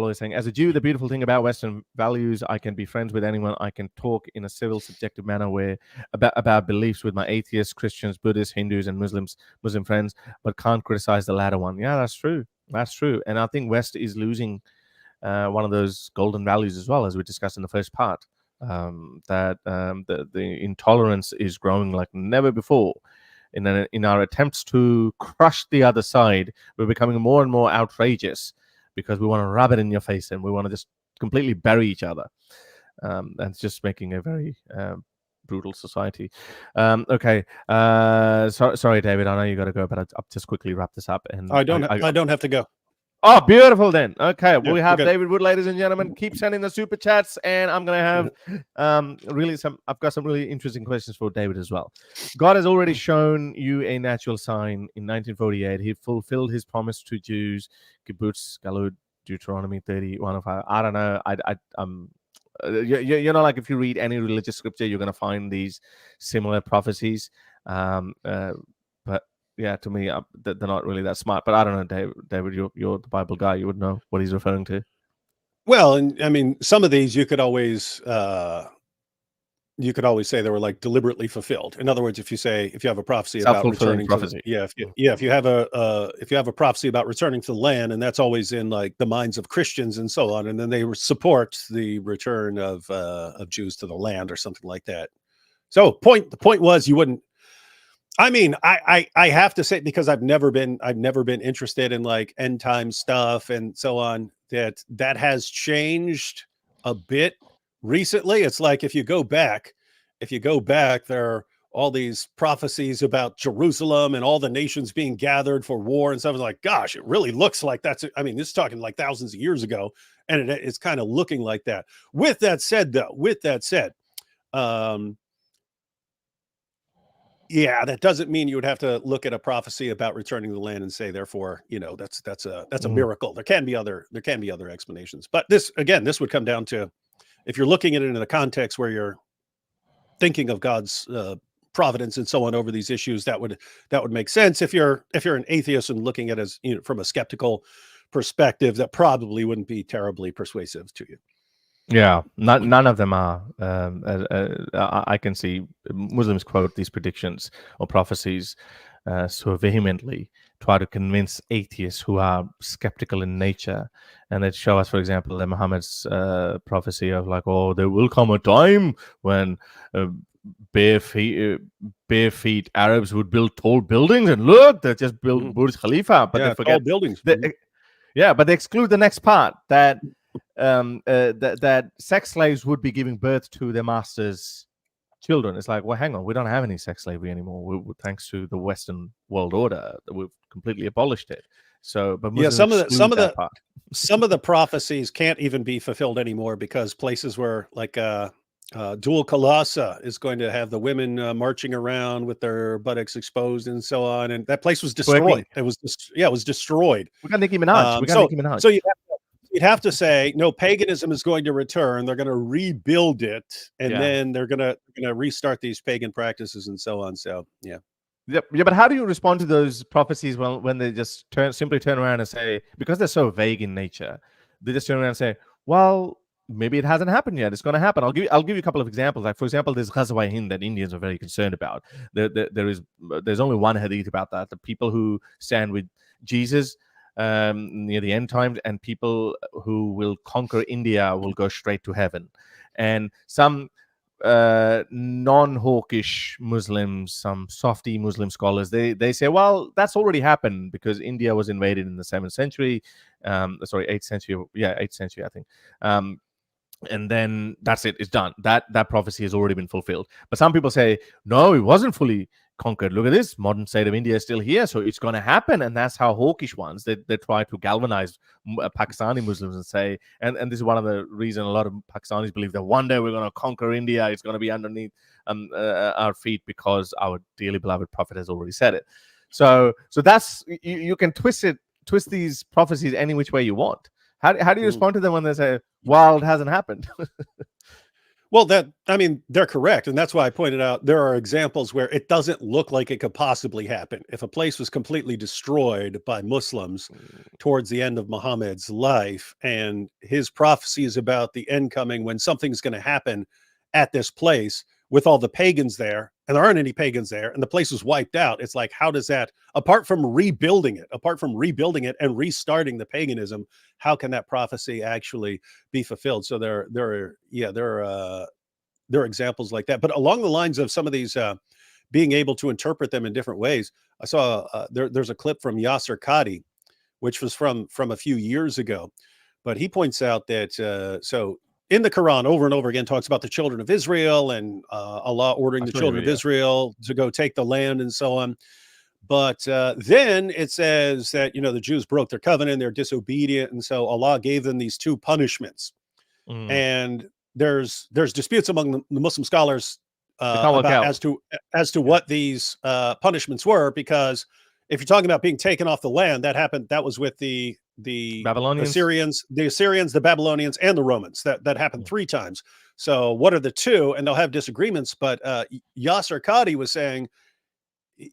is saying, as a Jew, the beautiful thing about Western values, I can be friends with anyone. I can talk in a civil, subjective manner about beliefs with my atheists, Christians, Buddhists, Hindus, and Muslim friends, but can't criticize the latter one. Yeah, that's true. That's true. And I think West is losing one of those golden values as well, as we discussed in the first part, that the intolerance is growing like never before. In our attempts to crush the other side, we're becoming more and more outrageous because we want to rub it in your face and we want to just completely bury each other. And it's just making a very brutal society. Okay. Sorry, David. I know you got to go, but I'll just quickly wrap this up. And I don't have to go. Oh, beautiful then. Okay, well, we have okay. David Wood, ladies and gentlemen. Keep sending the super chats, and I'm going to have I've got some really interesting questions for David as well. God has already shown you a natural sign in 1948. He fulfilled his promise to Jews, Kibbutz, Galud, Deuteronomy 30:105. I don't know. You know, like if you read any religious scripture, you're going to find these similar prophecies. But yeah, to me, they're not really that smart. But I don't know, David, you're the Bible guy. You would know what he's referring to. Well, and I mean, some of these you could always say they were like deliberately fulfilled. In other words, if you have a prophecy about returning prophecy. if you have a prophecy about returning to the land, and that's always in like the minds of Christians and so on, and then they support the return of Jews to the land or something like that. So the point was you wouldn't. I mean, I have to say, because I've never been interested in like end time stuff and so on, that has changed a bit recently. It's like if you go back, there are all these prophecies about Jerusalem and all the nations being gathered for war and stuff. It's like, gosh, it really looks like that's. I mean, this is talking like thousands of years ago, and it's kind of looking like that. With that said, yeah, that doesn't mean you would have to look at a prophecy about returning to the land and say, therefore, that's a miracle. There can be other explanations. But this would come down to, if you're looking at it in a context where you're thinking of God's providence and so on over these issues, that would make sense. If you're an atheist and looking at it as from a skeptical perspective, that probably wouldn't be terribly persuasive to you. Yeah, none of them are. I can see Muslims quote these predictions or prophecies so vehemently, try to convince atheists who are skeptical in nature, and they show us, for example, Muhammad's prophecy of like, oh, there will come a time when bare feet Arabs would build tall buildings, and look, they just built Burj Khalifa, but they forget tall buildings. But they exclude the next part that sex slaves would be giving birth to their masters children. It's like, well, hang on, we don't have any sex slavery anymore. Thanks to the Western world order, we've completely abolished it. So, but Yeah, Muslims exclude that part. some of the prophecies can't even be fulfilled anymore because places where like Dul Kalasa is going to have the women marching around with their buttocks exposed and so on, and that place was Twerking. destroyed. It was it was destroyed. We got Nicki Minaj. So you'd have to say no, paganism is going to return. They're going to rebuild it, and then they're going to restart these pagan practices and so on. So yeah. Yeah, but how do you respond to those prophecies when they just simply turn around and say, because they're so vague in nature, they just turn around and say, well, maybe it hasn't happened yet. It's going to happen. I'll give you a couple of examples. Like, for example, there's Ghazwa Hind that Indians are very concerned about. There's only one hadith about that. The people who stand with Jesus near the end times, and people who will conquer India will go straight to heaven. And some non-hawkish Muslims, some softy Muslim scholars, they say, well, that's already happened because India was invaded in the 7th century, 8th century, 8th century, I think. And then that's it, it's done. That prophecy has already been fulfilled. But some people say, no, it wasn't fully conquered. Look at this, modern state of India is still here, so it's going to happen. And that's how hawkish ones, they try to galvanize Pakistani Muslims and say, and this is one of the reasons a lot of Pakistanis believe that one day we're going to conquer India, it's going to be underneath our feet because our dearly beloved prophet has already said it. So that's, you can twist these prophecies any which way you want. How do you respond to them when they say, well, it hasn't happened? Well, they're correct. And that's why I pointed out there are examples where it doesn't look like it could possibly happen. If a place was completely destroyed by Muslims towards the end of Muhammad's life, and his prophecies about the end coming when something's going to happen at this place with all the pagans there, and there aren't any pagans there, and the place was wiped out, it's like, how does that, apart from rebuilding it and restarting the paganism, how can that prophecy actually be fulfilled? So there are examples like that. But along the lines of some of these being able to interpret them in different ways, I saw there's a clip from Yasser Qadi, which was from a few years ago, but he points out that so in the Quran over and over again talks about the children of Israel and Allah ordering the children of Israel to go take the land and so on. But then it says that, the Jews broke their covenant, they're disobedient. And so Allah gave them these two punishments. And there's disputes among the Muslim scholars about as to what these punishments were, because if you're talking about being taken off the land, that was with the Babylonians? Assyrians, the Babylonians, and the Romans. That happened 3 times. So what are the two? And they'll have disagreements. But Yasser Qadi was saying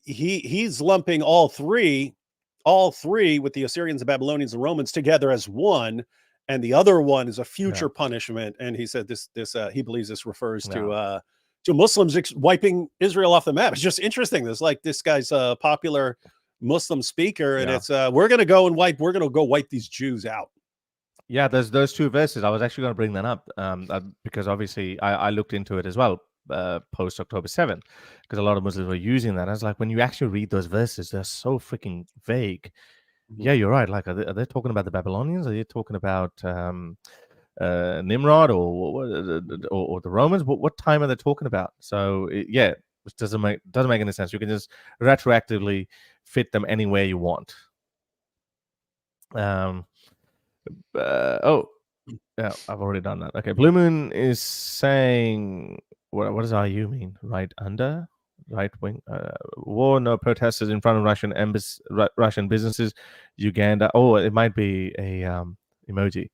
he's lumping all three with the Assyrians, the Babylonians, and Romans together as one, and the other one is a future punishment. And he said this he believes this refers to Muslims wiping Israel off the map. It's just interesting. There's like, this guy's a popular Muslim speaker, and it's we're gonna go wipe these Jews out. Yeah, there's those 2 verses. I was actually going to bring that up because obviously I looked into it as well post October 7th, because a lot of Muslims were using that. I was like, when you actually read those verses, they're so freaking vague. Yeah, you're right. Like, are they talking about the Babylonians? Are they talking about Nimrod or the Romans? What time are they talking about? So it doesn't make any sense. You can just retroactively fit them anywhere you want. Yeah, I've already done that. Okay, Blue Moon is saying, what does RU mean? Right under? Right wing? War, no protesters in front of Russian businesses. Uganda. Oh, it might be a emoji.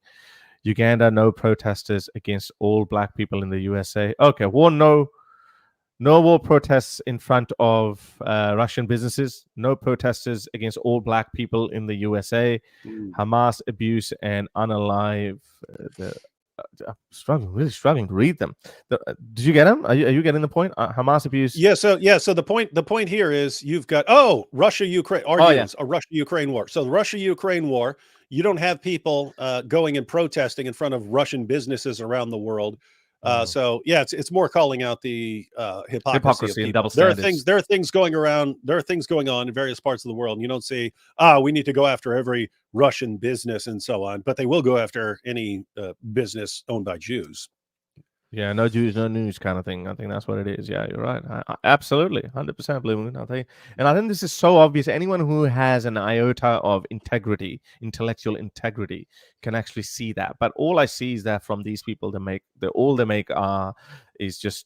Uganda, no protesters against all black people in the USA. Okay, war, no war protests in front of Russian businesses. No protesters against all black people in the USA. Hamas abuse and unalive. I'm really struggling to read them. Did you get them? Are you getting the point? Hamas abuse. Yeah. So the point here is you've got Russia-Ukraine a Russia-Ukraine war. So the Russia-Ukraine war, you don't have people going and protesting in front of Russian businesses around the world. So it's more calling out the hypocrisy and double standards. There are things going on in various parts of the world, and you don't say, we need to go after every Russian business and so on, but they will go after any business owned by Jews. Yeah, no Jews, no news kind of thing. I think that's what it is. Yeah, you're right. Absolutely, 100% Blue Moon. I think this is so obvious. Anyone who has an iota of integrity, intellectual integrity, can actually see that. But all I see is that from these people, all they make are is just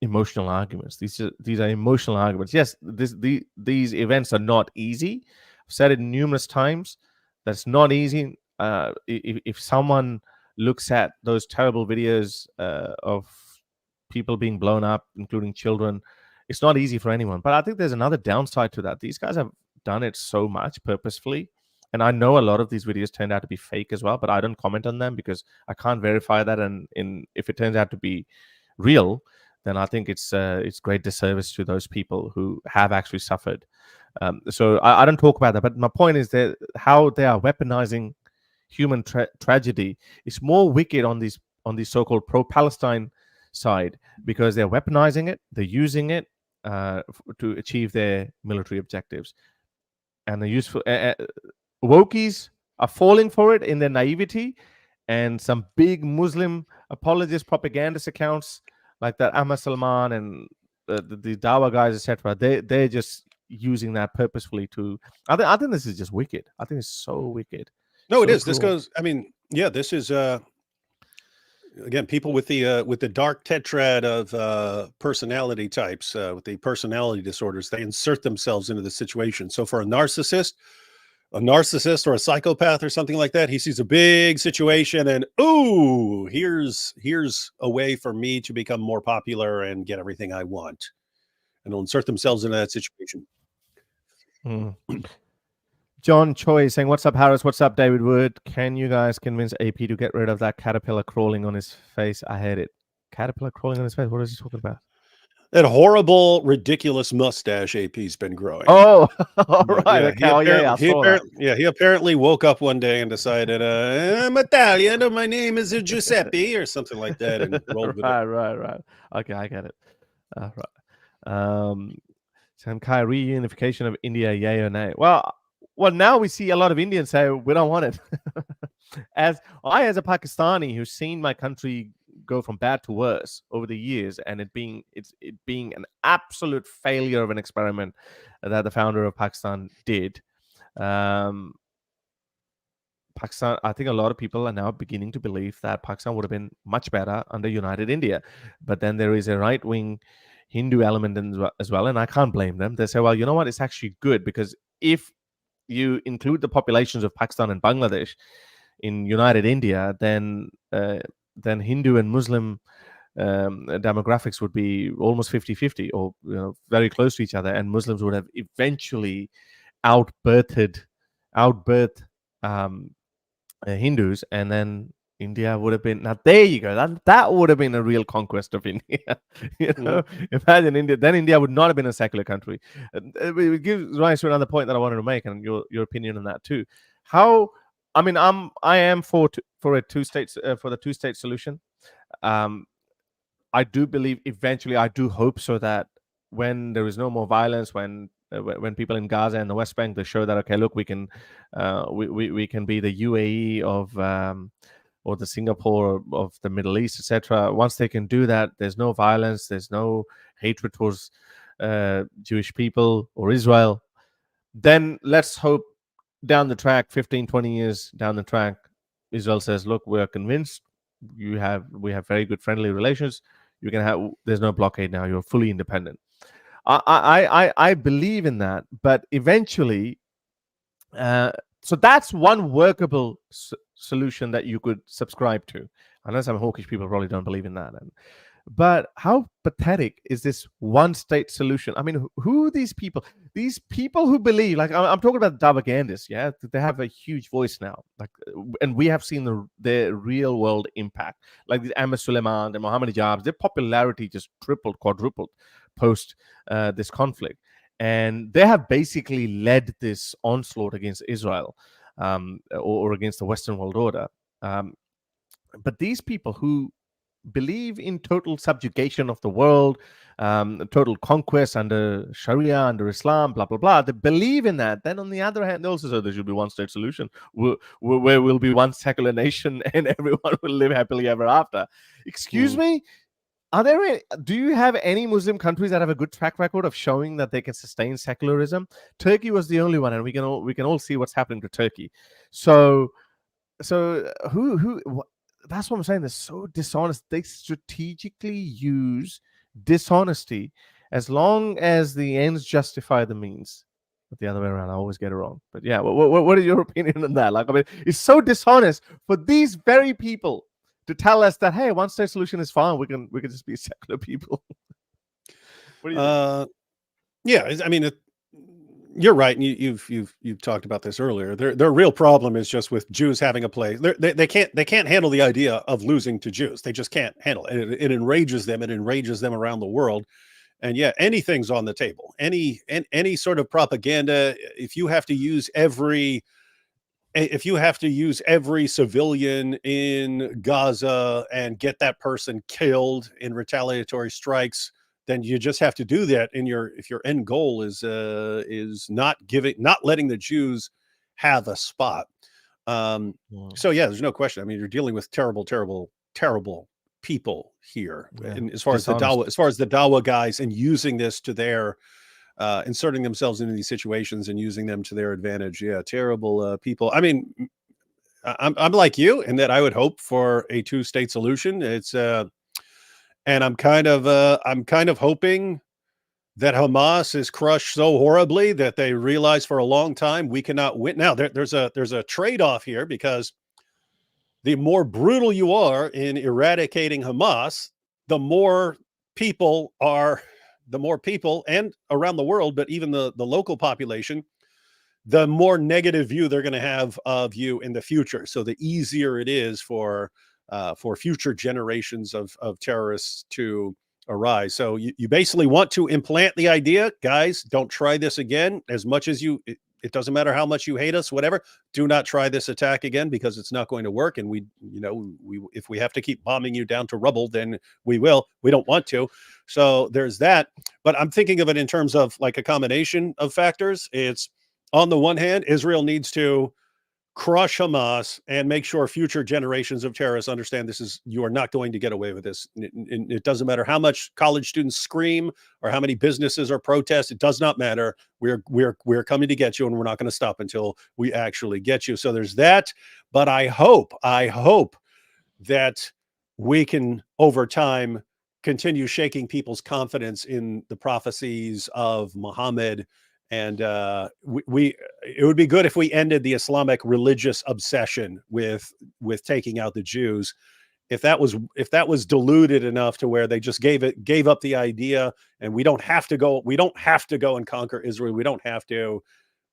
emotional arguments. These are emotional arguments. Yes, these events are not easy. I've said it numerous times. That's not easy. If someone looks at those terrible videos of people being blown up, including children, it's not easy for anyone. But I think there's another downside to that. These guys have done it so much purposefully. And I know a lot of these videos turned out to be fake as well, but I don't comment on them because I can't verify that. And if it turns out to be real, then I think it's great disservice to those people who have actually suffered. So I don't talk about that. But my point is that how they are weaponizing human tragedy is more wicked on these so-called pro-Palestine side, because they're weaponizing it, they're using it to achieve their military objectives, and the useful wokies are falling for it in their naivety, and some big Muslim apologist propagandist accounts like that Ahmad Salman and the Dawa guys, etc. They're just using that purposefully to. I think this is just wicked. I think it's so wicked. No, it So is. This cruel. goes. I mean, yeah, this is again, people with the dark tetrad of personality types, with the personality disorders, they insert themselves into the situation. So for a narcissist or a psychopath or something like that, he sees a big situation and, ooh, here's a way for me to become more popular and get everything I want, and they'll insert themselves into that situation. John Choi saying, "What's up, Harris? What's up, David Wood? Can you guys convince AP to get rid of that caterpillar crawling on his face? I hate it. Caterpillar crawling on his face? What is he talking about? That horrible, ridiculous mustache AP's been growing. Oh, all right. Yeah, Okay. Oh, yeah, I saw that. he apparently woke up one day and decided, I'm Italian, or my name is Giuseppe, or something like that, and rolled with it. Right. Okay, I get it. Right. Sam Kai, reunification of India, yay or nay? Well, now we see a lot of Indians say we don't want it. as a Pakistani who's seen my country go from bad to worse over the years, and it being an absolute failure of an experiment that the founder of Pakistan did. Pakistan, I think a lot of people are now beginning to believe that Pakistan would have been much better under United India. But then there is a right-wing Hindu element as well, and I can't blame them. They say, well, you know what? It's actually good, because if you include the populations of Pakistan and Bangladesh in United India, then Hindu and Muslim demographics would be almost 50-50, or very close to each other, and Muslims would have eventually outbirthed Hindus, and then India would have been. Now there you go. That would have been a real conquest of India. Imagine India. Then India would not have been a secular country. It gives rise to another point that I wanted to make, and your opinion on that too. I am for the two-state solution. I do believe eventually. I do hope so that when there is no more violence, when people in Gaza and the West Bank, they show that, okay, look, we can we can be the UAE of or the Singapore of the Middle East, etc. Once they can do that, there's no violence, there's no hatred towards Jewish people or Israel. Then let's hope down the track, 15, 20 years down the track, Israel says, look, we're convinced we have very good friendly relations. You can have, there's no blockade now. You're fully independent. I believe in that, but eventually, so that's one workable solution that you could subscribe to. I know some hawkish people probably don't believe in that. But how pathetic is this one-state solution? I mean, who are these people? These people who believe, like I'm talking about propagandists, yeah, they have a huge voice now, like, and we have seen their real-world impact, like these Ahmed Suleiman and Mohammed Jabs. Their popularity just tripled, quadrupled post this conflict, and they have basically led this onslaught against Israel or against the Western world order. But these people who believe in total subjugation of the world, total conquest under Sharia, under Islam, blah blah blah. They believe in that. Then on the other hand, they also say there should be one state solution, where will be one secular nation and everyone will live happily ever after. Excuse me. Are there do you have any Muslim countries that have a good track record of showing that they can sustain secularism? Turkey was the only one, and we can all see what's happening to Turkey. So that's what I'm saying. They're so dishonest. They strategically use dishonesty as long as the ends justify the means. But the other way around, I always get it wrong. But yeah, what is your opinion on that? Like, I mean, it's so dishonest for these very people to tell us that, hey, one state solution is fine. We can just be secular people. What do you think? Yeah, I mean, you're right, and you've talked about this earlier. Their real problem is just with Jews having a place. They can't handle the idea of losing to Jews. They just can't handle it. It enrages them. It enrages them around the world. And yeah, anything's on the table. Any sort of propaganda. If you have to use every civilian in Gaza and get that person killed in retaliatory strikes, then you just have to do that. If your end goal is not letting the Jews have a spot. So yeah, there's no question. I mean, you're dealing with terrible people here. Yeah. And as far as the Dawa guys, and using this to their inserting themselves into these situations and using them to their advantage. Yeah, terrible people. I mean, I'm like you in that I would hope for a two-state solution. It's and I'm kind of hoping that Hamas is crushed so horribly that they realize for a long time we cannot win. Now there's a trade-off here, because the more brutal you are in eradicating Hamas, the more people and around the world, but even the local population, the more negative view they're going to have of you in the future. So the easier it is for future generations of terrorists to arise. So you basically want to implant the idea, guys, don't try this again. As much as it doesn't matter how much you hate us, whatever, do not try this attack again, because it's not going to work. And if we have to keep bombing you down to rubble, then we will. We don't want to. So there's that. But I'm thinking of it in terms of like a combination of factors. It's, on the one hand, Israel needs to crush Hamas and make sure future generations of terrorists understand you are not going to get away with this. It doesn't matter how much college students scream or how many businesses are protest. It does not matter. We're coming to get you, and we're not going to stop until we actually get you. So there's that. But I hope that we can, over time, continue shaking people's confidence in the prophecies of Muhammad. And it would be good if we ended the Islamic religious obsession with taking out the Jews. If that was diluted enough to where they just gave up the idea, and we don't have to go and conquer Israel.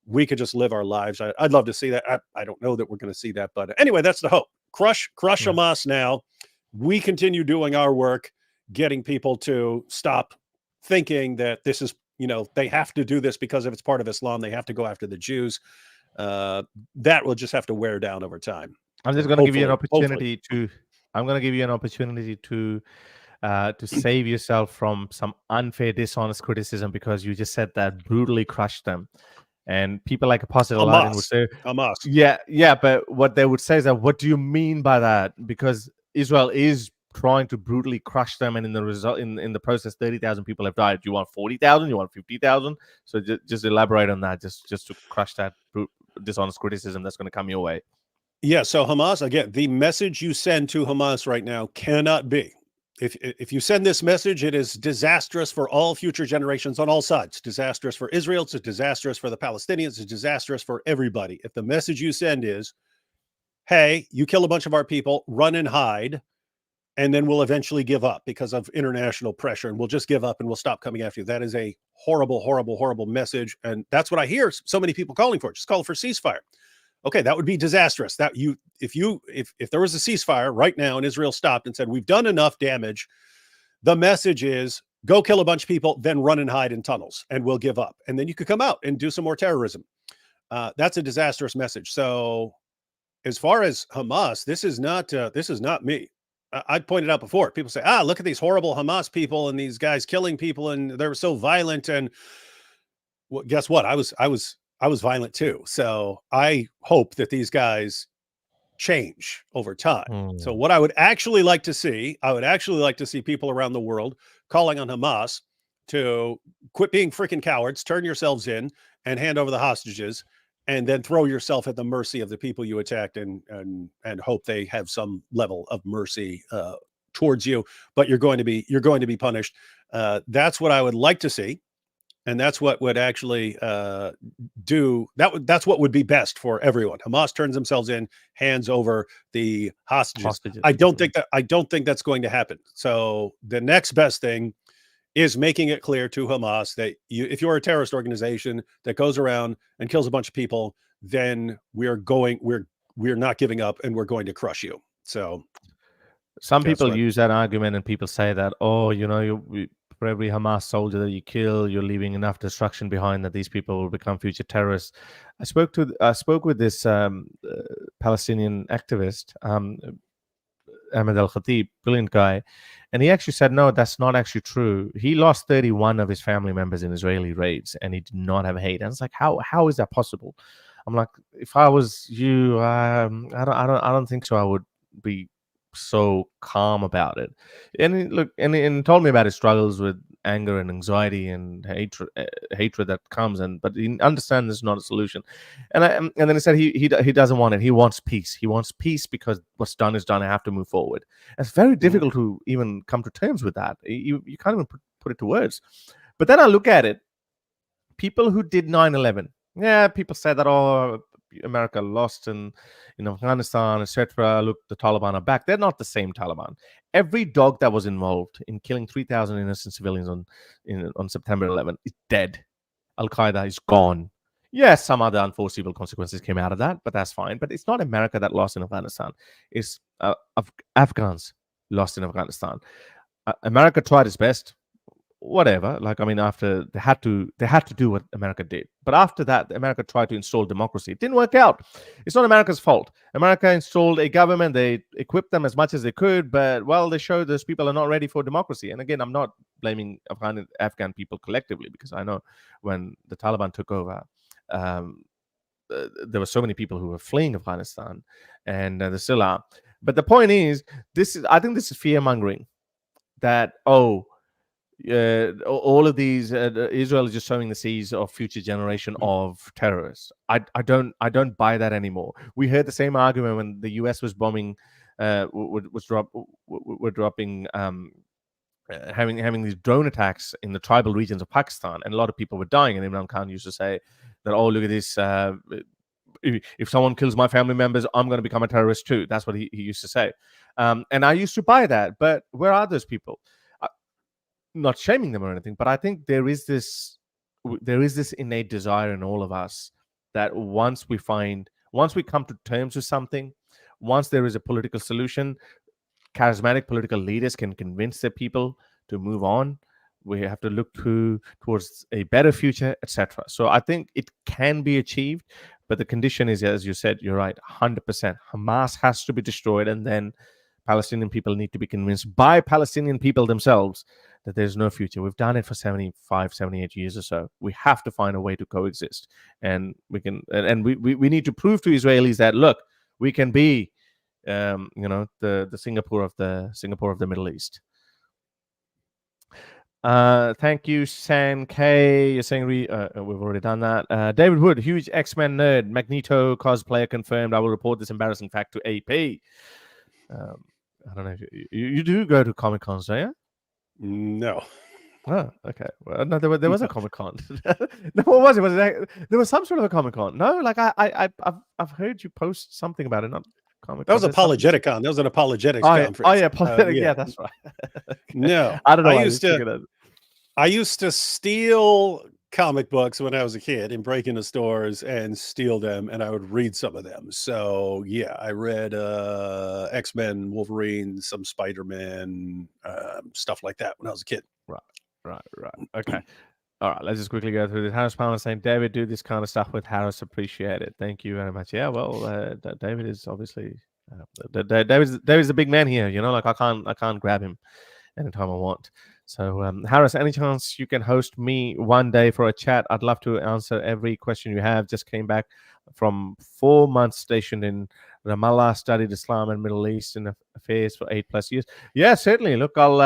We could just live our lives. I'd love to see that. I don't know that we're going to see that, but anyway, that's the hope. Crush Hamas now. We continue doing our work, getting people to stop thinking that this is, they have to do this because if it's part of Islam, they have to go after the Jews. That will just have to wear down over time. I'm just going to give you an opportunity to save yourself from some unfair, dishonest criticism, because you just said that brutally crushed them. And people like Apostate Prophet would say, Hamas. Yeah, but what they would say is that, what do you mean by that? Because Israel is trying to brutally crush them, and in the process, 30,000 people have died. Do you want 40,000? You want 50,000? So just elaborate on that, just to crush that dishonest criticism that's going to come your way. Yeah. So Hamas, again, the message you send to Hamas right now cannot be, if you send this message, it is disastrous for all future generations on all sides. Disastrous for Israel. It's disastrous for the Palestinians. It's disastrous for everybody. If the message you send is, hey, you kill a bunch of our people, run and hide, and then we'll eventually give up because of international pressure, and we'll just give up and we'll stop coming after you. That is a horrible, horrible, horrible message. And that's what I hear so many people calling for. Just call for ceasefire. Okay, that would be disastrous. If there was a ceasefire right now and Israel stopped and said, we've done enough damage, the message is, go kill a bunch of people, then run and hide in tunnels, and we'll give up. And then you could come out and do some more terrorism. That's a disastrous message. So as far as Hamas, this is not me. I pointed out before. People say, look at these horrible Hamas people and these guys killing people, and they're so violent. And well, guess what? I was violent too. So I hope that these guys change over time. So what I would actually like to see, people around the world calling on Hamas to quit being freaking cowards, turn yourselves in, and hand over the hostages, and then throw yourself at the mercy of the people you attacked, and hope they have some level of mercy towards you. But you're going to be punished. That's what I would like to see, and that's what would actually do that. That's what would be best for everyone. Hamas turns themselves in, hands over the hostages. I don't think that's going to happen. So the next best thing is making it clear to Hamas that if you're a terrorist organization that goes around and kills a bunch of people, then we're not giving up, and we're going to crush you. So some people use that argument, and people say that, for every Hamas soldier that you kill, you're leaving enough destruction behind that these people will become future terrorists. I spoke with this Palestinian activist, Ahmed Al-Khatib, brilliant guy. And he actually said, no, that's not actually true. He lost 31 of his family members in Israeli raids, and he did not have hate. And it's like, how is that possible? I'm like, if I was you, I don't think so. I would be so calm about it. And he told me about his struggles with anger and anxiety and hatred that comes, but he understands it's not a solution. And then he said he doesn't want it. He wants peace. He wants peace because what's done is done. I have to move forward. It's very difficult to even come to terms with that. You can't even put it to words. But then I look at it. People who did 9/11. Yeah, people say that, America lost in Afghanistan, etc. Look, the Taliban are back. They're not the same Taliban. Every dog that was involved in killing 3,000 innocent civilians on September 11 is dead. Al-Qaeda is gone. Yes, some other unforeseeable consequences came out of that, but that's fine. But it's not America that lost in Afghanistan. It's Afghans lost in Afghanistan. America tried its best. Whatever, after they had to do what America did, but after that, America tried to install democracy. It didn't work out. It's not America's fault. America installed a government. They equipped them as much as they could, but they showed those people are not ready for democracy. And again, I'm not blaming Afghan people collectively, because I know when the Taliban took over, there were so many people who were fleeing Afghanistan, and there still are. But the point is, I think this is fear mongering. That all of these Israel is just sowing the seeds of future generation of terrorists. I don't buy that anymore. We heard the same argument when the US was bombing, dropping having these drone attacks in the tribal regions of Pakistan, and a lot of people were dying. And Imran Khan used to say that, look at this. If someone kills my family members, I'm going to become a terrorist too. That's what he used to say. And I used to buy that. But where are those people? Not shaming them or anything, but I think there is this innate desire in all of us that once we come to terms with something, once there is a political solution, charismatic political leaders can convince their people to move on. We have to look towards a better future, etc. So I think it can be achieved, but the condition is, as you said, you're right, 100%. Hamas has to be destroyed, and then Palestinian people need to be convinced by Palestinian people themselves that there's no future. We've done it for 75, 78 years or so. We have to find a way to coexist. And we need to prove to Israelis that, look, we can be, the Singapore of the Middle East. Thank you, San K. You're saying we've already done that. David Wood, huge X-Men nerd, Magneto cosplayer confirmed. I will report this embarrassing fact to AP. I don't know if you do go to Comic Cons, don't you? No. Oh, okay. Well, no, there was a Comic Con. No, what was it? There was some sort of a Comic Con? No, like I've heard you post something about it. Not Comic Con. That was Apologeticon. That was an apologetics conference. Oh yeah, apologetic. Yeah, that's right. Okay. No, I don't know. I used to steal comic books when I was a kid and break into stores and steal them, and I would read some of them. So yeah, I read X-Men, Wolverine, some Spider-Man, stuff like that when I was a kid. Right. Okay. All right, let's just quickly go through this. Harris Palmer saying, David, do this kind of stuff with Harris. Appreciate it. Thank you very much. Yeah, well, David is obviously There is a big man here, like I can't grab him anytime I want. So Harris, any chance you can host me one day for a chat? I'd love to answer every question you have. Just came back from 4 months stationed in Ramallah, studied Islam and Middle Eastern affairs for 8+ years. Yeah, certainly. Look, I'll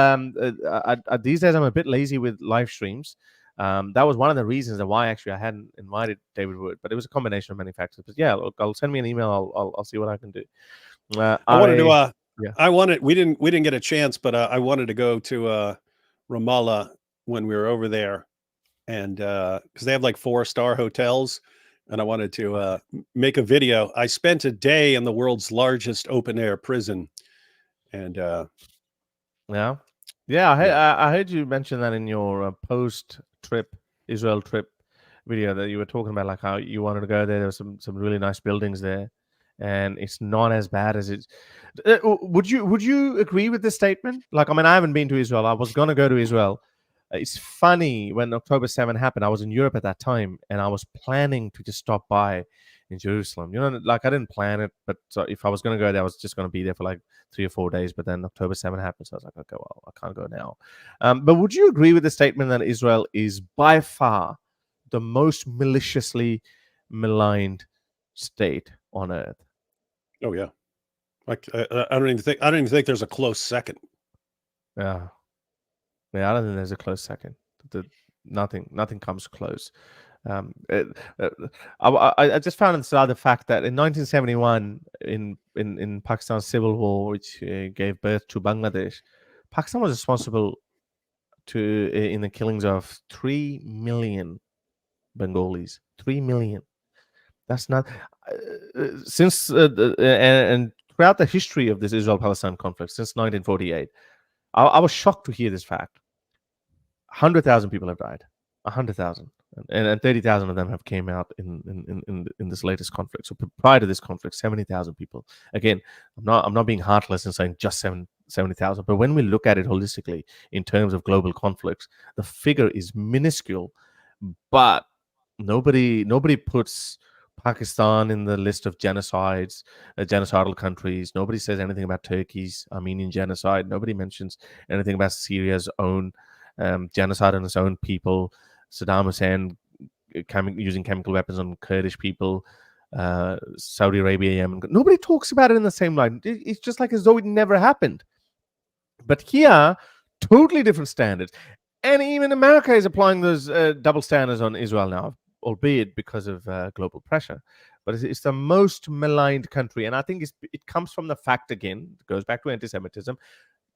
these days I'm a bit lazy with live streams. That was one of the reasons that why actually I hadn't invited David Wood, but it was a combination of many factors. But yeah, look, I'll send me an email. I'll see what I can do. I wanted to. Yeah. I wanted. We didn't get a chance, but I wanted to go to Ramallah when we were over there, and because they have like 4-star hotels, and I wanted to make a video. I spent a day in the world's largest open air prison, and yeah. I heard you mention that in your post trip Israel trip video that you were talking about, like how you wanted to go there. There were some really nice buildings there, and it's not as bad as it's. Would you agree with this statement? Like, I mean, I haven't been to Israel. I was gonna go to Israel. It's funny, when October 7 happened, I was in Europe at that time, and I was planning to just stop by in Jerusalem. Like I didn't plan it, but if I was going to go there, I was just going to be there for like 3 or 4 days. But then October 7 happened, so I was like, okay, well, I can't go now. But would you agree with the statement that Israel is by far the most maliciously maligned state on earth? oh yeah, like I don't even think there's a close second. Yeah. Yeah, I don't think there's a close second. Nothing comes close. I just found inside the fact that in 1971, in Pakistan's civil war, which gave birth to Bangladesh, Pakistan was responsible in the killings of 3 million Bengalis. 3 million. That's not since and throughout the history of this Israel-Palestine conflict since 1948. I was shocked to hear this fact. 100,000 people have died. 100,000, and 30,000 of them have came out in this latest conflict. So prior to this conflict, 70,000 people. Again, I'm not being heartless and saying just 70,000, but when we look at it holistically in terms of global conflicts, the figure is minuscule. But nobody puts Pakistan in the list of genocides, genocidal countries. Nobody says anything about Turkey's Armenian genocide. Nobody mentions anything about Syria's own genocide on its own people. Saddam Hussein using chemical weapons on Kurdish people. Saudi Arabia, Yemen. Nobody talks about it in the same line. It's just like as though it never happened. But here, totally different standards. And even America is applying those double standards on Israel now, albeit because of global pressure. But it's the most maligned country. And I think it comes from the fact, again, it goes back to anti-Semitism.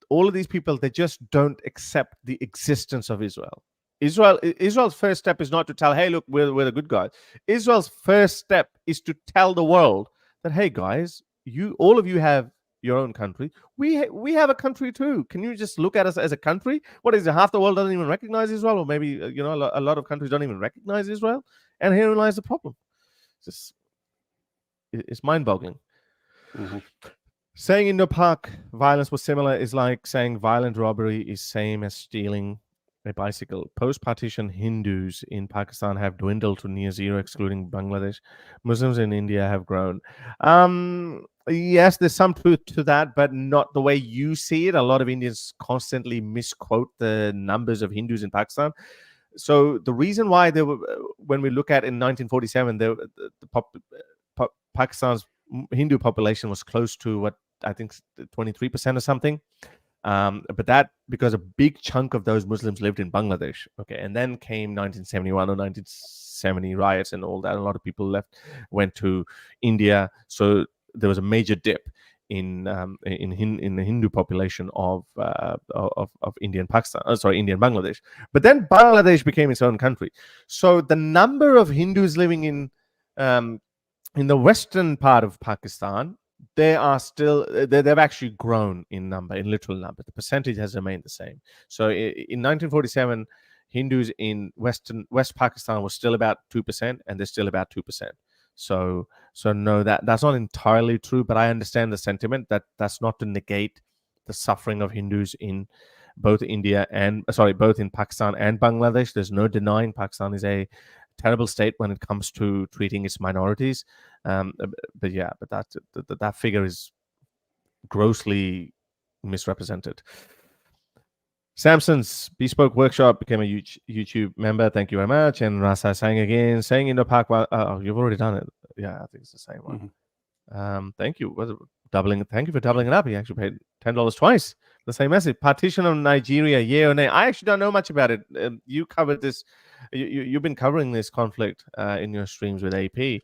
All of these people, they just don't accept the existence of Israel. Israel's first step is not to tell, hey, look, we're the good guys. Israel's first step is to tell the world that, hey, guys, all of you have your own country. We have a country too. Can you just look at us as a country? What is it? Half the world doesn't even recognize Israel, or maybe a lot of countries don't even recognize Israel. And herein lies the problem. It's mind-boggling. Mm-hmm. Saying Indo-Pak violence was similar is like saying violent robbery is same as stealing a bicycle. Post-partition Hindus in Pakistan have dwindled to near zero, excluding Bangladesh. Muslims in India have grown. Yes, there's some truth to that, but not the way you see it. A lot of Indians constantly misquote the numbers of Hindus in Pakistan. So the reason why they were, when we look at in 1947, Pakistan's Hindu population was close to what I think 23% or something. But that because a big chunk of those Muslims lived in Bangladesh. Okay, and then came 1971 or 1970 riots and all that. A lot of people went to India. So there was a major dip in the Hindu population of Indian Pakistan. Indian Bangladesh. But then Bangladesh became its own country. So the number of Hindus living in the western part of Pakistan, they've actually grown in number, in literal number. The percentage has remained the same. So in 1947, Hindus in West Pakistan was still about 2%, and they're still about 2%. So no, that's not entirely true, but I understand the sentiment that's not to negate the suffering of Hindus in both in Pakistan and Bangladesh. There's no denying Pakistan is a terrible state when it comes to treating its minorities. But that figure is grossly misrepresented. Samson's Bespoke Workshop became a YouTube member. Thank you very much. And Rasa sang again, saying in the park. Oh, you've already done it. Yeah, I think it's the same one. Thank you. Was it doubling? Thank you for doubling it up. He actually paid $10 twice. The same message. Partition of Nigeria, yeah or nay? I actually don't know much about it. You covered this. You've been covering this conflict in your streams with AP.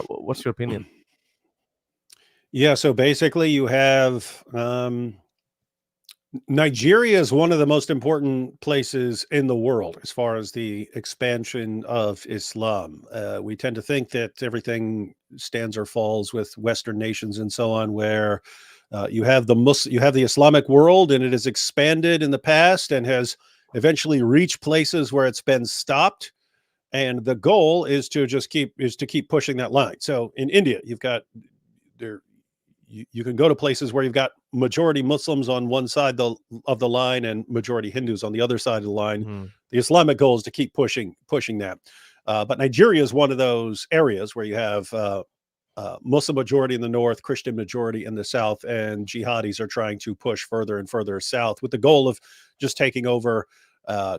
What's your opinion? Yeah. So basically, you have Nigeria is one of the most important places in the world as far as the expansion of Islam. We tend to think that everything stands or falls with Western nations and so on, where you have the Islamic world, and it has expanded in the past and has eventually reached places where it's been stopped. And the goal is to keep pushing that line. So in India, you've got there. You can go to places where you've got majority Muslims on one side of the line and majority Hindus on the other side of the line. The Islamic goal is to keep pushing that. But Nigeria is one of those areas where you have Muslim majority in the north, Christian majority in the south, and jihadis are trying to push further and further south with the goal of just taking over,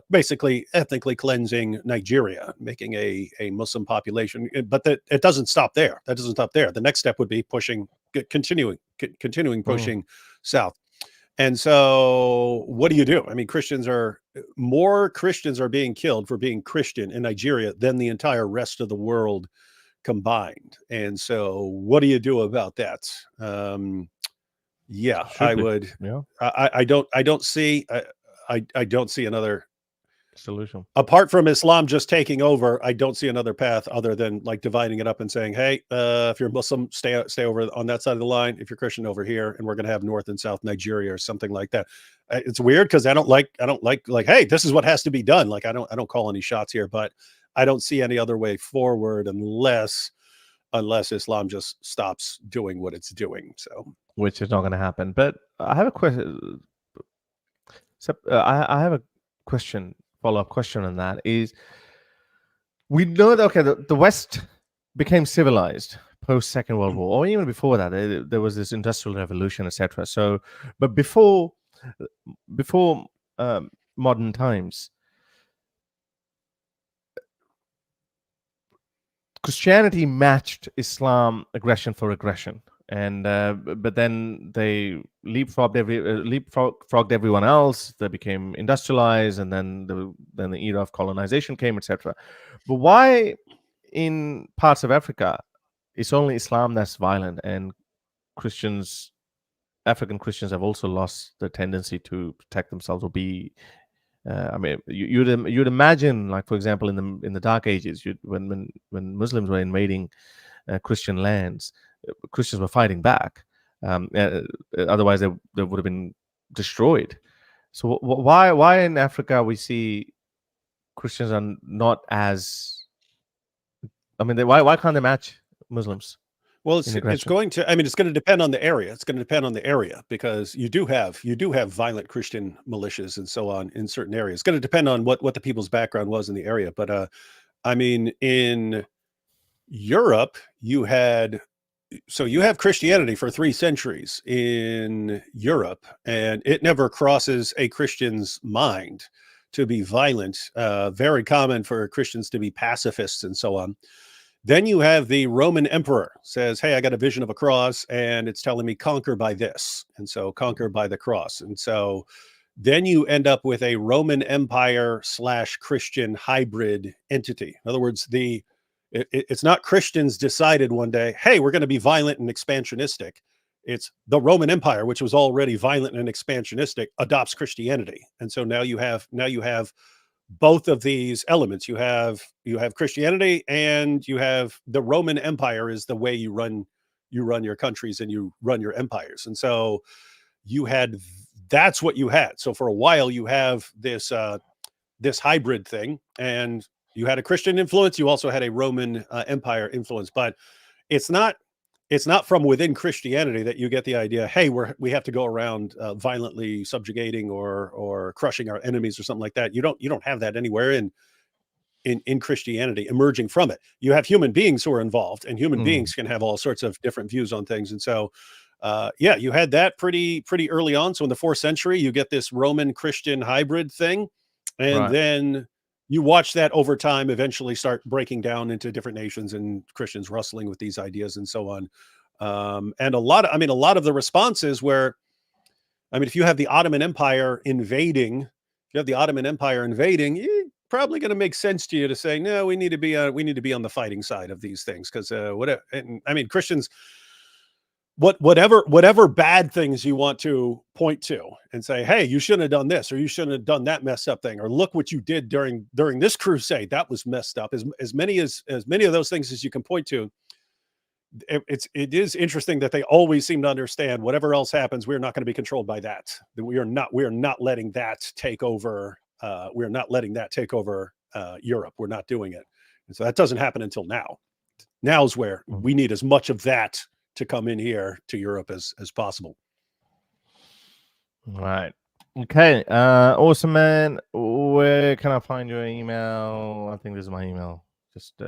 basically ethnically cleansing Nigeria, making a Muslim population. But it doesn't stop there. That doesn't stop there. The next step would be continuing pushing south. And so what do you do? I mean, more Christians are being killed for being Christian in Nigeria than the entire rest of the world combined. And so what do you do about that? Yeah, I would. Yeah. I don't see another solution apart from Islam just taking over. I don't see another path other than like dividing it up and saying, hey, if you're Muslim, stay over on that side of the line. If you're Christian, over here, and we're going to have North and South Nigeria or something like that. It's weird because I don't like, hey, this is what has to be done. Like I don't call any shots here, but I don't see any other way forward unless Islam just stops doing what it's doing. So, which is not going to happen. But I have a question. So, I have a question, follow-up question on that. Is we know that the West became civilized post Second World War, or even before that, there was this Industrial Revolution, etc. So, but before modern times, Christianity matched Islam aggression for aggression, and but then they leapfrogged everyone else. They became industrialized, and then the era of colonization came, etc. But why in parts of Africa it's only Islam that's violent, and African Christians have also lost the tendency to protect themselves or be. I mean, you'd imagine, like for example, in the Dark Ages, when Muslims were invading Christian lands, Christians were fighting back. Otherwise, they would have been destroyed. So why in Africa we see Christians are not as? I mean, why can't they match Muslims? Well, it's going to depend on the area. It's going to depend on the area because you do have violent Christian militias and so on in certain areas. It's going to depend on what the people's background was in the area. But I mean, in Europe, you have Christianity for 3 centuries in Europe, and it never crosses a Christian's mind to be violent. Very common for Christians to be pacifists and so on. Then you have the Roman emperor says, hey, I got a vision of a cross and it's telling me conquer by this. And so conquer by the cross. And so then you end up with a Roman Empire / Christian hybrid entity. In other words, it's not Christians decided one day, hey, we're going to be violent and expansionistic. It's the Roman Empire, which was already violent and expansionistic, adopts Christianity. And so now you have both of these elements. You have Christianity and you have the Roman Empire is the way you run your countries and you run your empires. And so that's what you had. So for a while you have this hybrid thing, and you had a Christian influence. You also had a Roman Empire influence, but it's not from within Christianity that you get the idea, hey, we have to go around violently subjugating or crushing our enemies or something like that. You don't have that anywhere in Christianity emerging from it. You have human beings who are involved, and human beings can have all sorts of different views on things. And so yeah, you had that pretty early on. So in the 4th century, you get this Roman Christian hybrid thing, and then you watch that over time eventually start breaking down into different nations and Christians wrestling with these ideas and so on. And a lot of the responses where, if you have the Ottoman Empire invading, it's probably going to make sense to you to say, no, we need to be on the fighting side of these things, because Christians, whatever bad things you want to point to and say, hey, you shouldn't have done this, or you shouldn't have done that messed up thing, or look what you did during this crusade, that was messed up. As many of those things as you can point to, it is interesting that they always seem to understand whatever else happens, we're not going to be controlled by that. We are not letting that take over. We're not letting that take over Europe. We're not doing it. And so that doesn't happen until now. Now's where we need as much of that to come in here to Europe as possible. Right. Okay. Awesome, man. Where can I find your email? I think this is my email. Just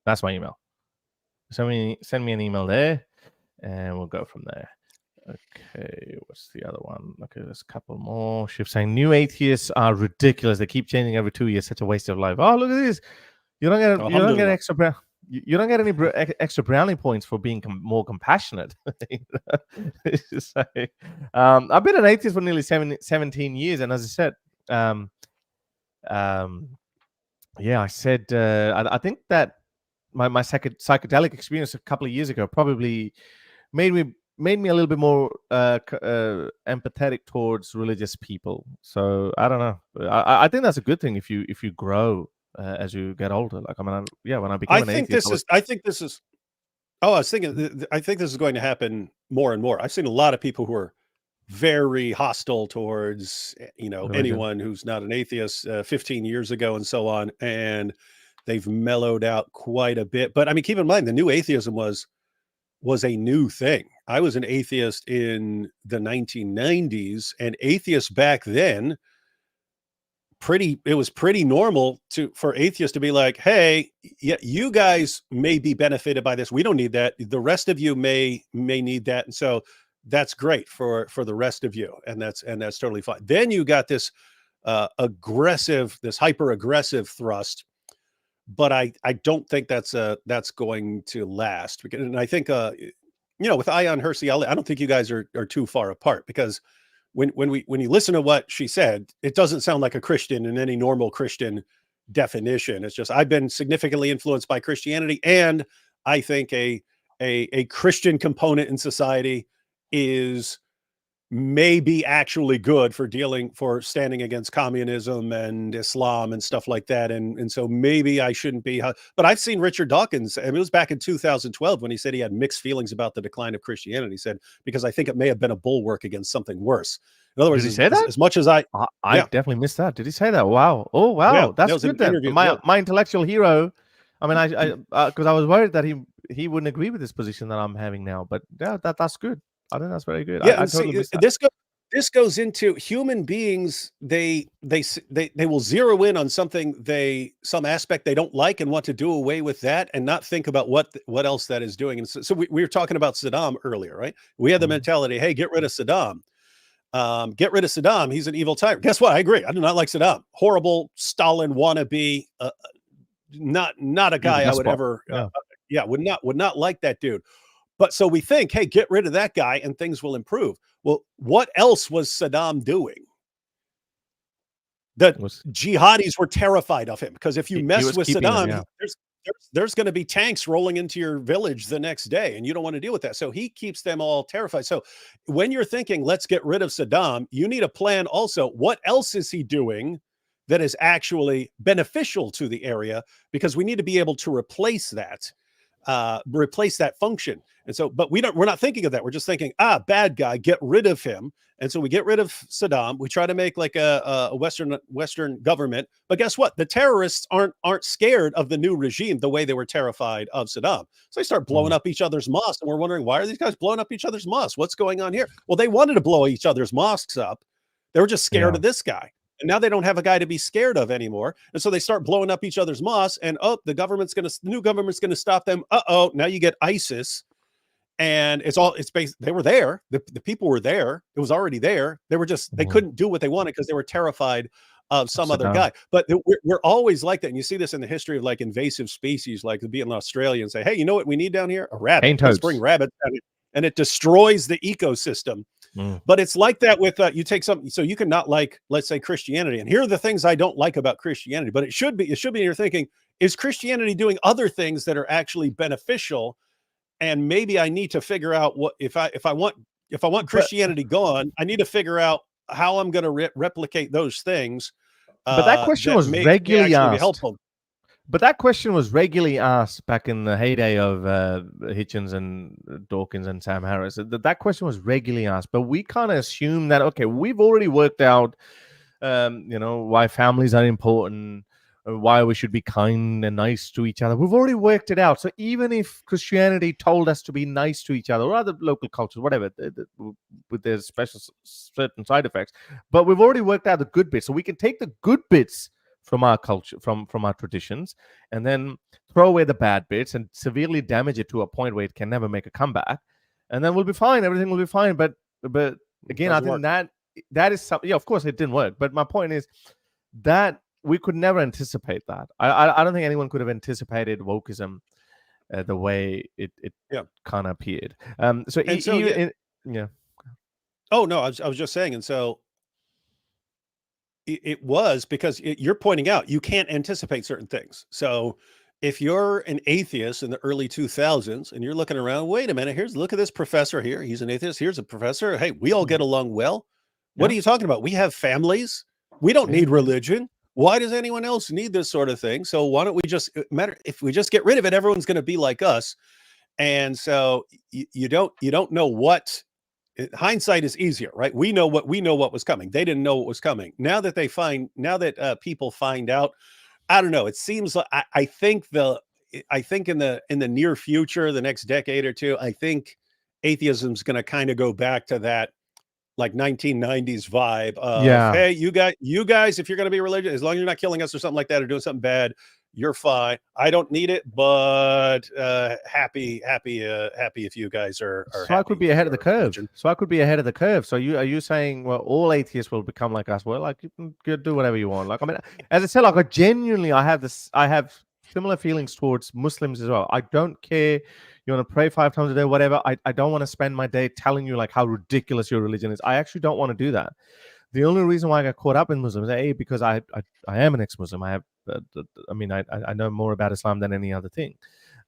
that's my email. Send me an email there, and we'll go from there. Okay, what's the other one? Okay, there's a couple more. Shift saying new atheists are ridiculous. They keep changing every 2 years. Such a waste of life. Oh, look at this. You don't get extra. You don't get any extra brownie points for being more compassionate. I've been an atheist for nearly 17 years, and as I said, yeah, I said I think that my psychedelic experience a couple of years ago probably made me a little bit more empathetic towards religious people. So I don't know. I think that's a good thing if you grow as you get older. Like when I became an atheist, I think this is going to happen more and more. I've seen a lot of people who are very hostile towards religion. Anyone who's not an atheist 15 years ago and so on, and they've mellowed out quite a bit. But keep in mind, the new atheism was a new thing. I was an atheist in the 1990s, and atheists back then, it was pretty normal for atheists to be like, hey, yeah, you guys may be benefited by this. We don't need that. The rest of you may need that. And so that's great for the rest of you. And that's totally fine. Then you got this hyper aggressive thrust. But I don't think that's going to last. And I think, with Ayaan Hirsi Ali, I don't think you guys are too far apart, because when you listen to what she said, it doesn't sound like a Christian in any normal Christian definition. It's just, I've been significantly influenced by Christianity, and I think a Christian component in society is maybe actually good for standing against communism and Islam and stuff like that. And so maybe I shouldn't be, but I've seen Richard Dawkins, it was back in 2012 when he said he had mixed feelings about the decline of Christianity. He said, because I think it may have been a bulwark against something worse. In other words, did he say that? As much as I definitely missed that. Did he say that? Wow. Oh, wow. Yeah, that's good then. My intellectual hero. I because I was worried that he wouldn't agree with this position that I'm having now, but yeah, that's good. I think that's very good. Yeah, this goes into human beings. They will zero in on something, some aspect they don't like, and want to do away with that, and not think about what else that is doing. And so we were talking about Saddam earlier, right? We had the mentality, hey, get rid of Saddam. Get rid of Saddam. He's an evil tyrant. Guess what? I agree. I do not like Saddam. Horrible Stalin wannabe. Not a guy I would ever. Would not like that dude. But so we think, hey, get rid of that guy and things will improve. Well, what else was Saddam doing? The jihadis were terrified of him, because if you mess with Saddam, there's going to be tanks rolling into your village the next day, and you don't want to deal with that. So he keeps them all terrified. So when you're thinking, let's get rid of Saddam, you need a plan also. What else is he doing that is actually beneficial to the area? Because we need to be able to replace that function. And so, but we're not thinking of that. We're just thinking, bad guy, get rid of him. And so we get rid of Saddam. We try to make like a Western government. But guess what? The terrorists aren't scared of the new regime the way they were terrified of Saddam. So they start blowing up each other's mosques, and we're wondering, why are these guys blowing up each other's mosques? What's going on here? Well, they wanted to blow each other's mosques up. They were just scared of this guy. And now they don't have a guy to be scared of anymore. And so they start blowing up each other's mosques, and the new government's going to stop them. Now you get ISIS. And it's based, they were there. The people were there. It was already there. They were just, they couldn't do what they wanted because they were terrified of some other guy. But we're always like that. And you see this in the history of like invasive species, like to be in Australia and say, hey, you know what we need down here? A rabbit. Let's bring rabbits down here. And it destroys the ecosystem. But it's like that with, you take something, so you can not like, let's say Christianity. And here are the things I don't like about Christianity, but it should be you're thinking, is Christianity doing other things that are actually beneficial? And maybe I need to figure out what, if I want Christianity gone, I need to figure out how I'm going to replicate those things. But that question was regularly asked. But that question was regularly asked back in the heyday of Hitchens and Dawkins and Sam Harris. That question was regularly asked, but we kind of assume that, okay, we've already worked out, why families are important, why we should be kind and nice to each other. We've already worked it out. So even if Christianity told us to be nice to each other, or other local cultures, whatever, with their special certain side effects, but we've already worked out the good bits. So we can take the good bits from our culture, from our traditions, and then throw away the bad bits and severely damage it to a point where it can never make a comeback, and then we'll be fine. Everything will be fine. But again, I think that is something. Yeah, of course, it didn't work. But my point is that we could never anticipate that. I don't think anyone could have anticipated wokeism the way it kind of appeared. Oh no, I was just saying, and so it was because you're pointing out you can't anticipate certain things. So if you're an atheist in the early 2000s and you're looking around, wait a minute, look at this professor here. He's an atheist. Here's a professor. Hey, we all get along well. What are you talking about? We have families. We don't need religion. Why does anyone else need this sort of thing? So why don't we just if we just get rid of it, everyone's going to be like us. And so you don't know what. Hindsight is easier, right? We know what was coming. They didn't know what was coming. Now that people find out, I don't know. It seems like I think in the near future, the next decade or two, I think atheism is going to kind of go back to that like 1990s vibe of, hey, you guys, if you're going to be religious, as long as you're not killing us or something like that or doing something bad, you're fine. I don't need it, but happy if you guys are so I could be ahead of the curve. Religion. So I could be ahead of the curve. So are you saying, well, all atheists will become like us? Well, like, you can do whatever you want. Like, I mean, as I said, like, I have similar feelings towards Muslims as well. I don't care. You want to pray 5 times a day, whatever. I don't want to spend my day telling you like how ridiculous your religion is. I actually don't want to do that. The only reason why I got caught up in Muslims, because I am an ex-Muslim. I have, I know more about Islam than any other thing.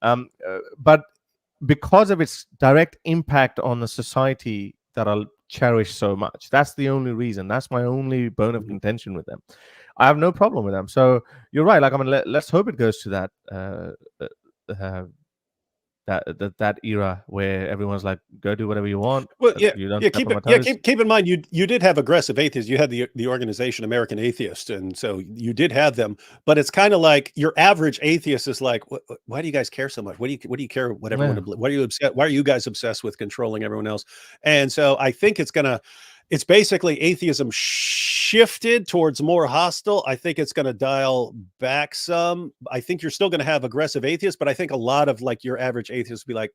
But because of its direct impact on the society that I cherish so much, that's the only reason. That's my only bone of contention with them. I have no problem with them. So you're right. Like, I mean, let's hope it goes to that era where everyone's like, go do whatever you want. Well, keep in mind, you did have aggressive atheists. You had the organization American Atheists, and so you did have them. But it's kind of like your average atheist is like, why do you guys care so much? What do you care what everyone? What are you upset? Why are you guys obsessed with controlling everyone else? And so I think it's basically atheism shifted towards more hostile. I think it's going to dial back some. I think you're still going to have aggressive atheists, but I think a lot of like your average atheists will be like,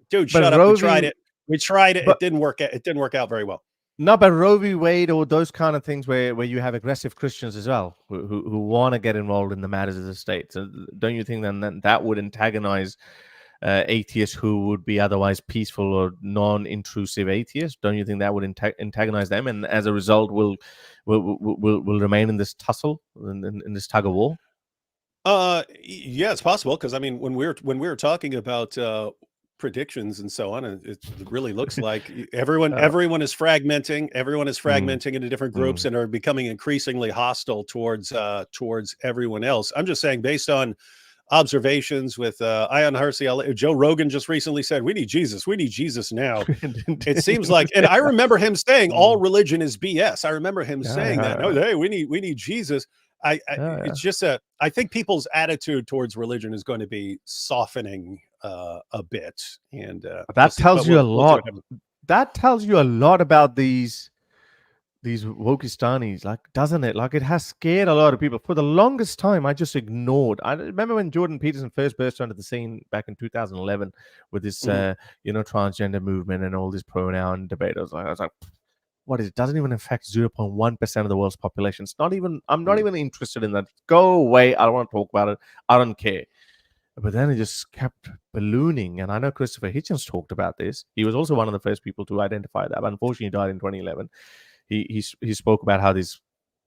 dude, shut up. We tried it. It didn't work. It didn't work out very well. No, but Roe v. Wade or those kind of things where you have aggressive Christians as well who want to get involved in the matters of the state. So don't you think then that would antagonize atheists who would be otherwise peaceful or non-intrusive atheists? Don't you think that would antagonize them, and as a result will remain in this tussle, in this tug of war? Yeah, it's possible, because I mean, when we were talking about predictions and so on, it really looks like everyone is fragmenting. Everyone is fragmenting into different groups and are becoming increasingly hostile towards everyone else. I'm just saying, based on observations with Ion Hersey, Joe Rogan just recently said, we need Jesus now. It seems like, and I remember him saying all religion is BS. I remember him saying that. No, hey, we need Jesus. It's just I think people's attitude towards religion is going to be softening a bit, and that tells you a lot. That tells you a lot about these these Wokistanis, like, doesn't it? Like, it has scared a lot of people. For the longest time, I just ignored. I remember when Jordan Peterson first burst onto the scene back in 2011 with this, transgender movement and all this pronoun debate. I was like, what is it? Doesn't even affect 0.1% of the world's population. It's not even, I'm not even interested in that. Go away. I don't want to talk about it. I don't care. But then it just kept ballooning. And I know Christopher Hitchens talked about this. He was also one of the first people to identify that. But unfortunately, he died in 2011. He spoke about how these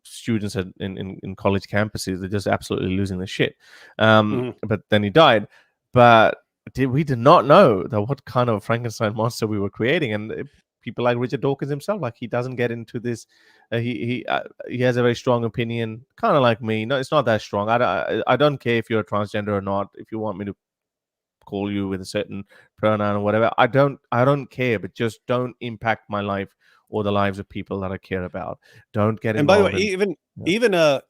students in college campuses, they're just absolutely losing their shit. But then he died. But we did not know that what kind of Frankenstein monster we were creating. And people like Richard Dawkins himself, like, he doesn't get into this. He has a very strong opinion, kind of like me. No, it's not that strong. I don't care if you're a transgender or not. If you want me to call you with a certain pronoun or whatever, I don't care. But just don't impact my life or the lives of people that I care about. Don't get involved. And by the way,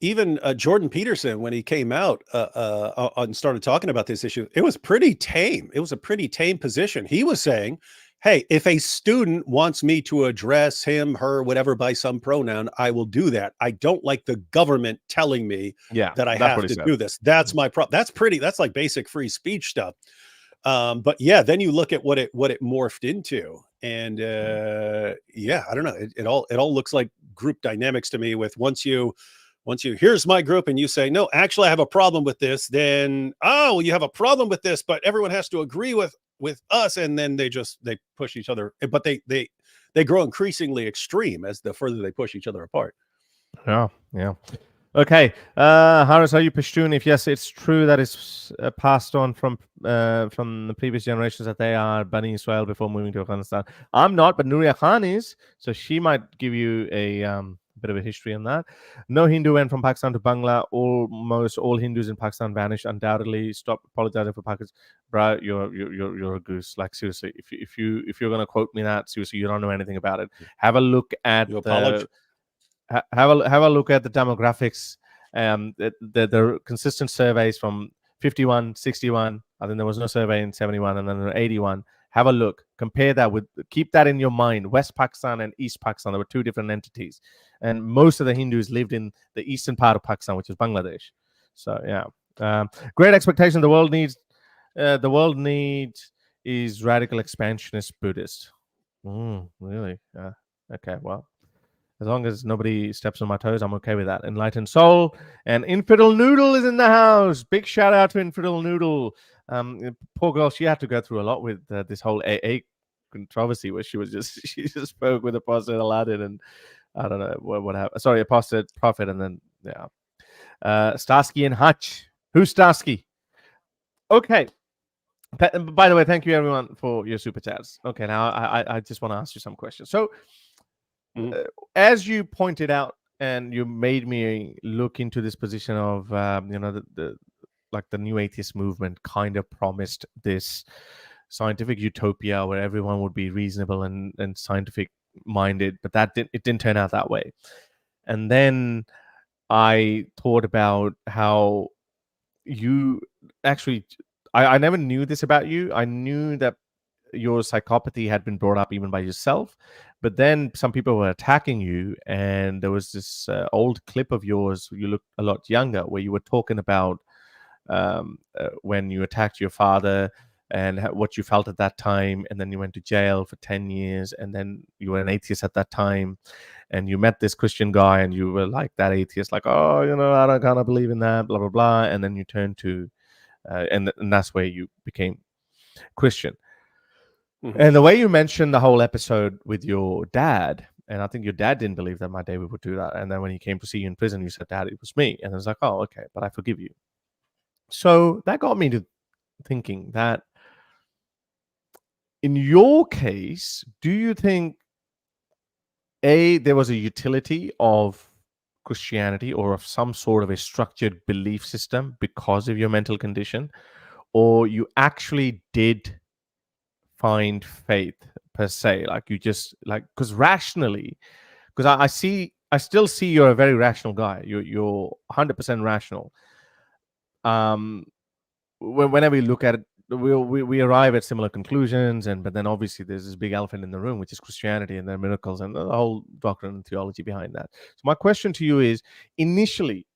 even Jordan Peterson, when he came out and started talking about this issue, it was pretty tame. It was a pretty tame position. He was saying, hey, if a student wants me to address him, her, whatever, by some pronoun, I will do that. I don't like the government telling me that I have to do this. That's my problem. That's like basic free speech stuff. But yeah, then you look at what it morphed into, and yeah, I don't know. It all looks like group dynamics to me. With once you here's my group, and you say, no, actually I have a problem with this, then, oh, well, you have a problem with this, but everyone has to agree with us, and then they push each other, but they grow increasingly extreme as the further they push each other apart. Yeah. Okay, Harris, are you Pashtun? If yes, it's true that it's passed on from the previous generations that they are Bani Israel before moving to Afghanistan. I'm not, but Nuria Khan is, so she might give you a bit of a history on that. No Hindu went from Pakistan to Bangla. Almost all Hindus in Pakistan vanished. Undoubtedly, stop apologizing for Pakistan, bro. You're a goose. Like, seriously, if you're gonna quote me that, seriously, you don't know anything about it. Have a look at have a look at the demographics, the consistent surveys from 51, 61. I think there was no survey in 71, and then 81. Have a look. Compare that keep that in your mind. West Pakistan and East Pakistan, there were two different entities. And most of the Hindus lived in the eastern part of Pakistan, which is Bangladesh. So, yeah. Great expectation. The world needs is radical expansionist Buddhist. Really? Okay, well. As long as nobody steps on my toes, I'm okay with that. Enlightened Soul and Infidel Noodle is in the house. Big shout out to Infidel Noodle. Poor girl, she had to go through a lot with this whole AA controversy where she just spoke with Apostate Aladdin and I don't know what happened. Sorry, Apostate Prophet, and then Starsky and Hutch. Who's Starsky? Okay. By the way, thank you everyone for your super chats. Okay, now I just want to ask you some questions. So. As you pointed out, and you made me look into this position of, the new atheist movement kind of promised this scientific utopia where everyone would be reasonable and scientific minded, but it didn't turn out that way. And then I thought about how you actually, I never knew this about you. I knew that your psychopathy had been brought up even by yourself, but then some people were attacking you, and there was this old clip of yours, you look a lot younger, where you were talking about when you attacked your father and what you felt at that time, and then you went to jail for 10 years, and then you were an atheist at that time, and you met this Christian guy, and you were like that atheist, like, oh, I don't kind of believe in that, blah, blah, blah, and then you turned to, and that's where you became Christian. And the way you mentioned the whole episode with your dad, and I think your dad didn't believe that my David would do that. And then when he came to see you in prison, you said, Dad, it was me. And I was like, oh, okay, but I forgive you. So that got me to thinking that in your case, do you think, there was a utility of Christianity or of some sort of a structured belief system because of your mental condition, or you actually did find faith per se, like you just because rationally, because I still see you're a very rational guy. You're 100% rational. Whenever you look at it, we arrive at similar conclusions, but then obviously there's this big elephant in the room, which is Christianity and their miracles and the whole doctrine and theology behind that. So my question to you is, initially,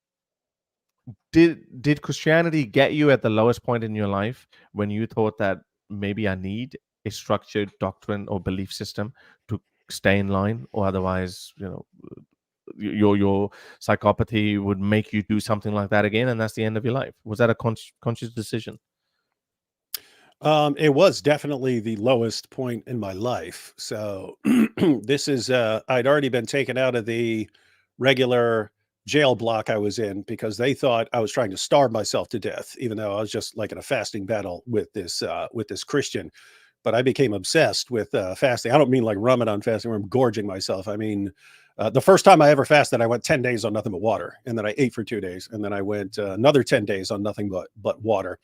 did Christianity get you at the lowest point in your life when you thought that maybe I need a structured doctrine or belief system to stay in line, or otherwise, your psychopathy would make you do something like that again, and that's the end of your life? Was that a conscious decision? It was definitely the lowest point in my life. So this is I'd already been taken out of the regular jail block I was in because they thought I was trying to starve myself to death, even though I was just like in a fasting battle with this Christian. But I became obsessed with fasting. I don't mean like Ramadan fasting where I'm gorging myself. I mean, the first time I ever fasted, I went 10 days on nothing but water, and then I ate for 2 days, and then I went another 10 days on nothing but water.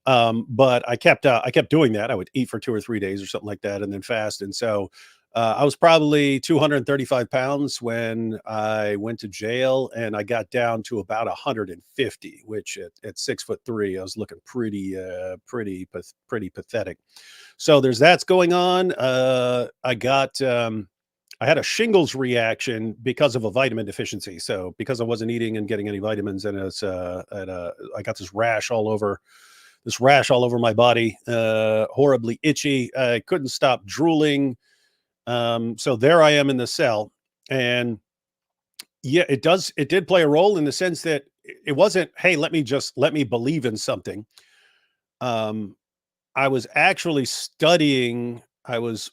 But I kept doing that. I would eat for 2 or 3 days or something like that, and then fast. And so I was probably 235 pounds when I went to jail, and I got down to about 150, which at 6'3", I was looking pretty pathetic. So there's that's going on. I had a shingles reaction because of a vitamin deficiency. So because I wasn't eating and getting any vitamins, and I got this rash all over my body, horribly itchy. I couldn't stop drooling. So there I am in the cell. And yeah, it did play a role in the sense that it wasn't, hey, let me believe in something. I was actually studying, I was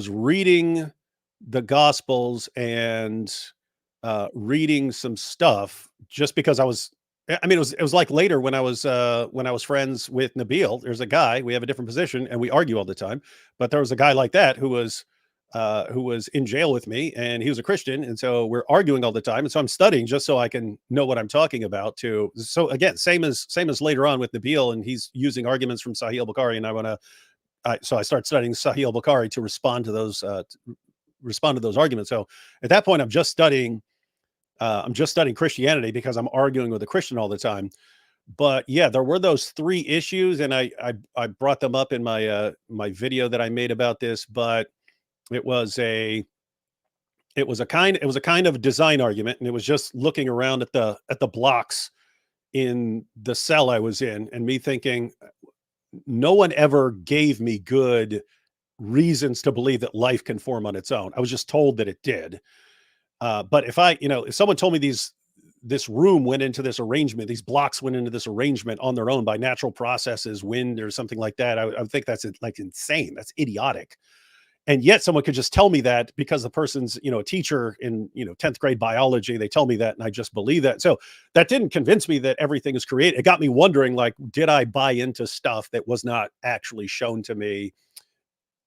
reading the Gospels and reading some stuff just because it was like later when I was friends with Nabil. There's a guy, we have a different position and we argue all the time, but there was a guy like that who was in jail with me, and he was a Christian, and so we're arguing all the time, and so I'm studying just so I can know what I'm talking about too. So again, same as later on with Nabil, and he's using arguments from Sahih al-Bukhari, and so I start studying Sahih al-Bukhari to respond to those arguments. So at that point, I'm just studying Christianity because I'm arguing with a Christian all the time. But yeah, there were those 3 issues, and I brought them up in my video that I made about this. But it was a kind of design argument, and it was just looking around at the blocks in the cell I was in, and me thinking, no one ever gave me good reasons to believe that life can form on its own. I was just told that it did. But if someone told me this room went into this arrangement, these blocks went into this arrangement on their own by natural processes, wind or something like that, I would think that's like insane. That's idiotic. And yet someone could just tell me that because the person's, a teacher in, 10th grade biology, they tell me that, and I just believe that. So that didn't convince me that everything is created. It got me wondering, like, did I buy into stuff that was not actually shown to me?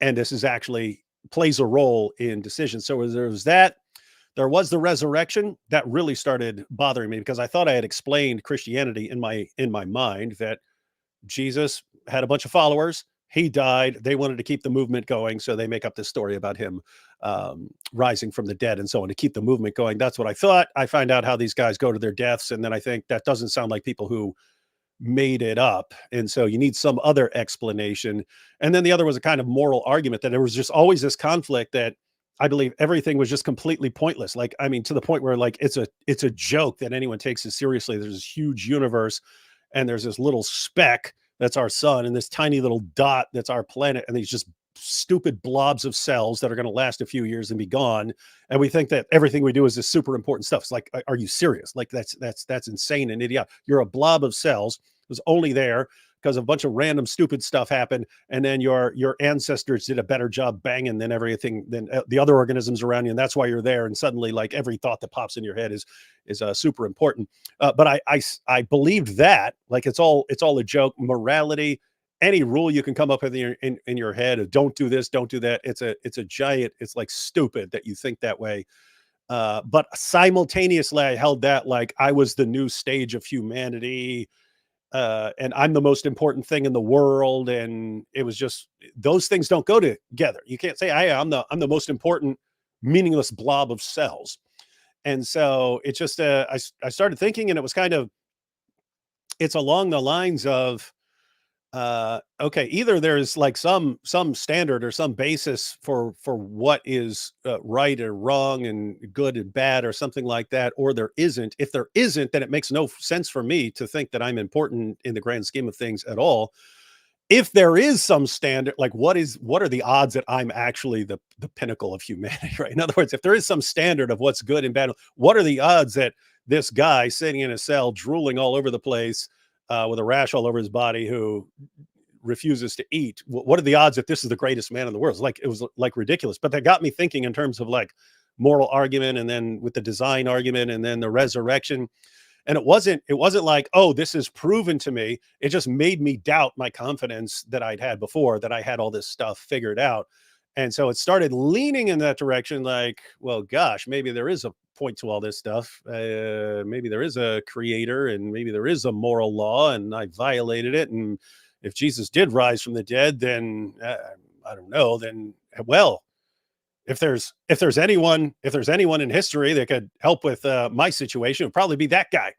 And this is actually plays a role in decisions. So there was the resurrection that really started bothering me, because I thought I had explained Christianity in my mind, that Jesus had a bunch of followers. He died. They wanted to keep the movement going, so they make up this story about him rising from the dead and so on to keep the movement going. That's what I thought. I find out how these guys go to their deaths, and then I think that doesn't sound like people who made it up, and so you need some other explanation. And then the other was a kind of moral argument that there was just always this conflict that I believe everything was just completely pointless. Like, I mean, to the point where like it's a joke that anyone takes it seriously. There's this huge universe, and there's this little speck that's our sun, and this tiny little dot that's our planet, and these just stupid blobs of cells that are going to last a few years and be gone. And we think that everything we do is this super important stuff. It's like, are you serious? Like that's insane and idiotic. You're a blob of cells. It was only there because a bunch of random stupid stuff happened, and then your ancestors did a better job banging than everything than the other organisms around you, and that's why you're there. And suddenly, like, every thought that pops in your head is super important. But I believed that, like, it's all a joke. Morality, any rule you can come up with in your head of don't do this, don't do that, it's a giant. It's like stupid that you think that way. But simultaneously, I held that like I was the new stage of humanity. And I'm the most important thing in the world. And it was just, those things don't go together. You can't say, hey, I'm the most important meaningless blob of cells. And so it just, I started thinking, and it was kind of, it's along the lines of, Okay, either there's like some standard or some basis for what is right or wrong and good and bad or something like that, or there isn't. If there isn't, then it makes no sense for me to think that I'm important in the grand scheme of things at all. If there is some standard, like what are the odds that I'm actually the pinnacle of humanity, right? In other words, if there is some standard of what's good and bad, what are the odds that this guy sitting in a cell drooling all over the place with a rash all over his body who refuses to eat, what are the odds that this is the greatest man in the world? It was like ridiculous. But that got me thinking in terms of like moral argument, and then with the design argument, and then the resurrection. And it wasn't like, oh, this is proven to me. It just made me doubt my confidence that I'd had before, that I had all this stuff figured out. And so it started leaning in that direction, like, well, gosh, maybe there is a point to all this stuff. Maybe there is a creator, and maybe there is a moral law, and I violated it. And if Jesus did rise from the dead, then I don't know, then, well, if there's anyone in history that could help with my situation, it would probably be that guy.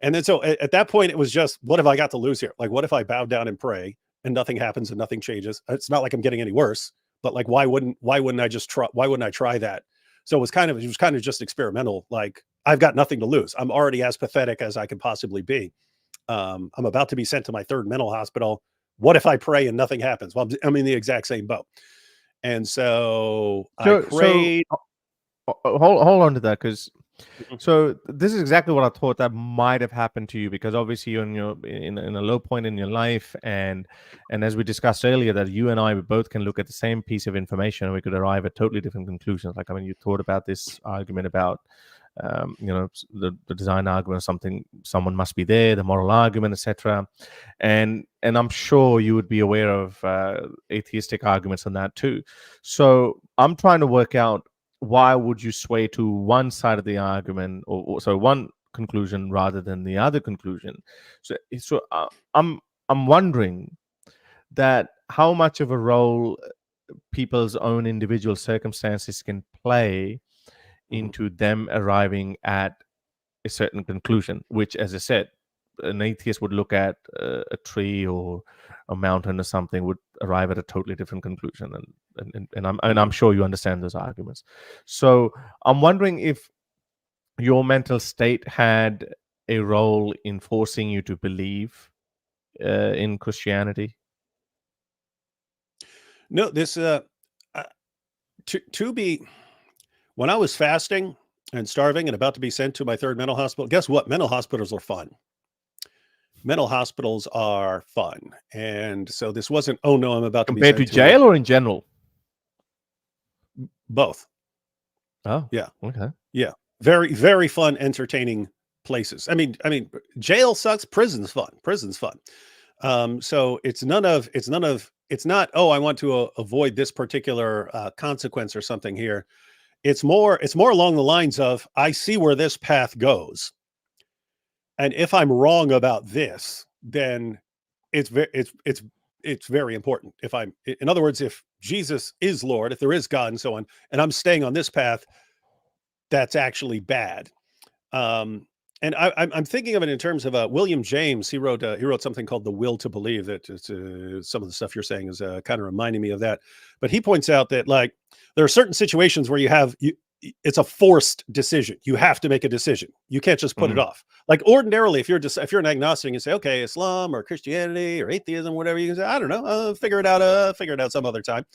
And then so at that point, it was just, what have I got to lose here? Like, what if I bow down and pray and nothing happens and nothing changes? It's not like I'm getting any worse, but like, why wouldn't I just try? Why wouldn't I try that? So it was kind of just experimental. Like, I've got nothing to lose. I'm already as pathetic as I could possibly be. I'm about to be sent to my third mental hospital. What if I pray and nothing happens? Well, I'm in the exact same boat. And so I prayed. Hold on to that, because Mhm. so this is exactly what I thought that might have happened to you, because obviously you're in a low point in your life, and as we discussed earlier, that you and I, we both can look at the same piece of information and we could arrive at totally different conclusions. Like, I mean, you thought about this argument about the design argument, someone must be there, the moral argument, etc. And I'm sure you would be aware of atheistic arguments on that too. So I'm trying to work out, why would you sway to one side of the argument, or so one conclusion rather than the other conclusion? So I'm wondering that how much of a role people's own individual circumstances can play into them arriving at a certain conclusion, which, as I said, an atheist would look at a tree or a mountain or something, would arrive at a totally different conclusion, and I'm sure you understand those arguments. So I'm wondering if your mental state had a role in forcing you to believe in Christianity. No, this to be, when I was fasting and starving and about to be sent to my third mental hospital, guess what? Mental hospitals are fun. Mental hospitals are fun. And so this wasn't, oh no, I'm about to be Compared sent to to jail or in general? both. Oh, Yeah. okay. Yeah. Very, very fun, entertaining places. I mean, jail sucks. Prison's fun. So it's not, oh, I want to avoid this particular consequence or something here. It's more along the lines of, I see where this path goes. And if I'm wrong about this, then it's very important. In other words, if Jesus is Lord, if there is God and so on, and I'm staying on this path, that's actually bad. And I'm thinking of it in terms of William James. He wrote something called The Will to Believe. That some of the stuff you're saying is kind of reminding me of that. But he points out that, like, there are certain situations where it's a forced decision. You have to make a decision. You can't just put it off. Like, ordinarily, if you're an agnostic and you say, okay, Islam or Christianity or atheism, whatever, you can say, I don't know, figure it out some other time.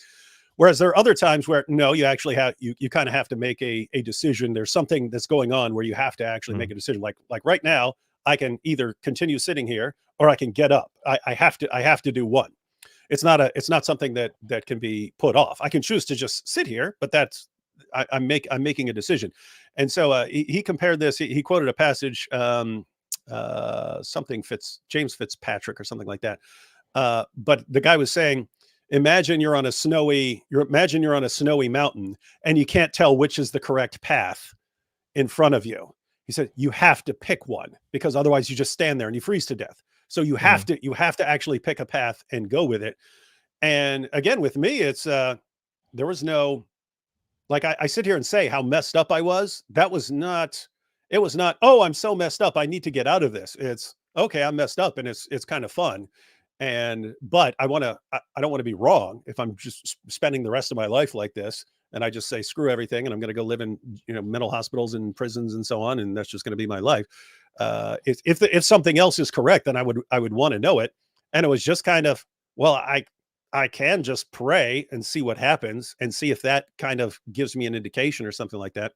Whereas there are other times where, no, you actually have, you kind of have to make a decision. There's something that's going on where you have to actually make a decision. Like right now, I can either continue sitting here or I can get up. I have to do one. It's not something that can be put off. I can choose to just sit here, but I'm making a decision. And so he compared this. He quoted a passage, James Fitzpatrick or something like that. But the guy was saying, imagine you're on a snowy mountain and you can't tell which is the correct path in front of you. He said, you have to pick one, because otherwise you just stand there and you freeze to death. So you have to actually pick a path and go with it. And again, with me, it's there was no, like, I sit here and say how messed up I was. It was not, oh, I'm so messed up, I need to get out of this. It's, okay, I'm messed up and it's kind of fun. But I don't want to be wrong if I'm just spending the rest of my life like this, and I just say screw everything, and I'm going to go live in mental hospitals and prisons and so on, and that's just going to be my life. If something else is correct, then I would want to know it. And it was just kind of, well, I can just pray and see what happens and see if that kind of gives me an indication or something like that.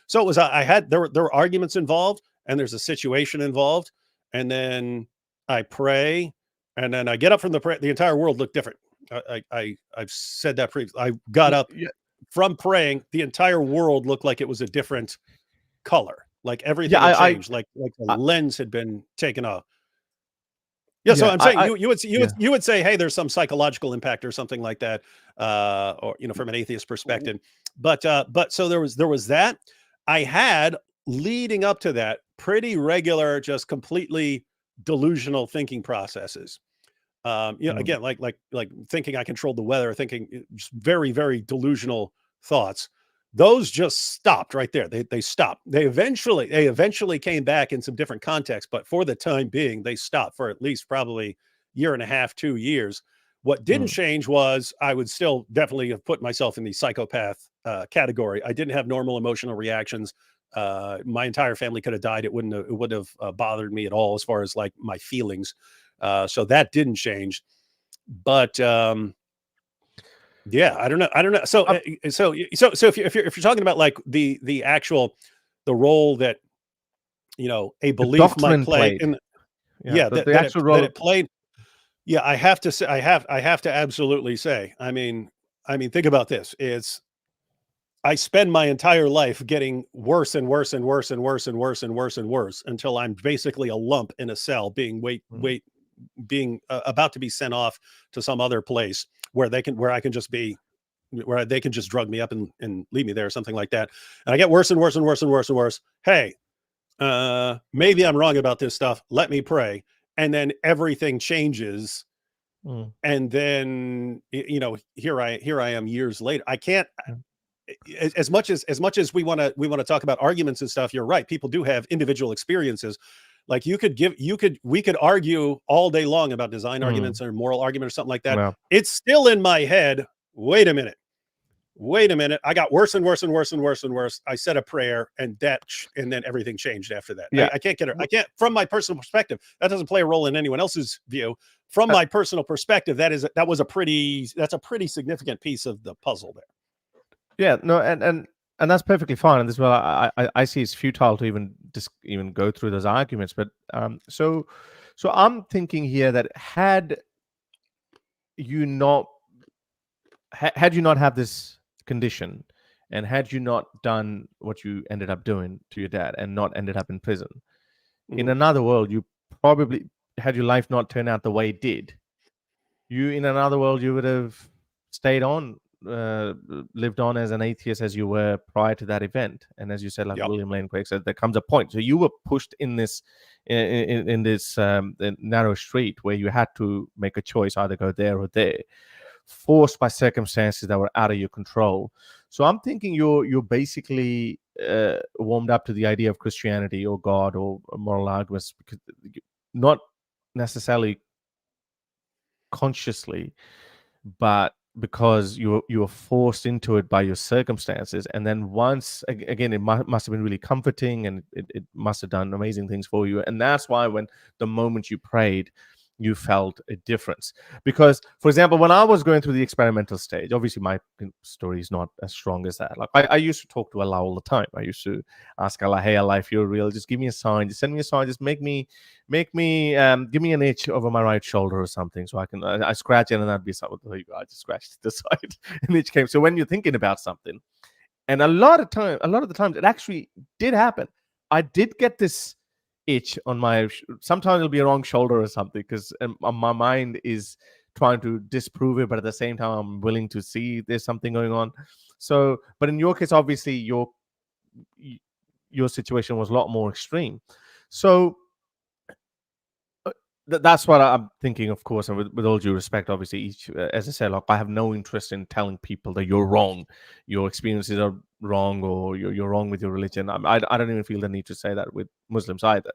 So it was, there were arguments involved, and there's a situation involved, and then I pray, and then I get up from the prayer. The entire world looked different. I've said that previously. I got up from praying. The entire world looked like it was a different color. Like everything had changed. Like the lens had been taken off. Yeah, so I'm saying you would say, hey, there's some psychological impact or something like that, or from an atheist perspective. But so there was that. I had, leading up to that, pretty regular, just completely delusional thinking processes. Again, like thinking I controlled the weather, thinking just very, very delusional thoughts. Those just stopped right there. They stopped. They eventually came back in some different contexts, but for the time being, they stopped for at least probably year and a half, 2 years. What didn't change was I would still definitely have put myself in the psychopath category. I didn't have normal emotional reactions. My entire family could have died. It wouldn't have bothered me at all as far as like my feelings. So that didn't change. But yeah, I don't know. So if you're talking about like the actual role that a belief might play in the actual role that it played. Yeah, I have to say, I have to absolutely say, I mean, think about this. I spend my entire life getting worse and worse and worse and worse and worse and worse and worse until I'm basically a lump in a cell being being about to be sent off to some other place where they can just drug me up and leave me there or something like that. And I get worse and worse and worse and worse and worse. Hey, maybe I'm wrong about this stuff. Let me pray. And then everything changes. And then, here I am years later. I can't, as much as we want to talk about arguments and stuff. You're right. People do have individual experiences. Like we could argue all day long about design arguments or moral argument or something like that. Yeah. It's still in my head. Wait a minute. I got worse and worse and worse and worse and worse. I said a prayer and then everything changed after that. Yeah. I can't get it. I can't, from my personal perspective, that doesn't play a role in anyone else's view. From my personal perspective, that's a pretty significant piece of the puzzle there. Yeah, no, and that's perfectly fine. And this, well, I see it's futile to even go through those arguments. But so I'm thinking here that had you not had this condition, and had you not done what you ended up doing to your dad and not ended up in prison, in another world, you probably, had your life not turned out the way it did, in another world, you would have stayed on, lived on as an atheist as you were prior to that event. And as you said, like William Lane Craig said, there comes a point. So you were pushed in this narrow street where you had to make a choice, either go there or there, forced by circumstances that were out of your control. So I'm thinking you're basically warmed up to the idea of Christianity or God or moral arguments, because not necessarily consciously, but because you were forced into it by your circumstances. And then once again, it must have been really comforting, and it must have done amazing things for you. And that's why when the moment you prayed, you felt a difference. Because, for example, when I was going through the experimental stage, obviously my story is not as strong as that. Like I used to talk to Allah all the time. I used to ask Allah, hey Allah, if you're real, just give me a sign, just send me a sign, just give me an itch over my right shoulder or something, so I can I scratch it and that'd be something. There you go, I just scratched the side and itch came. So when you're thinking about something, and a lot of the times it actually did happen. I did get this itch on my, sometimes it'll be a wrong shoulder or something, because my mind is trying to disprove it, but at the same time I'm willing to see there's something going on. So, but in your case, obviously your situation was a lot more extreme. So that's what I'm thinking, of course, and with all due respect, obviously, as I said, like, I have no interest in telling people that you're wrong, your experiences are wrong, or you're wrong with your religion. I don't even feel the need to say that with Muslims either.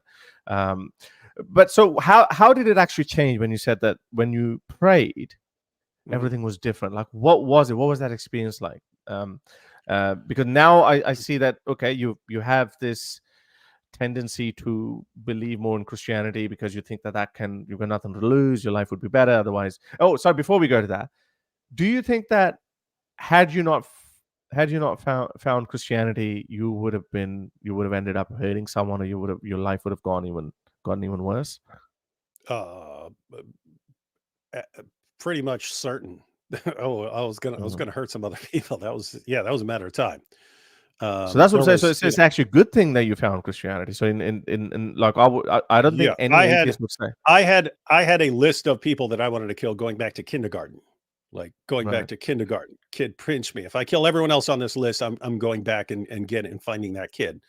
But so how did it actually change when you said that when you prayed, everything was different? Like, what was it? What was that experience like? Because now I see that, okay, you have this tendency to believe more in Christianity because you think that you've got nothing to lose, your life would be better otherwise. Oh, sorry, before we go to that, do you think that had you not found Christianity, you would have ended up hurting someone, or your life would have gotten even worse? Uh, Pretty much certain. Oh, I was Mhm. gonna hurt some other people. That was a matter of time. So that's what I'm There saying. So was, it's actually a good thing that you found Christianity. So in like I don't think yeah, any atheist would say. I had a list of people that I wanted to kill going back to kindergarten. Like going back Right. to kindergarten, kid pinch me. If I kill everyone else on this list, I'm going back and get it and finding that kid.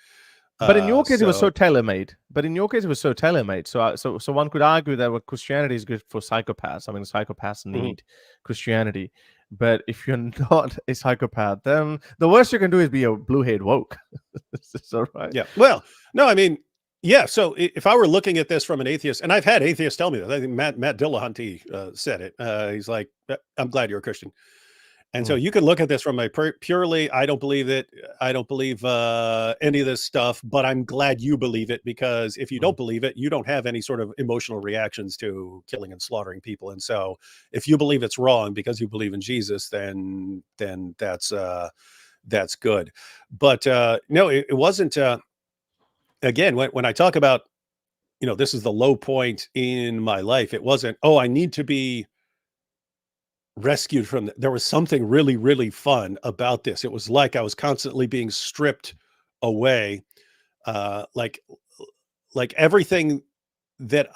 But in your case, it was So so tailor-made. So one could argue that what Christianity is good for psychopaths. I mean, psychopaths mhm. need Christianity. But if you're not a psychopath, then the worst you can do is be a blue-haired woke. Is that right? Yeah. Well, no, I mean, yeah. So if I were looking at this from an atheist, and I've had atheists tell me that, I think Matt Dillahunty said it. He's like, I'm glad you're a Christian. And so Mm, you can look at this from a purely, I don't believe it. I don't believe any of this stuff, but I'm glad you believe it, because if you mm, don't believe it, you don't have any sort of emotional reactions to killing and slaughtering people. And so if you believe it's wrong because you believe in Jesus, then that's good. But no, it wasn't. Again, when I talk about, this is the low point in my life, it wasn't, oh, I need to be rescued from there was something really, really fun about this. It was like I was constantly being stripped away, uh, like everything that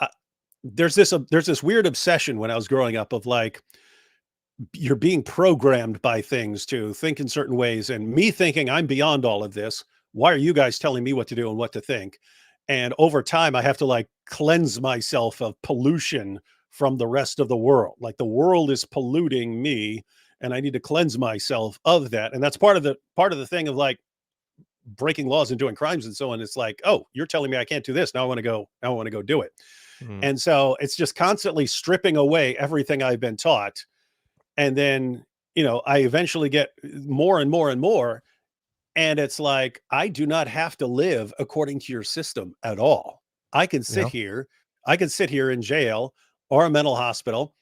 there's this weird obsession when I was growing up of like, you're being programmed by things to think in certain ways, and me thinking I'm beyond all of this. Why are you guys telling me what to do and what to think? And over time I have to like cleanse myself of pollution from the rest of the world. Like the world is polluting me, and I need to cleanse myself of that. And that's part of the thing of like breaking laws and doing crimes and so on. It's like, oh, you're telling me I can't do this, now I want to go do it. mm. And so it's just constantly stripping away everything I've been taught. And then, I eventually get more and more and more. And it's like, I do not have to live according to your system at all. I can sit Yeah. here, I can sit here in jail or a mental hospital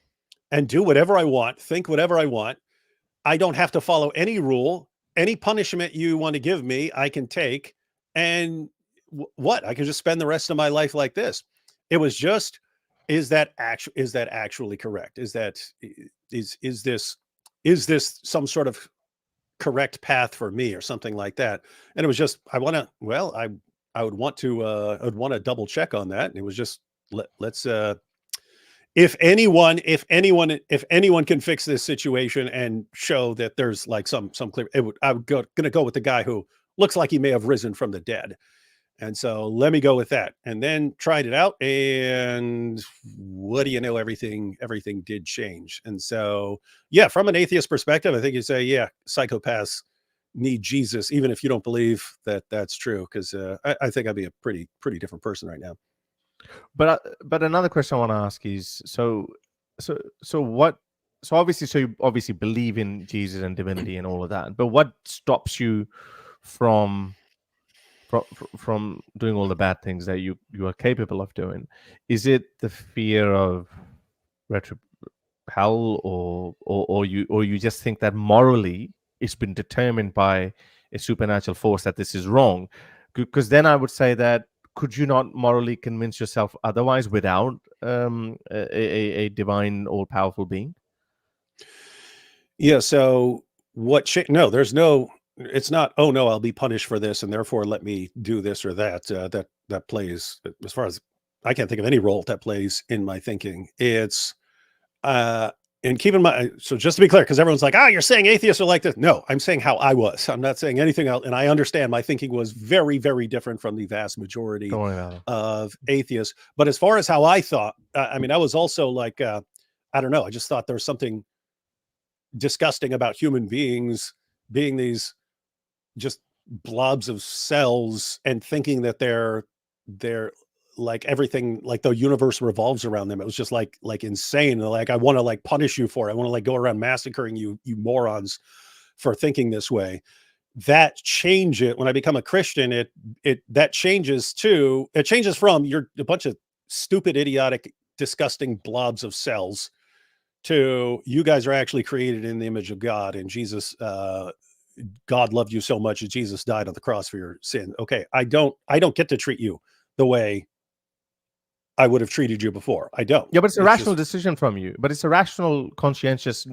and do whatever I want, think whatever I want. I don't have to follow any rule. Any punishment you want to give me, I can take. And what? I can just spend the rest of my life like this. It was just, is that actually correct? Is this some sort of correct path for me or something like that? And it was just, I would want to double check on that. And it was just, let's if anyone can fix this situation and show that there's like some clear, gonna go with the guy who looks like he may have risen from the dead. And so let me go with that. And then tried it out, and what do you know? Everything did change. And so, yeah, from an atheist perspective, I think you say, yeah, psychopaths need Jesus, even if you don't believe that that's true. Because I think I'd be a pretty different person right now. But another question I want to ask is, so what? So obviously, you obviously believe in Jesus and divinity and all of that. But what stops you from from doing all the bad things that you are capable of doing? Is it the fear of retro hell, or you just think that morally it's been determined by a supernatural force that this is wrong? Because then I would say that, could you not morally convince yourself otherwise without a divine all powerful being? Yeah. So no, there's no. It's not. Oh no, I'll be punished for this, and therefore let me do this or that. That plays, as far as I can't think of any role that plays in my thinking. It's uh, and keep in mind. So just to be clear, because everyone's like, you're saying atheists are like this. No, I'm saying how I was. I'm not saying anything else. And I understand my thinking was very, very different from the vast majority Don't worry about it. of atheists. But as far as how I thought, I mean, I was also like, I don't know. I just thought there was something disgusting about human beings being these just blobs of cells and thinking that they're everything, like the universe revolves around them. It was just like insane. Like, I want to like punish you for it. I want to like go around massacring you morons for thinking this way. That change it when I become a Christian, that changes too. It changes from you're a bunch of stupid, idiotic, disgusting blobs of cells to you guys are actually created in the image of God, and Jesus, God loved you so much that Jesus died on the cross for your sin. Okay, I don't get to treat you the way I would have treated you before. I don't. Yeah, but it's a It's rational just, decision from you. But it's a rational, conscientious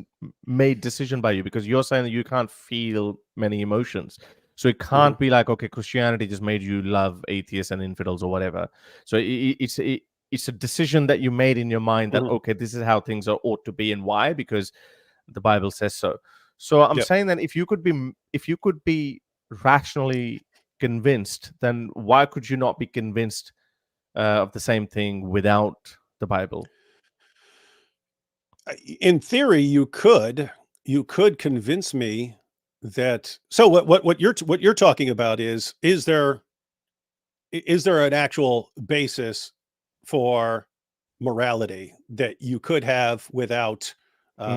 made decision by you, because you're saying that you can't feel many emotions. So it can't be like, okay, Christianity just made you love atheists and infidels or whatever. So it's a decision that you made in your mind that, mhm. okay, this is how things ought to be, and why? Because the Bible says so. So I'm Yep. saying that if you could be rationally convinced, then why could you not be convinced of the same thing without the Bible? In theory, you could convince me that. So what you're talking about is there an actual basis for morality that you could have without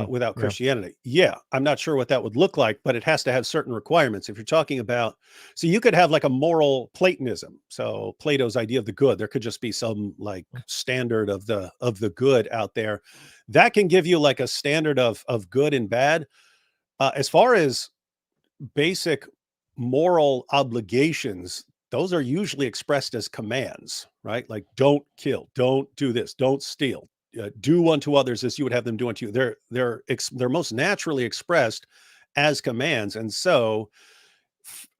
without Yeah. Christianity? Yeah, I'm not sure what that would look like, but it has to have certain requirements. If you're talking about, so you could have like a moral Platonism. So Plato's idea of the good, there could just be some like standard of the good out there that can give you like a standard of good and bad. As far as basic moral obligations, those are usually expressed as commands, right? Like, don't kill, don't do this, don't steal, do unto others as you would have them do unto you. They're most naturally expressed as commands, and so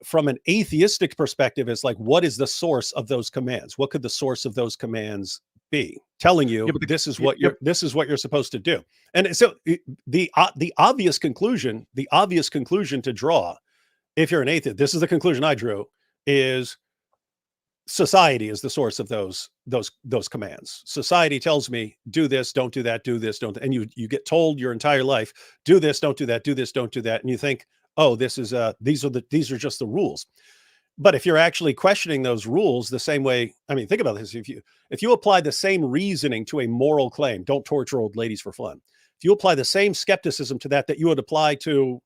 from an atheistic perspective, it's like, what is the source of those commands? What could the source of those commands be? Telling Yeah, you but this is yeah, what you're supposed to do. And so the obvious conclusion to draw, if you're an atheist, this is the conclusion I drew, is society is the source of those commands. Society tells me, do this, don't do that, do this, don't, and you get told your entire life, do this, don't do that, do this, don't do that, and you think, oh, these are just the rules. But if you're actually questioning those rules the same way, I mean, think about this. If you apply the same reasoning to a moral claim, don't torture old ladies for fun. If you apply the same skepticism to that you would apply to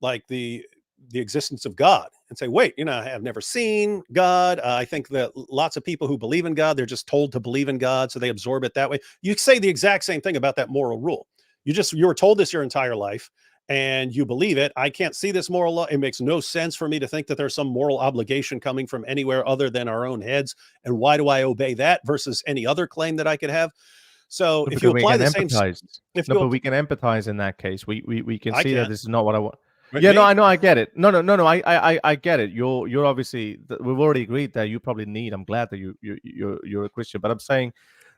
like the existence of God, and say, wait, I have never seen God. I think that lots of people who believe in God, they're just told to believe in God, so they absorb it that way. You say the exact same thing about that moral rule. You were told this your entire life, and you believe it. I can't see this moral law. It makes no sense for me to think that there's some moral obligation coming from anywhere other than our own heads. And why do I obey that versus any other claim that I could have? So No, if but you then we apply can the same, empathize. if No, you, but we can empathize in that case. We can I see that can't. this is not what I want. Right, Yeah, no, I me. know, I get it. No. I get it. You're obviously. We've already agreed that you probably need. I'm glad that you're a Christian, but I'm saying,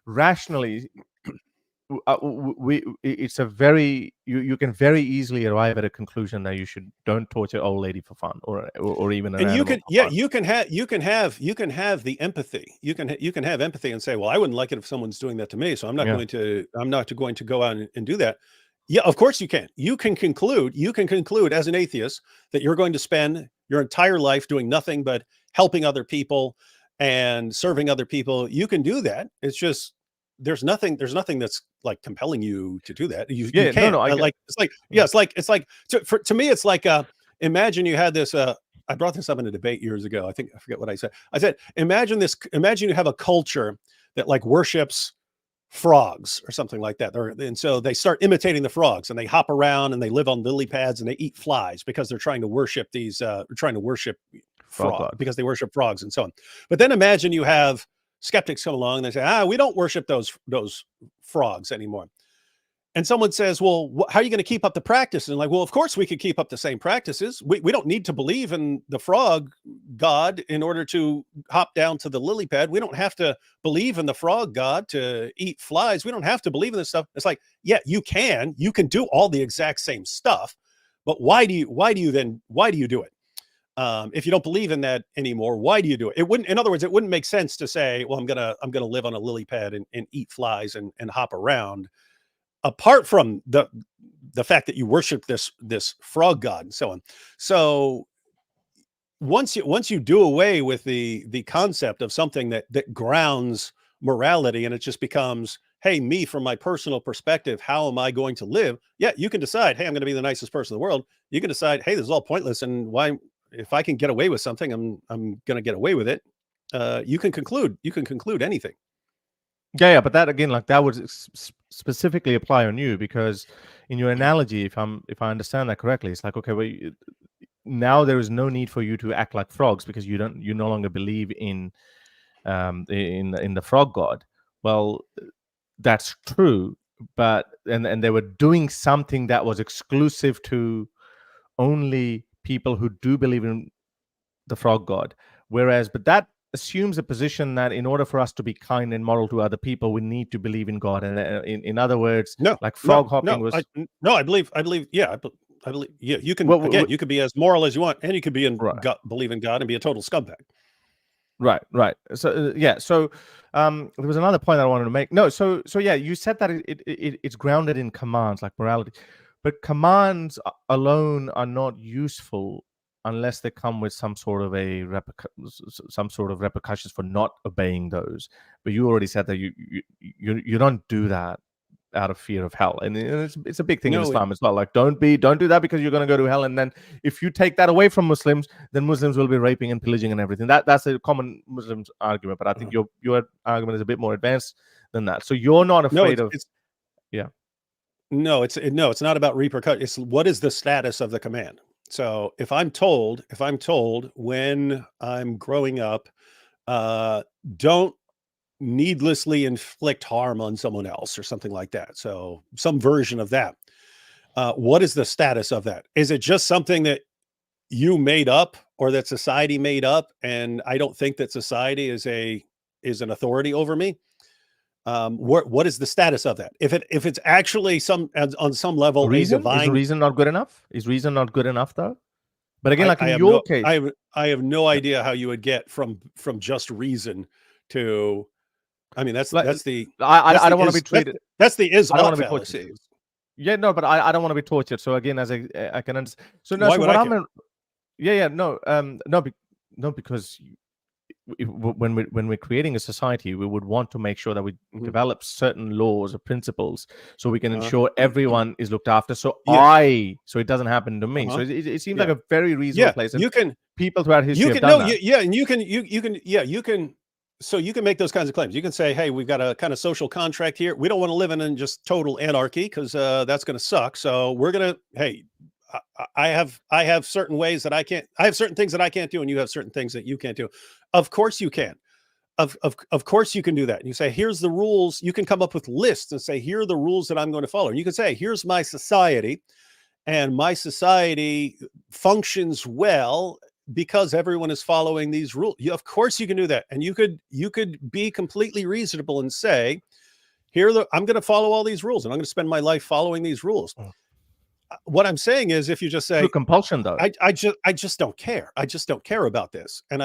rationally, it's a very you can very easily arrive at a conclusion that you don't torture old lady for fun, or even an And you animal can, for yeah, fun. you can have the empathy. You can have empathy and say, well, I wouldn't like it if someone's doing that to me, so I'm not Yeah. going to go out and do that. Yeah, of course you can. You can conclude as an atheist that you're going to spend your entire life doing nothing but helping other people and serving other people. You can do that. It's just there's nothing that's like compelling you to do that. You Yeah. No. can't. No. I get. Like it's like, Yeah. yeah, it's like to me it's like imagine you had this I brought this up in a debate years ago. I forget what I said. I said, imagine you have a culture that like worships frogs or something like that. And so they start imitating the frogs, and they hop around and they live on lily pads and they eat flies because they're trying to worship Frog frog, God. because they worship frogs and so on. But then imagine you have skeptics come along and they say, we don't worship those frogs anymore. And someone says, well, how are you going to keep up the practice? And like, well, of course we could keep up the same practices. We don't need to believe in the frog god in order to hop down to the lily pad. We don't have to believe in the frog god to eat flies. We don't have to believe in this stuff. It's like, yeah, you can do all the exact same stuff, but why do you do it? If you don't believe in that anymore, why do you do it? In other words, it wouldn't make sense to say, well, I'm gonna live on a lily pad and eat flies and hop around, apart from the fact that you worship this frog god and so on. So once you do away with the concept of something that grounds morality, and it just becomes, hey, me, from my personal perspective, how am I going to live? Yeah, you can decide, hey, I'm going to be the nicest person in the world. You can decide, hey, this is all pointless, and why, if I can get away with something, I'm going to get away with it. You can conclude anything. Yeah, but that again, like that would specifically apply on you, because in your analogy, if I understand that correctly, it's like, okay, well, now there is no need for you to act like frogs because you no longer believe in the frog god. Well, that's true, but and they were doing something that was exclusive to only people who do believe in the frog god. Whereas, but that assumes a position that in order for us to be kind and moral to other people, we need to believe in God. And in other words, No, like frog hopping was. I believe, yeah, I believe, yeah, you can, Well, again, you could be as moral as you want, and you could be in right. God, believe in God, and be a total scumbag. Right. So yeah. So there was another point that I wanted to make. No. So yeah, you said that it's grounded in commands, like morality, but commands alone are not useful unless they come with some sort of repercussions for not obeying those. But you already said that you don't do that out of fear of hell, and it's a big thing in Islam as well. Like, don't do that because you're going to go to hell, and then if you take that away from Muslims, then Muslims will be raping and pillaging and everything. That's a common Muslims argument, but I think your argument is a bit more advanced than that. So you're not afraid of. Yeah. No, it's not about repercussions. It's what is the status of the command. So if I'm told when I'm growing up, don't needlessly inflict harm on someone else or something like that. So some version of that. What is the status of that? Is it just something that you made up or that society made up? And I don't think that society is an authority over me. What is the status of that? If it's actually on some level, Reason? a divine, is reason not good enough? Is reason not good enough though? But again, like I in have your case, I have no idea how you would get from just reason to. I mean, that's like, the. I don't want to be treated. That's the is I don't want ought to be fallacy. tortured. Yeah, no, but I don't want to be tortured. So again, as I can understand. So no, Why so would what I I'm. care? Yeah, no, no, because when we're creating a society, we would want to make sure that we develop certain laws or principles so we can ensure everyone is looked after. So it doesn't happen to me. So it seems like a very reasonable place. And you can people throughout history you have can done no that. yeah, and you can. So you can make those kinds of claims. You can say, hey, we've got a kind of social contract here. We don't want to live in just total anarchy because that's going to suck. So we're going to, hey, I have certain ways that I have certain things that I can't do, and you have certain things that you can't do. Of course you can. Of course you can do that. And you say, here's the rules. You can come up with lists and say, here are the rules that I'm going to follow. And you can say, here's my society, and my society functions well because everyone is following these rules. Of course you can do that. And you could be completely reasonable and say, I'm going to follow all these rules, and I'm going to spend my life following these rules. What I'm saying is, if you just say through compulsion, though, I just don't care. I just don't care about this. And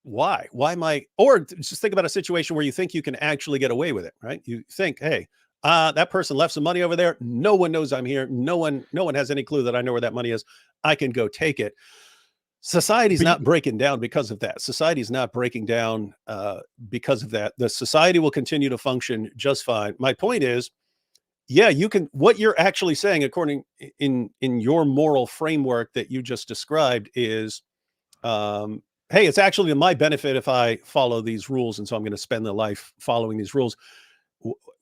why am I, or just think about a situation where you think you can actually get away with it, right? You think, hey, that person left some money over there. No one knows I'm here. No one has any clue that I know where that money is. I can go take it. Society's not breaking down because of that. Society's not breaking down because of that. The society will continue to function just fine. My point is, yeah, you can. What you're actually saying, according in your moral framework that you just described, is, hey, it's actually to my benefit if I follow these rules, and so I'm going to spend the life following these rules.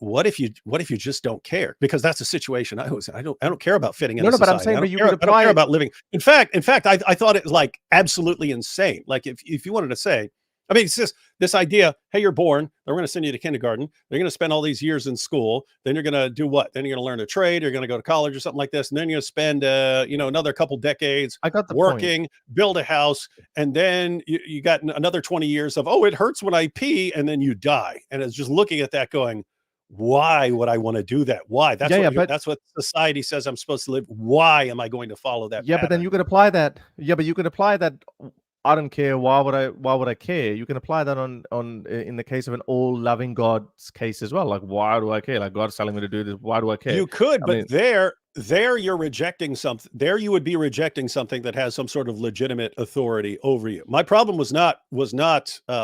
What if you just don't care? Because that's a situation I was. I don't care about fitting in. No, a society. But I'm saying, but you I could don't care about living. In fact, I thought it was like absolutely insane. Like if you wanted to say, I mean, it's just this idea, hey, you're born, then we're going to send you to kindergarten. They're going to spend all these years in school. Then you're going to do what? Then you're going to learn a trade. You're going to go to college or something like this. And then you're going to spend, another couple decades working, build a house. And then you got another 20 years of, it hurts when I pee. And then you die. And it's just looking at that going, why would I want to do that? Why? That's what society says I'm supposed to live. Why am I going to follow that? Yeah, pattern? But then you could apply that. Yeah, but you could apply that. I don't care. Why would I care? You can apply that on in the case of an all-loving God's case as well. Like, why do I care? Like, God's telling me to do this. Why do I care? You could, but there you're rejecting something. There you would be rejecting something that has some sort of legitimate authority over you. My problem was not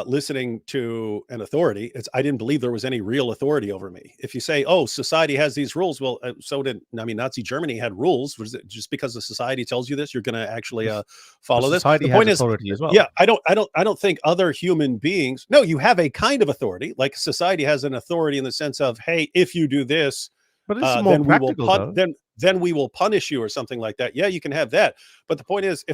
listening to an authority. I didn't believe there was any real authority over me. If you say, oh, society has these rules, well, so did, I mean, Nazi Germany had rules. Was it just because the society tells you this, you're going to actually follow this? Society The has point is, authority as well. yeah, I don't think other human beings. No, you have a kind of authority. Like society has an authority in the sense of, hey, if you do this, But it's more then we will practical, though. then we will punish you or something like that. Yeah, you can have that. But the point is,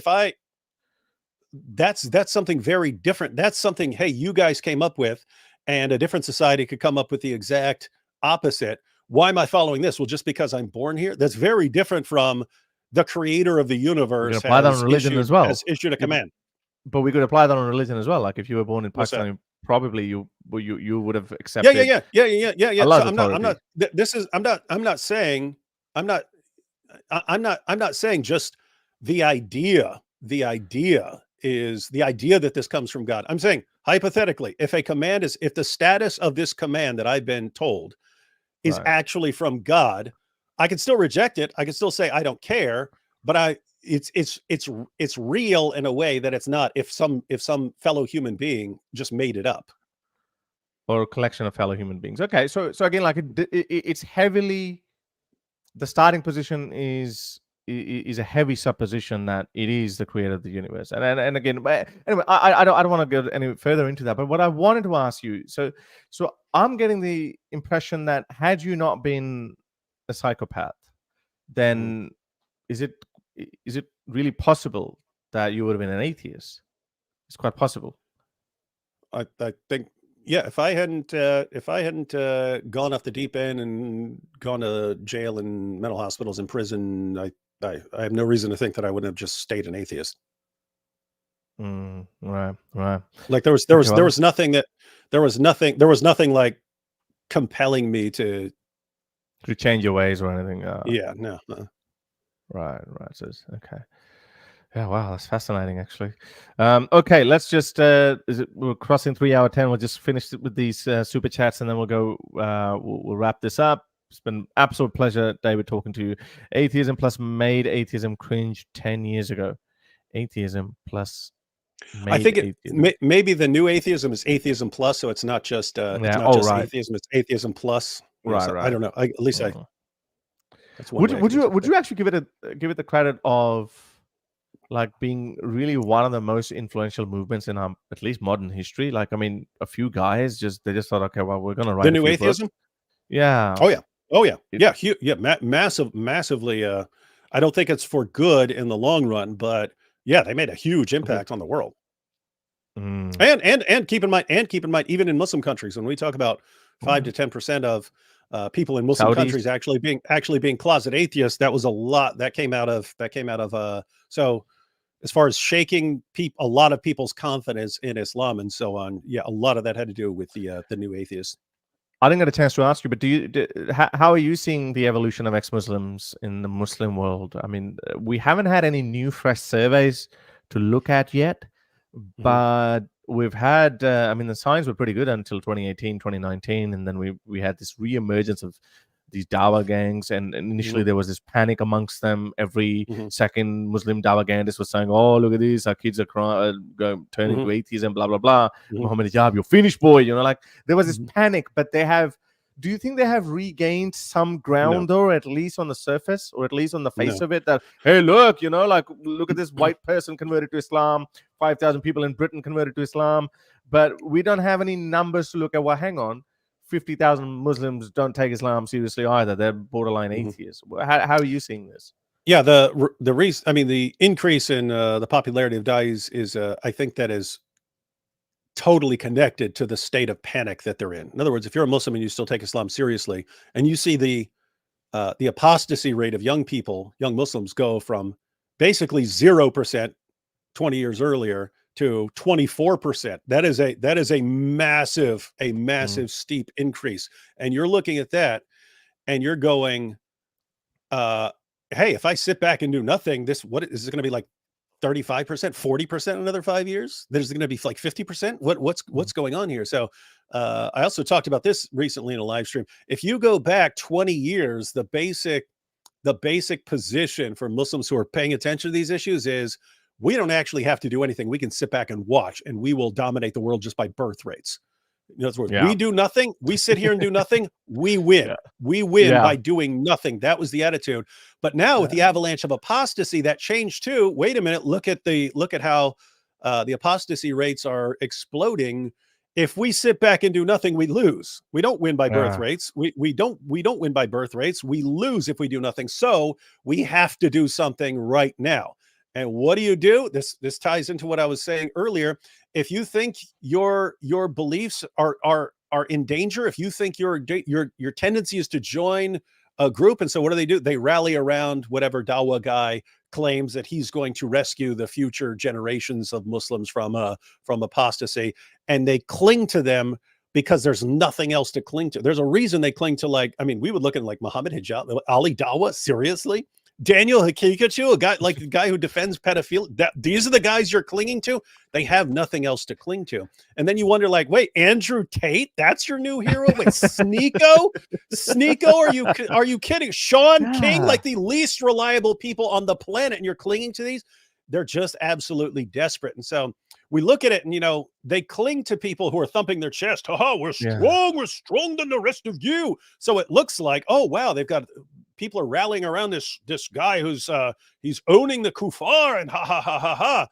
that's something very different. That's something, hey, you guys came up with, and a different society could come up with the exact opposite. Why am I following this? Well, just because I'm born here. That's very different from the creator of the universe apply that on religion as well. has issued a command. But we could apply that on religion as well. Like if you were born in What's that? Pakistan, probably you would have accepted. Yeah. Allah's So I'm not saying just the idea. The idea is the idea that this comes from God. I'm saying hypothetically, if the status of this command that I've been told is Right. actually from God, I can still reject it. I can still say I don't care, but it's real in a way that it's not if some fellow human being just made it up. Or a collection of fellow human beings. Okay, so again, like it's heavily, the starting position is a heavy supposition that it is the creator of the universe. And again, but anyway, I don't want to go any further into that. But what I wanted to ask you, so I'm getting the impression that had you not been a psychopath, then is it really possible that you would have been an atheist? It's quite possible. I think, yeah, if I hadn't gone off the deep end and gone to jail and mental hospitals and prison, I have no reason to think that I wouldn't have just stayed an atheist. Right. Like there was nothing like compelling me to change your ways or anything. Yeah, no. Right. So okay. Yeah, wow, that's fascinating, actually. Okay, let's just we're crossing 3 hour 10. We'll just finish with these super chats, and then we'll go. We'll wrap this up. It's been absolute pleasure, David, talking to you. Atheism plus made atheism cringe 10 years ago. Atheism plus made I think atheism. Maybe the new atheism is atheism plus, so it's not just right. atheism. It's atheism plus. Right. I don't know. At least that's one. Would you actually give it the credit of like being really one of the most influential movements in our at least modern history? Like, I mean, a few guys they just thought, okay, well, we're gonna write the new atheism. Books. Yeah. Oh yeah. Massively. I don't think it's for good in the long run, but yeah, they made a huge impact on the world. And keep in mind, even in Muslim countries, when we talk about 5 to 10% of people in Muslim countries actually being closet atheists, that was a lot that came out of so as far as shaking a lot of people's confidence in Islam and so on, yeah, a lot of that had to do with the new atheists. I didn't get a chance to ask you, but how are you seeing the evolution of ex-Muslims in the Muslim world? I mean, we haven't had any new fresh surveys to look at yet, but we've had, I mean, the signs were pretty good until 2018, 2019, and then we had this re-emergence of these Dawa gangs, and initially there was this panic amongst them. Every second Muslim Dawa gangist was saying, "Oh, look at this, our kids are turning to atheism, blah blah blah. Muhammad Hijab, you're finished, boy." You know, like there was this panic, but they have. Do you think they have regained some ground, or at least on the surface, or at least on the face of it? That, hey, look, you know, like look at this white person converted to Islam. 5,000 people in Britain converted to Islam, but we don't have any numbers to look at. Well, hang on. 50,000 Muslims don't take Islam seriously either. They're borderline atheists. How are you seeing this? Yeah, the reason, I mean, the increase in the popularity of Da'is is, I think that is totally connected to the state of panic that they're in. In other words, if you're a Muslim and you still take Islam seriously, and you see the apostasy rate of young Muslims go from basically 0% 20 years earlier to 24%. That is a massive steep increase. And you're looking at that and you're going, hey, if I sit back and do nothing, is it going to be like 35%, 40% in another 5 years? There's going to be like 50%. What's going on here? So I also talked about this recently in a live stream. If you go back 20 years, the basic basic position for Muslims who are paying attention to these issues is we don't actually have to do anything. We can sit back and watch, and we will dominate the world just by birth rates. In other words, Yeah. we do nothing. We sit here and do nothing. We win. Yeah. We win Yeah. by doing nothing. That was the attitude. But now with the avalanche of apostasy, that changed too. Wait a minute. Look at how the apostasy rates are exploding. If we sit back and do nothing, we lose. We don't win by birth rates. We don't win by birth rates. We lose if we do nothing. So we have to do something right now. And what do? This ties into what I was saying earlier. If you think your beliefs are in danger, if you think your tendency is to join a group, and so what do? They rally around whatever Dawa guy claims that he's going to rescue the future generations of Muslims from apostasy, and they cling to them because there's nothing else to cling to. There's a reason they cling to, like, I mean, we would look at like Muhammad Hijab, Ali Dawa, seriously? Daniel Hakikachu, the guy who defends pedophilia. These are the guys you're clinging to. They have nothing else to cling to. And then you wonder, like, wait, Andrew Tate, that's your new hero? Wait, Sneeko? Are you kidding? Sean King, like the least reliable people on the planet, and you're clinging to these? They're just absolutely desperate. And so we look at it, and they cling to people who are thumping their chest. We're strong. We're strong than the rest of you. So it looks like, oh wow, they've got people are rallying around this guy who's he's owning the kuffar, and ha.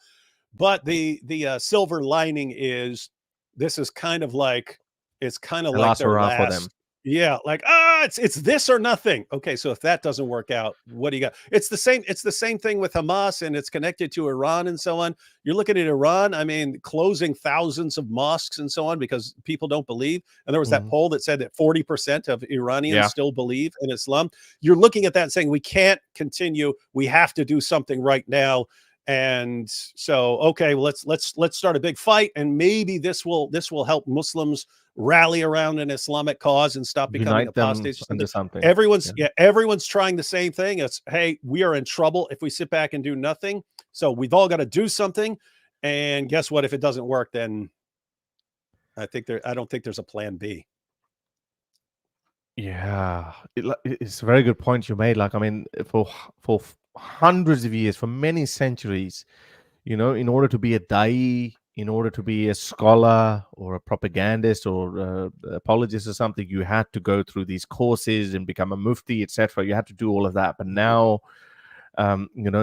But the silver lining is this is kind of like like their last for them. Yeah, like it's this or nothing. Okay, so if that doesn't work out, what do you got? It's the same thing with Hamas, and it's connected to Iran and so on. You're looking at Iran, I mean, closing thousands of mosques and so on because people don't believe. And there was that poll that said that 40% of Iranians still believe in Islam. You're looking at that and saying we can't continue. We have to do something right now. And so, okay, well, let's start a big fight, and maybe this will help Muslims rally around an Islamic cause and stop becoming apostates. Everyone's trying the same thing. It's, hey, we are in trouble if we sit back and do nothing. So we've all got to do something. And guess what? If it doesn't work, then I don't think there's a plan B. Yeah, it's a very good point you made. Like, I mean, for hundreds of years, for many centuries, in order to be a da'i, in order to be a scholar or a propagandist or apologist or something, you had to go through these courses and become a mufti, etc. You had to do all of that. But now,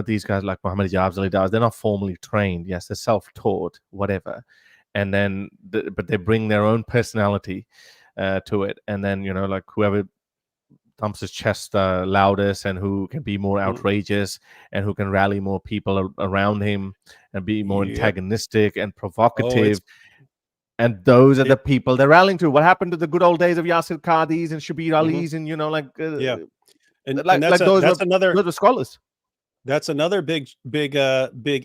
these guys like Muhammad Hijab, they're not formally trained. Yes, they're self-taught, whatever. And then, but they bring their own personality to it. And then, like whoever thumps his chest loudest and who can be more outrageous and who can rally more people around him and be more antagonistic and provocative. And those are the people they're rallying to. What happened to the good old days of Yasir Qadis and Shabir Alis and, those were scholars. That's another big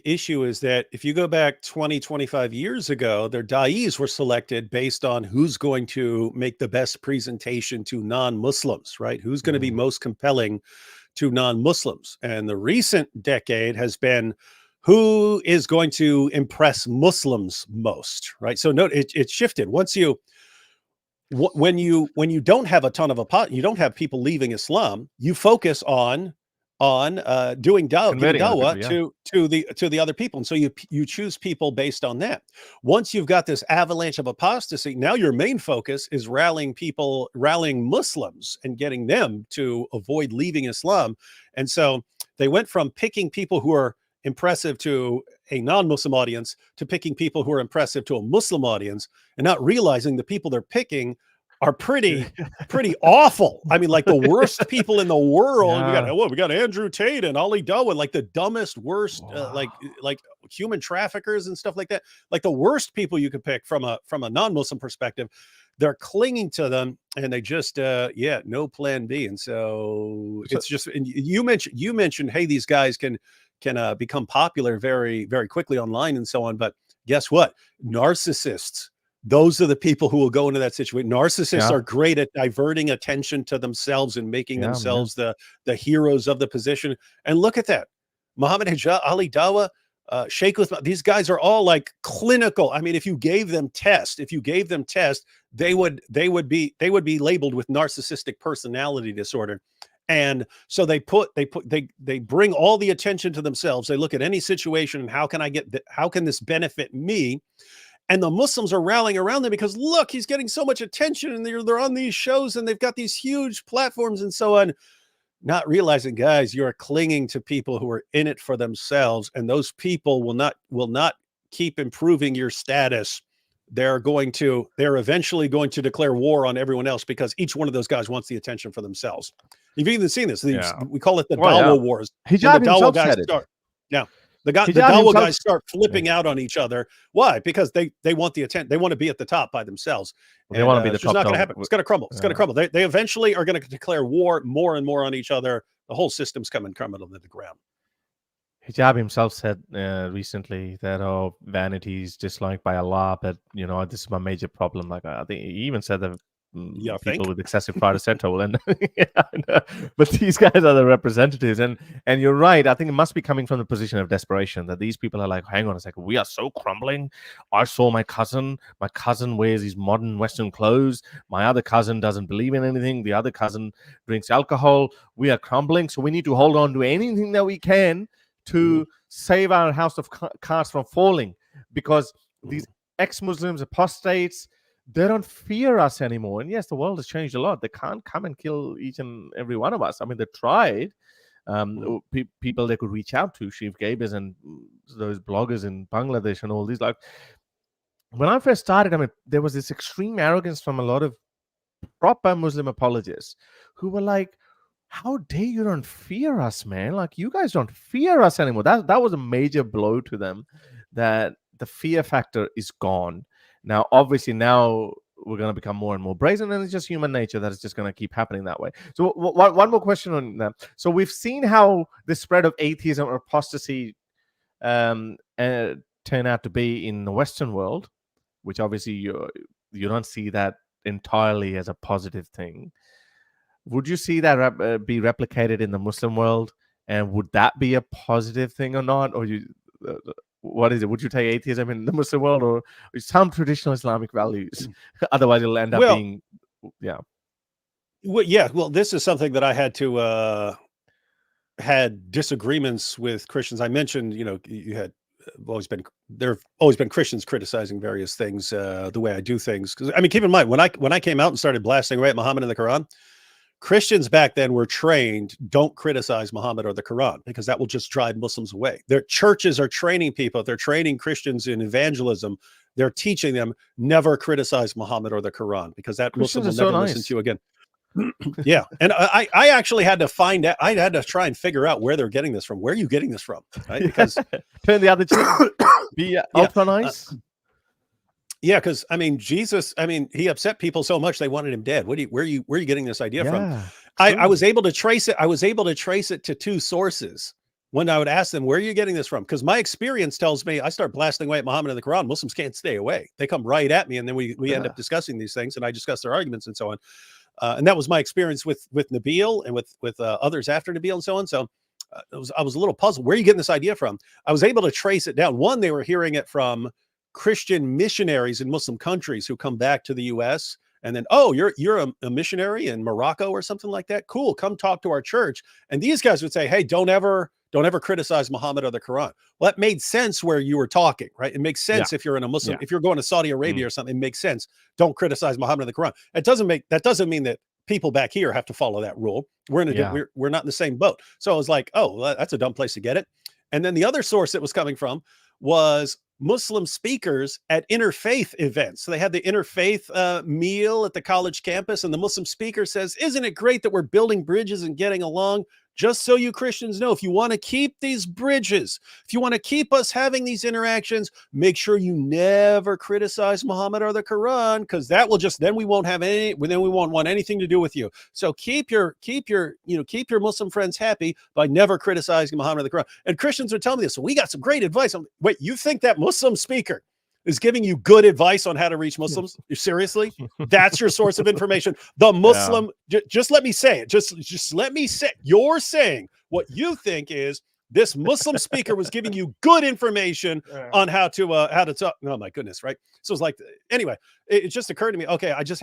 issue, is that if you go back 20, 25 years ago, their da'is were selected based on who's going to make the best presentation to non-Muslims, right? Who's going to be most compelling to non-Muslims. And the recent decade has been who is going to impress Muslims most, right? So note it shifted. When you don't have a ton of you don't have people leaving Islam, you focus on doing dawah to the other people, and so you choose people based on that. Once you've got this avalanche of apostasy, now your main focus is rallying Muslims and getting them to avoid leaving Islam. And so they went from picking people who are impressive to a non-Muslim audience to picking people who are impressive to a Muslim audience, and not realizing the people they're picking are pretty awful. I mean, like the worst people in the world. We got Andrew Tate and Ali Dawa, like the dumbest, worst, like human traffickers and stuff like that. Like the worst people you could pick from a non-Muslim perspective. They're clinging to them, and they just no plan B. And so it's just. And you mentioned, hey, these guys can become popular very, very quickly online and so on. But guess what? Narcissists. Those are the people who will go into that situation. Narcissists are great at diverting attention to themselves and making themselves the heroes of the position. And look at that. Muhammad Hijab, Ali Dawa, Sheikh Uthman, these guys are all like clinical. I mean, if you gave them tests, they would be labeled with narcissistic personality disorder. And so they bring all the attention to themselves. They look at any situation and how can this benefit me? And the Muslims are rallying around them because look, he's getting so much attention, and they're on these shows and they've got these huge platforms and so on. Not realizing, guys, you're clinging to people who are in it for themselves, and those people will not keep improving your status. They're eventually going to declare war on everyone else because each one of those guys wants the attention for themselves. You've even seen this. We call it the Dawa wars. Hijab the Dawa guys said start. Now, the Dawa guys start flipping out on each other. Why? Because they want the attention. They want to be at the top by themselves. They want to be the top. It's not going to happen. It's going to crumble. It's going to crumble. They eventually are going to declare war more and more on each other. The whole system's coming crumbling to the ground. Hijab himself said recently that vanity is disliked by Allah, but this is my major problem. Like I think he even said that people with excessive pride are settled, and but these guys are the representatives, and you're right. I think it must be coming from the position of desperation that these people are like, hang on a second, we are so crumbling. I saw my cousin wears these modern Western clothes. My other cousin doesn't believe in anything. The other cousin drinks alcohol. We are crumbling, so we need to hold on to anything that we can to save our house of cards from falling, because these ex-Muslims, apostates, they don't fear us anymore. And yes, the world has changed a lot. They can't come and kill each and every one of us. I mean, they tried. People they could reach out to, Shiv Gabers and those bloggers in Bangladesh and all these. Like, when I first started, I mean, there was this extreme arrogance from a lot of proper Muslim apologists who were like, how dare you don't fear us, man? Like, you guys don't fear us anymore. That was a major blow to them, that the fear factor is gone. Now, obviously, now we're going to become more and more brazen, and it's just human nature that it's just going to keep happening that way. So one more question on that. So we've seen how the spread of atheism or apostasy turn out to be in the Western world, which obviously you don't see that entirely as a positive thing. Would you see that be replicated in the Muslim world? And would that be a positive thing or not? Or what is it? Would you take atheism in the Muslim world or some traditional Islamic values? Otherwise, it'll end up being, Well, this is something that I had disagreements with Christians. I mentioned, there have always been Christians criticizing various things, the way I do things. Because I mean, keep in mind, when I came out and started blasting away at Muhammad and the Quran, Christians back then were trained, don't criticize Muhammad or the Quran, because that will just drive Muslims away. Their churches are training people. They're training Christians in evangelism. They're teaching them, never criticize Muhammad or the Quran, because that Muslim will never listen to you again. Yeah. And I actually had to find out, I had to try and figure out where they're getting this from. Where are you getting this from? Right? Because turn the other cheek, be ultra nice. Yeah, because I mean, Jesus, he upset people so much they wanted him dead. Where are you getting this idea from? I was able to trace it. I was able to trace it to two sources when I would ask them, where are you getting this from? Because my experience tells me, I start blasting away at Muhammad and the Quran, Muslims can't stay away. They come right at me, and then we end up discussing these things, and I discuss their arguments and so on. And that was my experience with Nabil and with others after Nabil and so on. So I was a little puzzled. Where are you getting this idea from? I was able to trace it down. One, they were hearing it from Christian missionaries in Muslim countries who come back to the U.S. and then, oh, you're a missionary in Morocco or something like that. Cool, come talk to our church. And these guys would say, hey, don't ever criticize Muhammad or the Quran. Well, that made sense where you were talking, right? It makes sense if you're in a Muslim, if you're going to Saudi Arabia or something, it makes sense. Don't criticize Muhammad or the Quran. That doesn't mean that people back here have to follow that rule. We're not in the same boat. So I was like, oh, well, that's a dumb place to get it. And then the other source it was coming from was Muslim speakers at interfaith events. So they had the interfaith meal at the college campus, and the Muslim speaker says, isn't it great that we're building bridges and getting along? Just so you Christians know, if you want to keep these bridges, if you want to keep us having these interactions, make sure you never criticize Muhammad or the Quran, because that will then we won't want anything to do with you. So keep your Muslim friends happy by never criticizing Muhammad or the Quran. And Christians are telling me this. So we got some great advice. Wait, you think that Muslim speaker is giving you good advice on how to reach Muslims? Seriously? That's your source of information. The Muslim, just let me say it. Just let me say, you're saying what you think is This Muslim speaker was giving you good information on how to talk. Oh my goodness, right? So it's like, anyway, it just occurred to me, okay, I just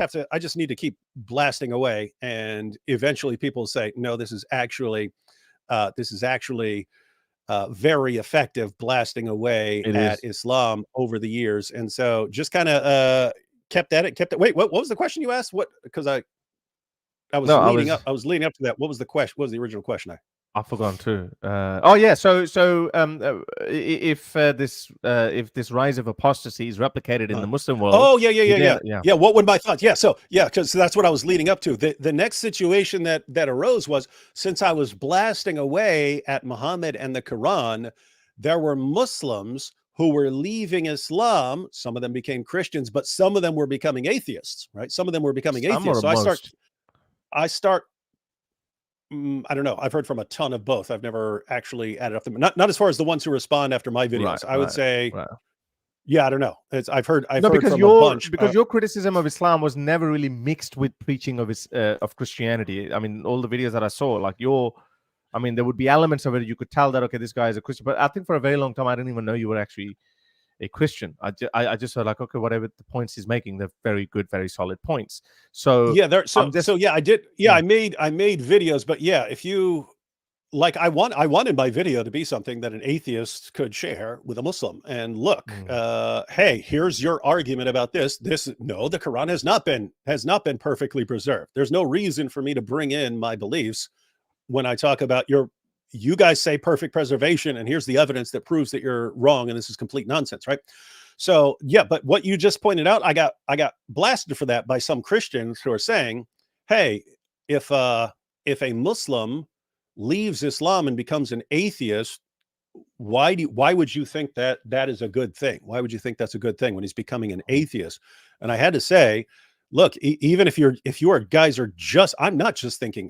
need to keep blasting away, and eventually people say, no, this is actually very effective blasting away at Islam over the years. And so just kind of kept at it. Wait, what was the question you asked? What? Because I was leading up to that. What was the question? What was the original question? I've forgotten too. Oh yeah. If this rise of apostasy is replicated in the Muslim world. Oh yeah. What would my thoughts? Yeah. So because that's what I was leading up to. The next situation that arose was, since I was blasting away at Muhammad and the Quran, there were Muslims who were leaving Islam. Some of them became Christians, but some of them were becoming atheists. Right. Some of them were becoming atheists. So I start. I don't know. I've heard from a ton of both. I've never actually added up them. Not as far as the ones who respond after my videos. I would say, yeah, I don't know. I've heard from a bunch. Because your criticism of Islam was never really mixed with preaching of Christianity. I mean, all the videos that I saw, like there would be elements of it. You could tell that, okay, this guy is a Christian. But I think for a very long time, I didn't even know you were actually a Christian. I just thought, like, okay, whatever the points he's making, they're very good, very solid points. So yeah, I did. Yeah, I made videos, but yeah, if you like, I wanted my video to be something that an atheist could share with a Muslim. And look, hey, here's your argument about this. No, the Quran has not been perfectly preserved. There's no reason for me to bring in my beliefs when I talk about you guys say perfect preservation, and here's the evidence that proves that you're wrong, and this is complete nonsense, right? So yeah, but what you just pointed out, I got blasted for that by some Christians who are saying, hey, if a Muslim leaves Islam and becomes an atheist, why would you think that is a good thing? Why would you think that's a good thing when he's becoming an atheist? And I had to say, look, even if your guys are just, I'm not just thinking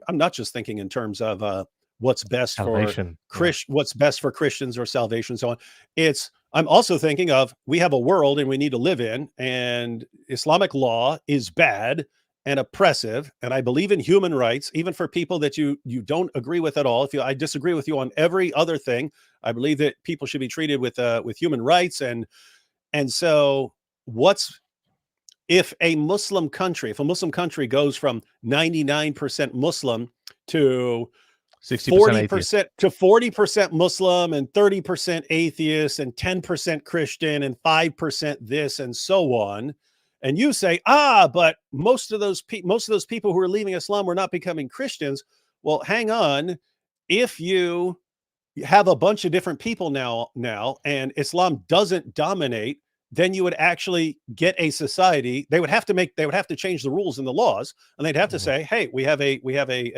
in terms of what's best salvation. What's best for Christians or salvation and so on. I'm also thinking of, we have a world and we need to live in, and Islamic law is bad and oppressive. And I believe in human rights, even for people that you don't agree with at all. I disagree with you on every other thing, I believe that people should be treated with human rights. And so if a Muslim country goes from 99% Muslim to 40% to 40% Muslim and 30% atheist and 10% Christian and 5% this and so on, and you say, but most of those people who are leaving Islam were not becoming Christians. Well, hang on. If you have a bunch of different people now and Islam doesn't dominate, then you would actually get a society. They would have to change the rules and the laws, and they'd have to say, hey, we have a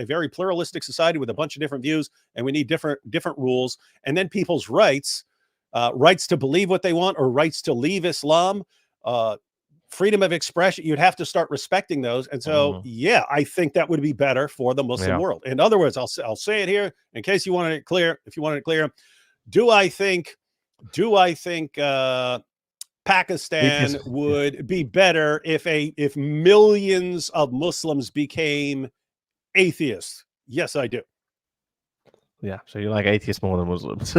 very pluralistic society with a bunch of different views, and we need different rules. And then people's rights to believe what they want, or rights to leave Islam, freedom of expression, you'd have to start respecting those. And so, yeah, I think that would be better for the Muslim world. In other words, I'll say it here in case you wanted it clear. If you wanted it clear, do I think Pakistan would be better if millions of Muslims became atheists? Yes, I do. Yeah, so you like atheists more than Muslims?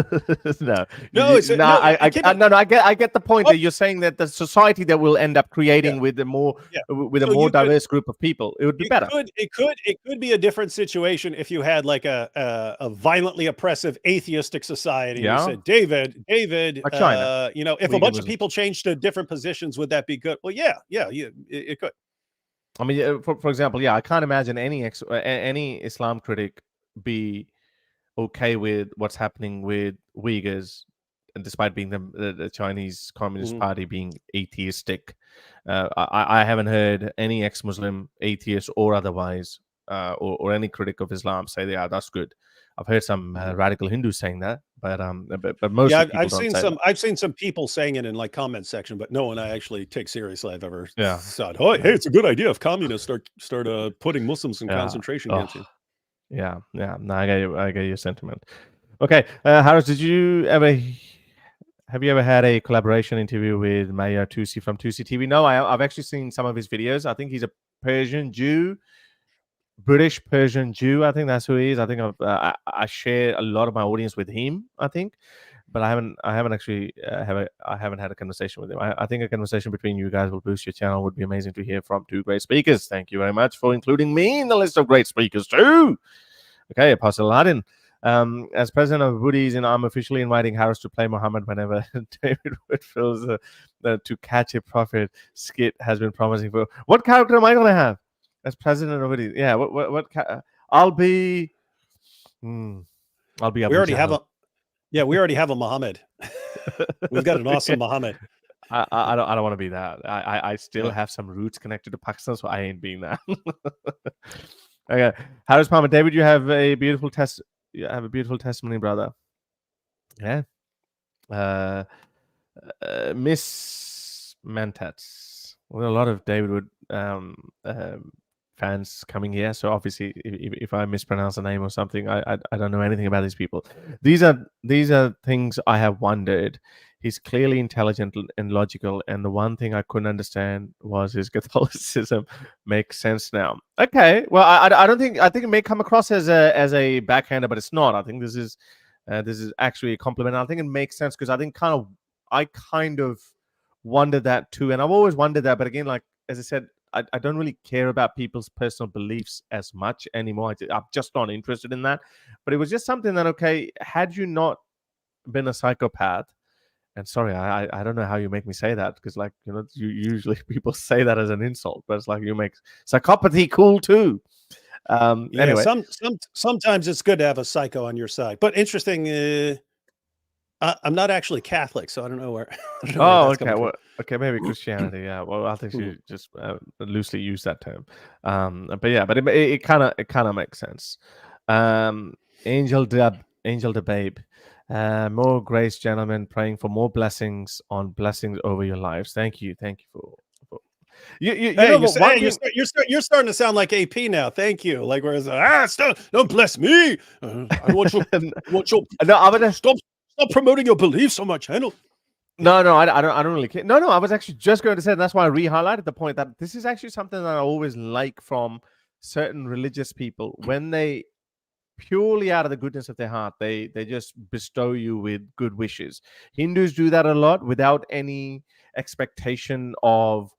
No, I get the point that you're saying that the society that we'll end up creating with a more diverse group of people, it would be better. It could be a different situation if you had like a violently oppressive atheistic society. You said, David, like China, if a bunch of people change to different positions, would that be good? Well, it could. I mean, for example, I can't imagine any Islam critic be okay with what's happening with Uyghurs, and despite being the Chinese Communist Party being atheistic. I haven't heard any ex-Muslim, atheist or otherwise, or any critic of Islam say, yeah, that's good. I've heard some radical Hindus saying that, but most people I've seen some people saying it in like comment section, but no one I actually take seriously I've ever thought, hey, it's a good idea if communists start putting Muslims in concentration camps. Yeah. No, I get your sentiment. Okay, Harris, have you ever had a collaboration interview with Maya Tusi from Tusi TV? No, I've actually seen some of his videos. I think he's a Persian Jew, British Persian Jew. I think that's who he is. I think I share a lot of my audience with him. I think, but I haven't actually I haven't had a conversation with him. I think a conversation between you guys will boost your channel. Would be amazing to hear from two great speakers. Thank you very much for including me in the list of great speakers too. Okay, Apostle Aladdin. As president of Woodies, and I'm officially inviting Harris to play Muhammad whenever David Wood feels the To Catch a Prophet skit has been promising for. What character am I going to have as president of Woodies? Yeah, I'll be. I'll be Abu We already have Jahl. we already have a Muhammad. We've got an awesome Muhammad. I don't want to be that. I still have some roots connected to Pakistan, so I ain't being that. Okay, Harris Palmer, David, you have a beautiful testimony, brother. Yeah. Miss Mantats. Well, a lot of David Wood fans coming here, so obviously if I mispronounce a name or something, I don't know anything about these people. These are things I have wondered. He's clearly intelligent and logical, and the one thing I couldn't understand was his Catholicism. Makes sense now. Okay, well, I think it may come across as a backhander, but it's not. I think this is actually a compliment. I think it makes sense because I kind of wondered that too, and I've always wondered that. But again, like as I said, I don't really care about people's personal beliefs as much anymore. I'm just not interested in that. But it was just something that, okay, had you not been a psychopath, and sorry, I don't know how you make me say that because, like, you know, usually people say that as an insult, but it's like you make psychopathy cool too. Anyway, sometimes it's good to have a psycho on your side. But interesting, I'm not actually Catholic, so I don't know where. Okay. Well, okay, maybe Christianity. Yeah. Well, I think you just loosely use that term. But yeah, but it kind of makes sense. Angel the Babe. More grace, gentlemen. Praying for more blessings over your lives. Thank you for you you're starting to sound like AP now. Thank you. Like whereas don't bless me. I want you. No, I would stop promoting your beliefs on my channel. No, I don't really care. No, I was actually just going to say, and that's why I re-highlighted the point that this is actually something that I always like from certain religious people when they purely out of the goodness of their heart, they just bestow you with good wishes. Hindus do that a lot without any expectation of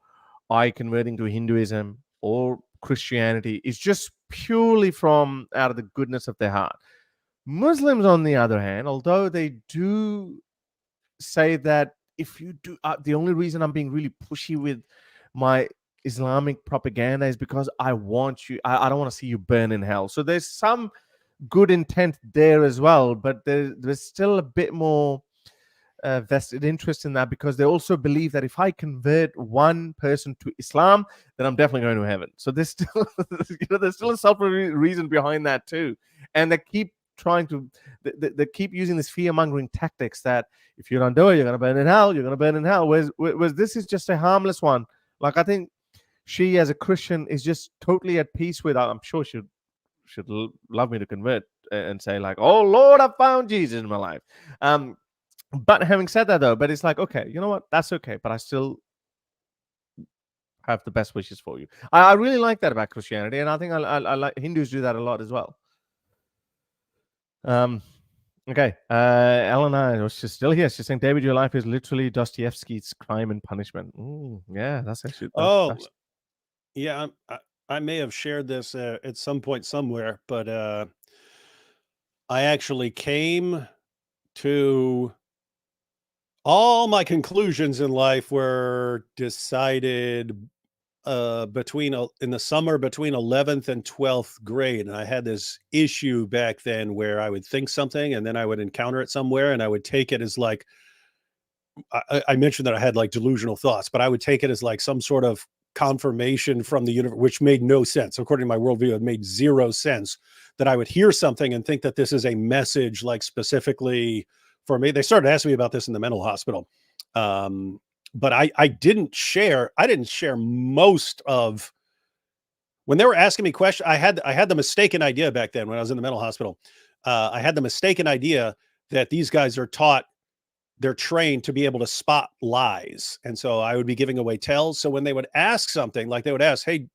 converting to Hinduism or Christianity. It's just purely from out of the goodness of their heart. Muslims, on the other hand, although they do say that if you do, the only reason I'm being really pushy with my Islamic propaganda is because I want you, I don't want to see you burn in hell. So there's some good intent there as well, but there's still a bit more vested interest in that because they also believe that if I convert one person to Islam, then I'm definitely going to heaven. So there's still, there's still a selfish reason behind that too, and they keep trying to, they keep using this fear-mongering tactics that if you don't do it, you're going to burn in hell. You're going to burn in hell. Whereas this is just a harmless one. Like I think she, as a Christian, is just totally at peace with. I'm sure she should love me to convert and say like, "Oh Lord, I found Jesus in my life." But having said that, though, but it's like, okay, you know what? That's okay. But I still have the best wishes for you. I really like that about Christianity, and I think I like Hindus do that a lot as well. Okay. Elena, she's still here. She's saying, David, your life is literally Dostoevsky's Crime and Punishment. Yeah, that's actually. Yeah. I may have shared this at some point somewhere, but I actually came to all my conclusions in life were decided in the summer between 11th and 12th grade. And I had this issue back then where I would think something and then I would encounter it somewhere and I would take it as like, I mentioned that I had like delusional thoughts, but I would take it as like some sort of confirmation from the universe, which made no sense. According to my worldview, it made zero sense that I would hear something and think that this is a message like specifically for me. They started asking me about this in the mental hospital. But I didn't share most of when they were asking me questions. I had the mistaken idea back then when I was in the mental hospital. I had the mistaken idea that these guys they're trained to be able to spot lies. And so I would be giving away tells. So when they would ask something, like they would ask, hey,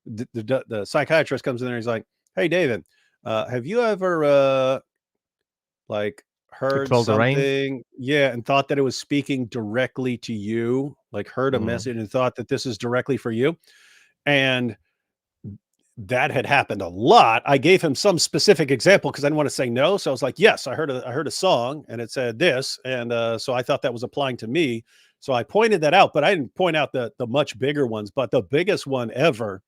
the psychiatrist comes in there. He's like, "Hey, David, have you ever like heard Control the rain. something, yeah, and thought that it was speaking directly to you, like heard a Mm. message and thought that this is directly for you?" And that had happened a lot. I gave him some specific example because I didn't want to say no. So I was like, yes, I heard a song and it said this. And so I thought that was applying to me. So I pointed that out, but I didn't point out the much bigger ones. But the biggest one ever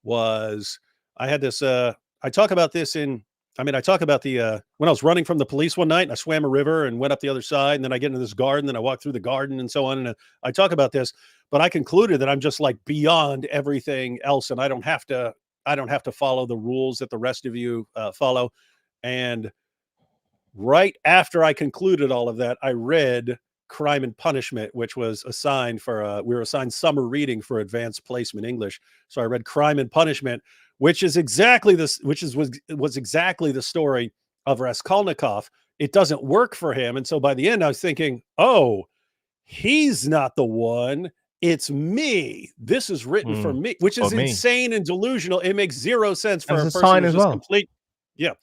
was, I had this I talk about this in, I talk about the when I was running from the police one night and I swam a river and went up the other side, and then I get into this garden and I walk through the garden and so on. And I talk about this, but I concluded that I'm just like beyond everything else, and I don't have to follow the rules that the rest of you follow. And right after I concluded all of that, I read Crime and Punishment, which was assigned for we were assigned summer reading for advanced placement English. So I read Crime and Punishment, which is exactly this, was exactly the story of Raskolnikov. It doesn't work for him. And so by the end, I was thinking, oh, he's not the one. It's me. This is written for me, which is insane and delusional. It makes zero sense for a person who's just complete. Yeah.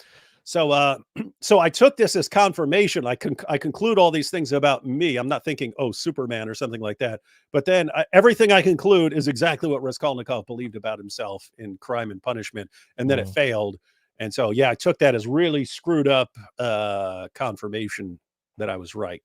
So, so I took this as confirmation. I conclude all these things about me. I'm not thinking, oh, Superman or something like that. But then everything I conclude is exactly what Raskolnikov believed about himself in Crime and Punishment. And then it failed. And so, yeah, I took that as really screwed up confirmation that I was right.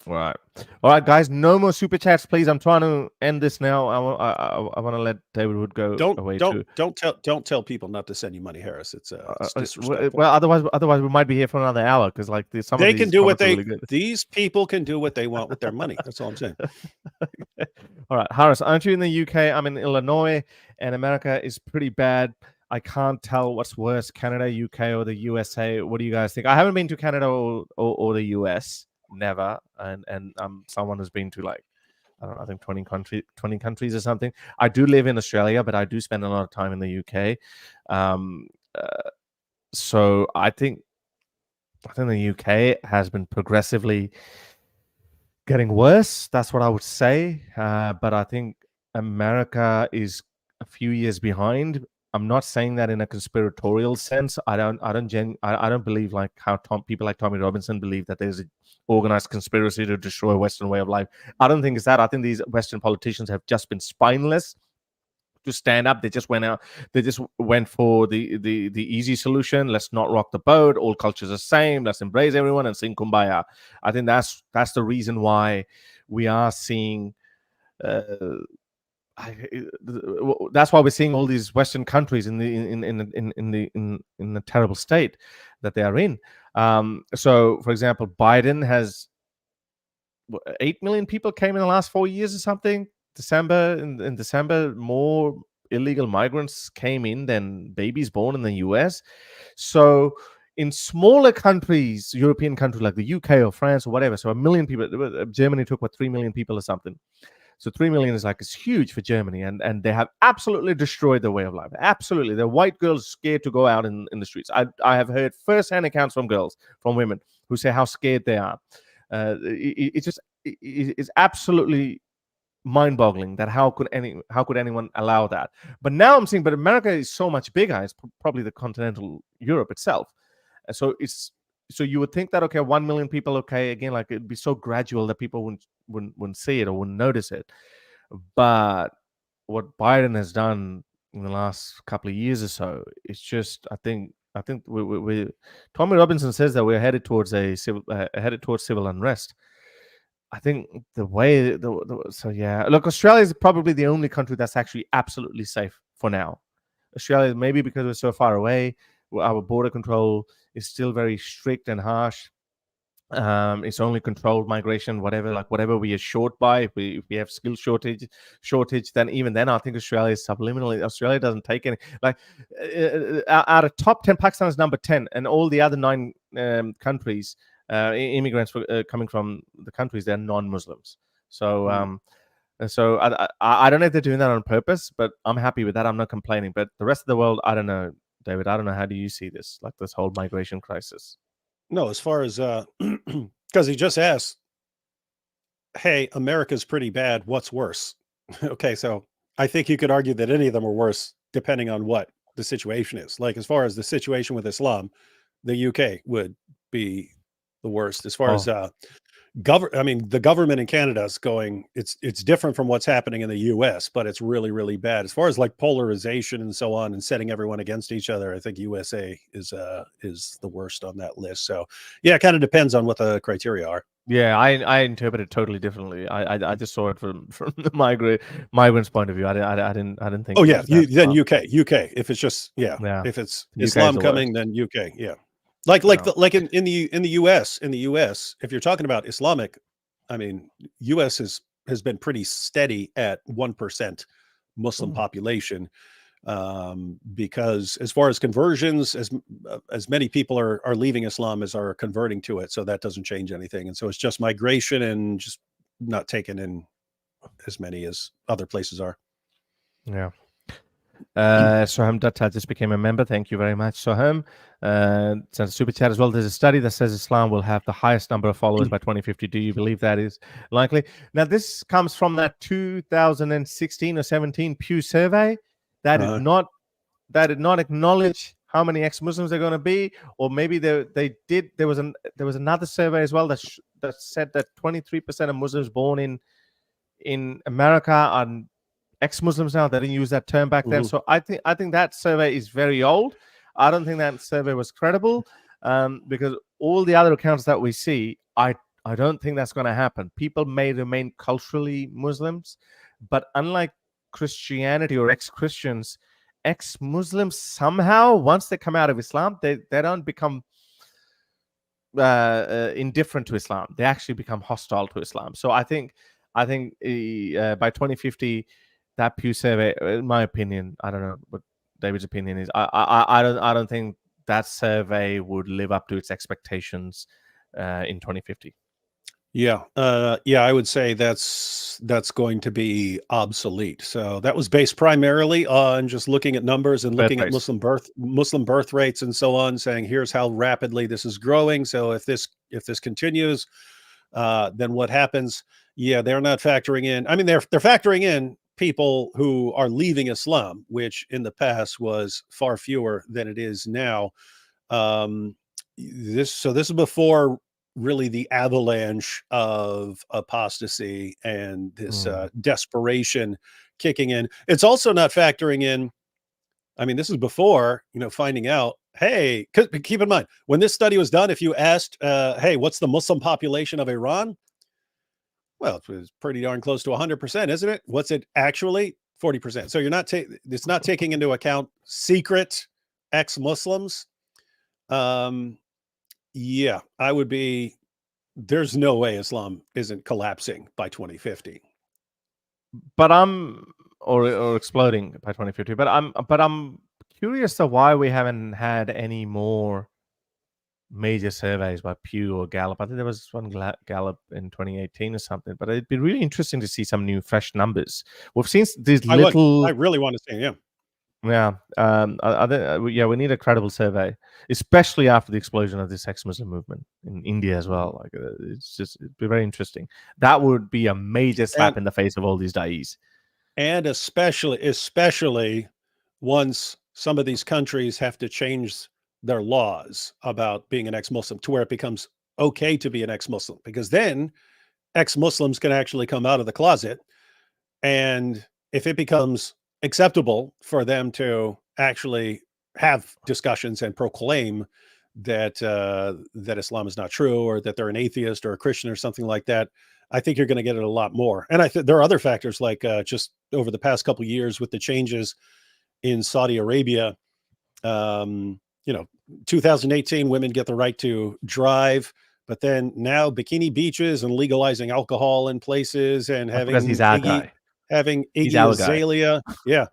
Right. All right, guys. No more super chats, please. I'm trying to end this now. I want to let David Wood go away too. Don't tell people not to send you money, Harris. It's disrespectful. Well, otherwise we might be here for another hour because like some of these can do what they really these people can do what they want with their money. That's all I'm saying. All right, Harris, aren't you in the UK? I'm in Illinois, and America is pretty bad. I can't tell what's worse, Canada, UK, or the USA. What do you guys think? I haven't been to Canada or the US. Never, and I'm someone who's been to like, I don't know, I think 20 countries or something. I do live in Australia, but I do spend a lot of time in the UK. So I think the UK has been progressively getting worse. That's what I would say. But I think America is a few years behind. I'm not saying that in a conspiratorial sense. I don't believe like how people like Tommy Robinson believe that there's an organized conspiracy to destroy Western way of life. I don't think it's that. I think these Western politicians have just been spineless to stand up. They just went out. They just went for the easy solution. Let's not rock the boat. All cultures are the same. Let's embrace everyone and sing kumbaya. I think that's the reason why we are seeing. That's why we're seeing all these Western countries in the terrible state that they are in. So, for example, Biden has 8 million people came in the last 4 years or something. In December, more illegal migrants came in than babies born in the US. So, in smaller countries, European countries like the UK or France or whatever, so 1 million people. Germany took 3 million people or something. So 3 million is huge for Germany, and they have absolutely destroyed their way of life. Absolutely, the white girls scared to go out in the streets. I have heard first-hand accounts from women who say how scared they are. It's absolutely mind-boggling that how could anyone allow that? But now I'm seeing, but America is so much bigger. It's probably the continental Europe itself. So you would think that, okay, 1 million people, okay, again, like it'd be so gradual that people wouldn't see it or wouldn't notice it. But what Biden has done in the last couple of years or so, it's just, I think we Tommy Robinson says that we're headed towards civil unrest. I think the way so yeah, look, Australia is probably the only country that's actually absolutely safe for now. Australia, maybe because we're so far away, our border control is still very strict and harsh. It's only controlled migration, whatever we are short by. If we have skill shortage, then even then, I think Australia is subliminally. Australia doesn't take any. Out of top 10, Pakistan is number 10, and all the other 9 countries, immigrants coming from the countries, they're non-Muslims. So. So I don't know if they're doing that on purpose, but I'm happy with that. I'm not complaining. But the rest of the world, I don't know, David. I don't know. How do you see this, like this whole migration crisis? No, as far as because he just asked, "Hey, America's pretty bad. What's worse?" Okay, so I think you could argue that any of them are worse depending on what the situation is. Like as far as the situation with Islam, the UK would be the worst. As far as Oh, I mean, the government in Canada is going. It's different from what's happening in the U.S., but it's really really bad as far as like polarization and so on, and setting everyone against each other. I think USA is the worst on that list. So yeah, it kind of depends on what the criteria are. yeah, I interpret it totally differently. I just saw it from the migrant's point of view. I didn't think Oh it yeah, was that then far. UK. If it's just Yeah, if it's UK is Islam the coming, worst. then UK. Yeah, Yeah. like in the US, if you're talking about Islamic, I mean, US has been pretty steady at 1% Muslim Mm. population, because as far as conversions, as many people are leaving Islam as are converting to it, so that doesn't change anything, and so it's just migration and just not taking in as many as other places are. Yeah. Soham Datta just became a member. Thank you very much, Soham. Sent a super chat as well. There's a study that says Islam will have the highest number of followers by 2050. Do you believe that is likely? Now, this comes from that 2016 or 17 Pew survey that did Uh, not acknowledge how many ex-Muslims are going to be, or maybe they did. There was another survey as well that said that 23% of Muslims born in America are ex-Muslims now. They didn't use that term back then. mhm. So I think that survey is very old. I don't think that survey was credible, because all the other accounts that we see, I don't think that's going to happen. People may remain culturally Muslims, but unlike Christianity or ex-Christians, ex-Muslims somehow, once they come out of Islam, they don't become indifferent to Islam. They actually become hostile to Islam. So I think by 2050, that Pew survey, in my opinion, I don't know what David's opinion is. I don't think that survey would live up to its expectations in 2050. Yeah, I would say that's going to be obsolete. So that was based primarily on just looking at numbers and Birth looking at rates. Muslim birth rates and so on, saying here's how rapidly this is growing. So if this continues, then what happens? Yeah, they're not factoring in. I mean, they're factoring in people who are leaving Islam, which in the past was far fewer than it is now. Um, this is before really the avalanche of apostasy and this Mm. desperation kicking in. It's also not factoring in. I mean, this is before finding out. Hey, keep in mind when this study was done, if you asked, "Hey, what's the Muslim population of Iran?" Well, it was pretty darn close to 100%, isn't it? What's it actually? 40%. So it's not taking into account secret ex-Muslims. Um, yeah, I would be. There's no way Islam isn't collapsing by 2050. But I'm or exploding by 2050. But I'm curious to why we haven't had any more major surveys by Pew or Gallup. I think there was one Gallup in 2018 or something. But it'd be really interesting to see some new, fresh numbers. We've seen these I would. I little, really want to see. Yeah. yeah. Yeah, we need a credible survey, especially after the explosion of this ex-Muslim movement in India as well. Like, it'd be very interesting. That would be a major And slap in the face of all these da'is. and especially once some of these countries have to change their laws about being an ex-Muslim to where it becomes okay to be an ex-Muslim, because then ex-Muslims can actually come out of the closet. And if it becomes acceptable for them to actually have discussions and proclaim that Islam is not true, or that they're an atheist or a Christian or something like that, I think you're going to get it a lot more. And I think there are other factors, like just over the past couple of years with the changes in Saudi Arabia. Um, 2018, women get the right to drive, but then now bikini beaches and legalizing alcohol in places, and That's because he's our guy. having He's Iggy our guy. Azalea. Yeah,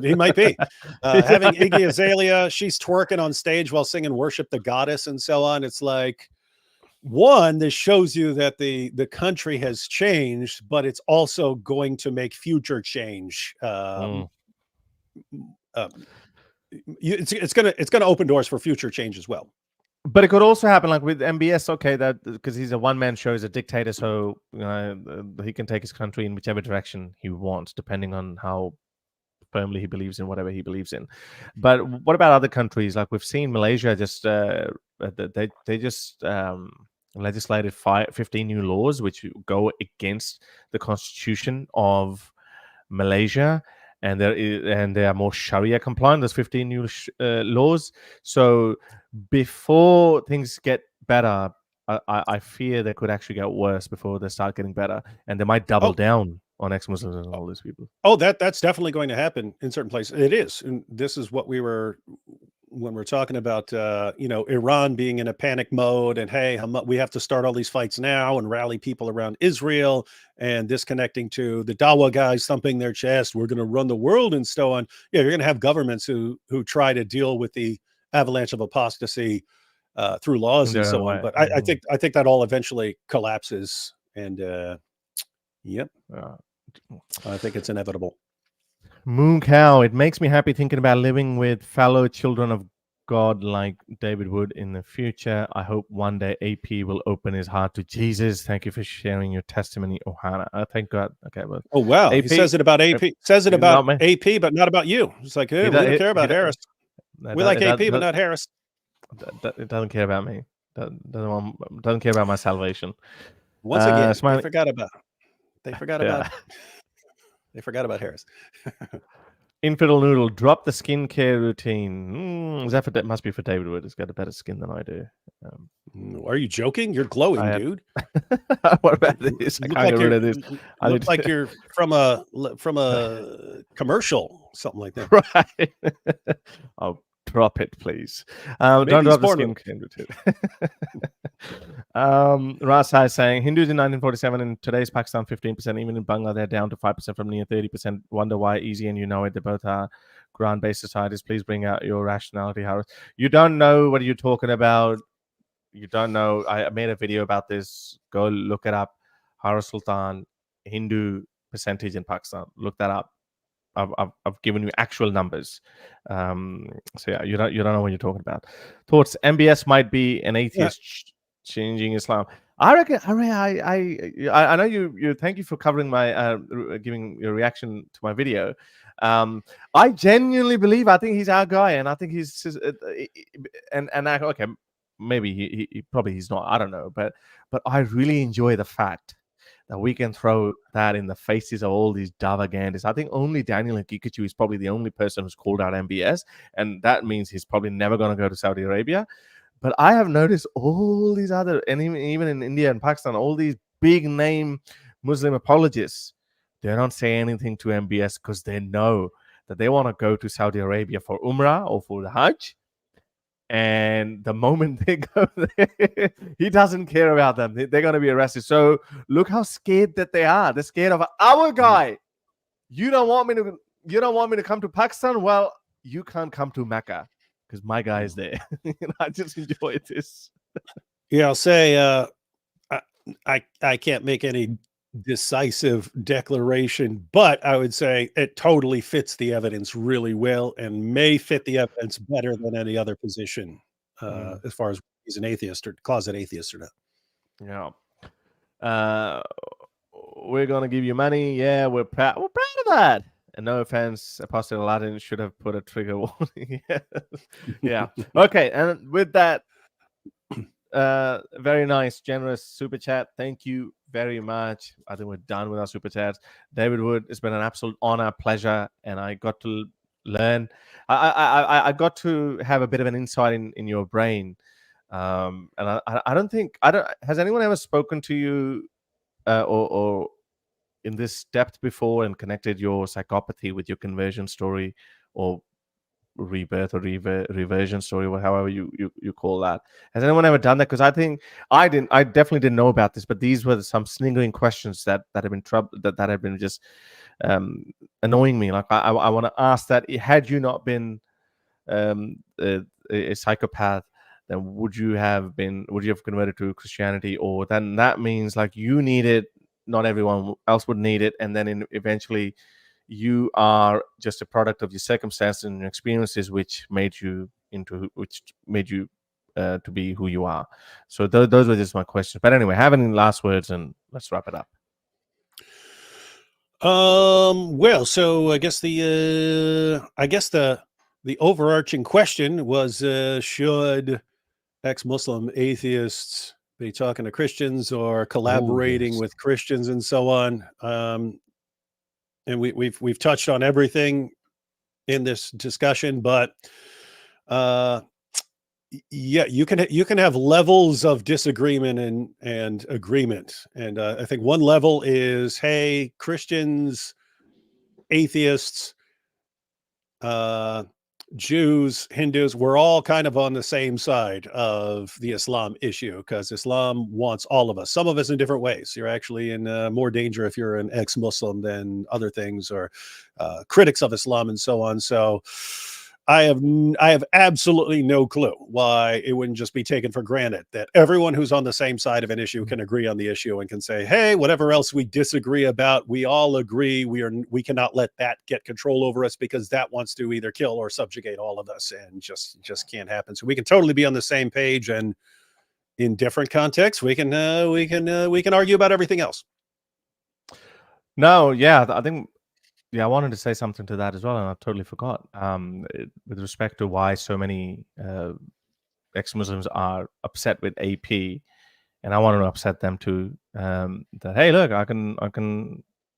he might be. Having Iggy Azalea, she's twerking on stage while singing "Worship the Goddess" and so on. It's like, one, this shows you that the country has changed, but it's also going to make future change. Mm. Um, it's gonna open doors for future change as well. But it could also happen like with MBS, okay, that because he's a one-man show, he's a dictator, so he can take his country in whichever direction he wants, depending on how firmly he believes in whatever he believes in. But what about other countries? Like we've seen Malaysia just they just legislated 15 new laws which go against the constitution of Malaysia, and they are more Sharia compliant. There's 15 new laws. So before things get better, I fear they could actually get worse before they start getting better, and they might double down on ex-Muslims and all these people. Oh, that's definitely going to happen in certain places. It is, and this is what we were when we're talking about Iran being in a panic mode, and hey, we have to start all these fights now and rally people around Israel, and disconnecting to the Dawa guys thumping their chest. We're going to run the world and so on. Yeah, you're going to have governments who try to deal with the avalanche of apostasy through laws and so on. But I think that all eventually collapses, and yep. I think it's inevitable. Moon Cow, it makes me happy thinking about living with fellow children of God like David Wood in the future. I hope one day AP will open his heart to Jesus. Thank you for sharing your testimony, Ohana. Thank God. Okay, well. Oh wow, AP, he says it about AP. Says it about AP, but not about you. It's like, hey, we don't care about Harris. We like AP, but not Harris. It doesn't care about me. Doesn't care about my salvation. Once again, they forgot about. They forgot about. They forgot about Harris. Infidel Noodle, drop the skincare routine. Is that must be for David Wood. He's got a better skin than I do. Are you joking? You're glowing, dude. What about this? I can't get rid of this. I look like you're from a commercial, something like that. Right. Oh, drop it, please. Don't drop the skincare routine. Rasa is saying Hindus in 1947 in today's Pakistan 15%, even in Bangladesh down to 5% from near 30%. Wonder why? Easy, and you know it. They both are Quran-based societies. Please bring out your rationality, Harris. You don't know what you're talking about. You don't know. I made a video about this. Go look it up. Harris Sultan, Hindu percentage in Pakistan. Look that up. I've given you actual numbers. So yeah, you don't know what you're talking about. Thoughts? MBS might be an atheist changing Islam. I reckon. I know you. Thank you for covering my giving your reaction to my video. I genuinely believe. I think he's our guy, and I think he's okay. Maybe he probably he's not. I don't know, but I really enjoy the fact that we can throw that in the faces of all these Davagandis. I think only Daniel Nkikachu is probably the only person who's called out MBS, and that means he's probably never going to go to Saudi Arabia. But I have noticed all these other, and even in India and Pakistan, all these big name Muslim apologists, they don't say anything to MBS because they know that they want to go to Saudi Arabia for Umrah or for the Hajj. And the moment they go there, he doesn't care about them. They're going to be arrested. So look how scared that they are. They're scared of our guy. You don't want me to come to Pakistan? Well, you can't come to Mecca because my guy is there. I just enjoy this. Yeah, I'll say I can't make any decisive declaration, but I would say it totally fits the evidence really well and may fit the evidence better than any other position as far as he's an atheist or closet atheist or not. Yeah. We're going to give you money. Yeah, we're proud of that. And no offense, Apostate Aladdin should have put a trigger warning. Yeah. Okay. And with that, very nice, generous super chat. Thank you very much. I think we're done with our super chats. David Wood, it's been an absolute honor, pleasure, and I got to learn. I got to have a bit of an insight in your brain, and I don't think has anyone ever spoken to you or in this depth before and connected your psychopathy with your conversion story or rebirth or reversion story, or however you call that. Has anyone ever done that? Because I think I definitely didn't know about this, but these were some sniggering questions that have been that have been just annoying me. Like I want to ask that, had you not been a psychopath, then would you have converted to Christianity? Or then that means like you need it, not everyone else would need it, and then eventually you are just a product of your circumstances and your experiences, which made you to be who you are. So those were just my questions. But anyway, have any last words, and let's wrap it up. Well, so I guess the overarching question was, should ex-Muslim atheists be talking to Christians or collaborating yes. with Christians and so on? And we've touched on everything in this discussion, but yeah, you can have levels of disagreement and agreement. And I think one level is, hey, Christians, atheists, Jews, Hindus, we're all kind of on the same side of the Islam issue because Islam wants all of us, some of us in different ways. You're actually in more danger if you're an ex-Muslim than other things, or critics of Islam and so on. So I have absolutely no clue why it wouldn't just be taken for granted that everyone who's on the same side of an issue can agree on the issue and can say, hey, whatever else we disagree about, we all agree we cannot let that get control over us, because that wants to either kill or subjugate all of us, and just can't happen. So we can totally be on the same page, and in different contexts we can argue about everything else. No, yeah, I think. Yeah, I wanted to say something to that as well, and I totally forgot. With respect to why so many ex-Muslims are upset with AP, and I wanted to upset them too. That hey, look, I can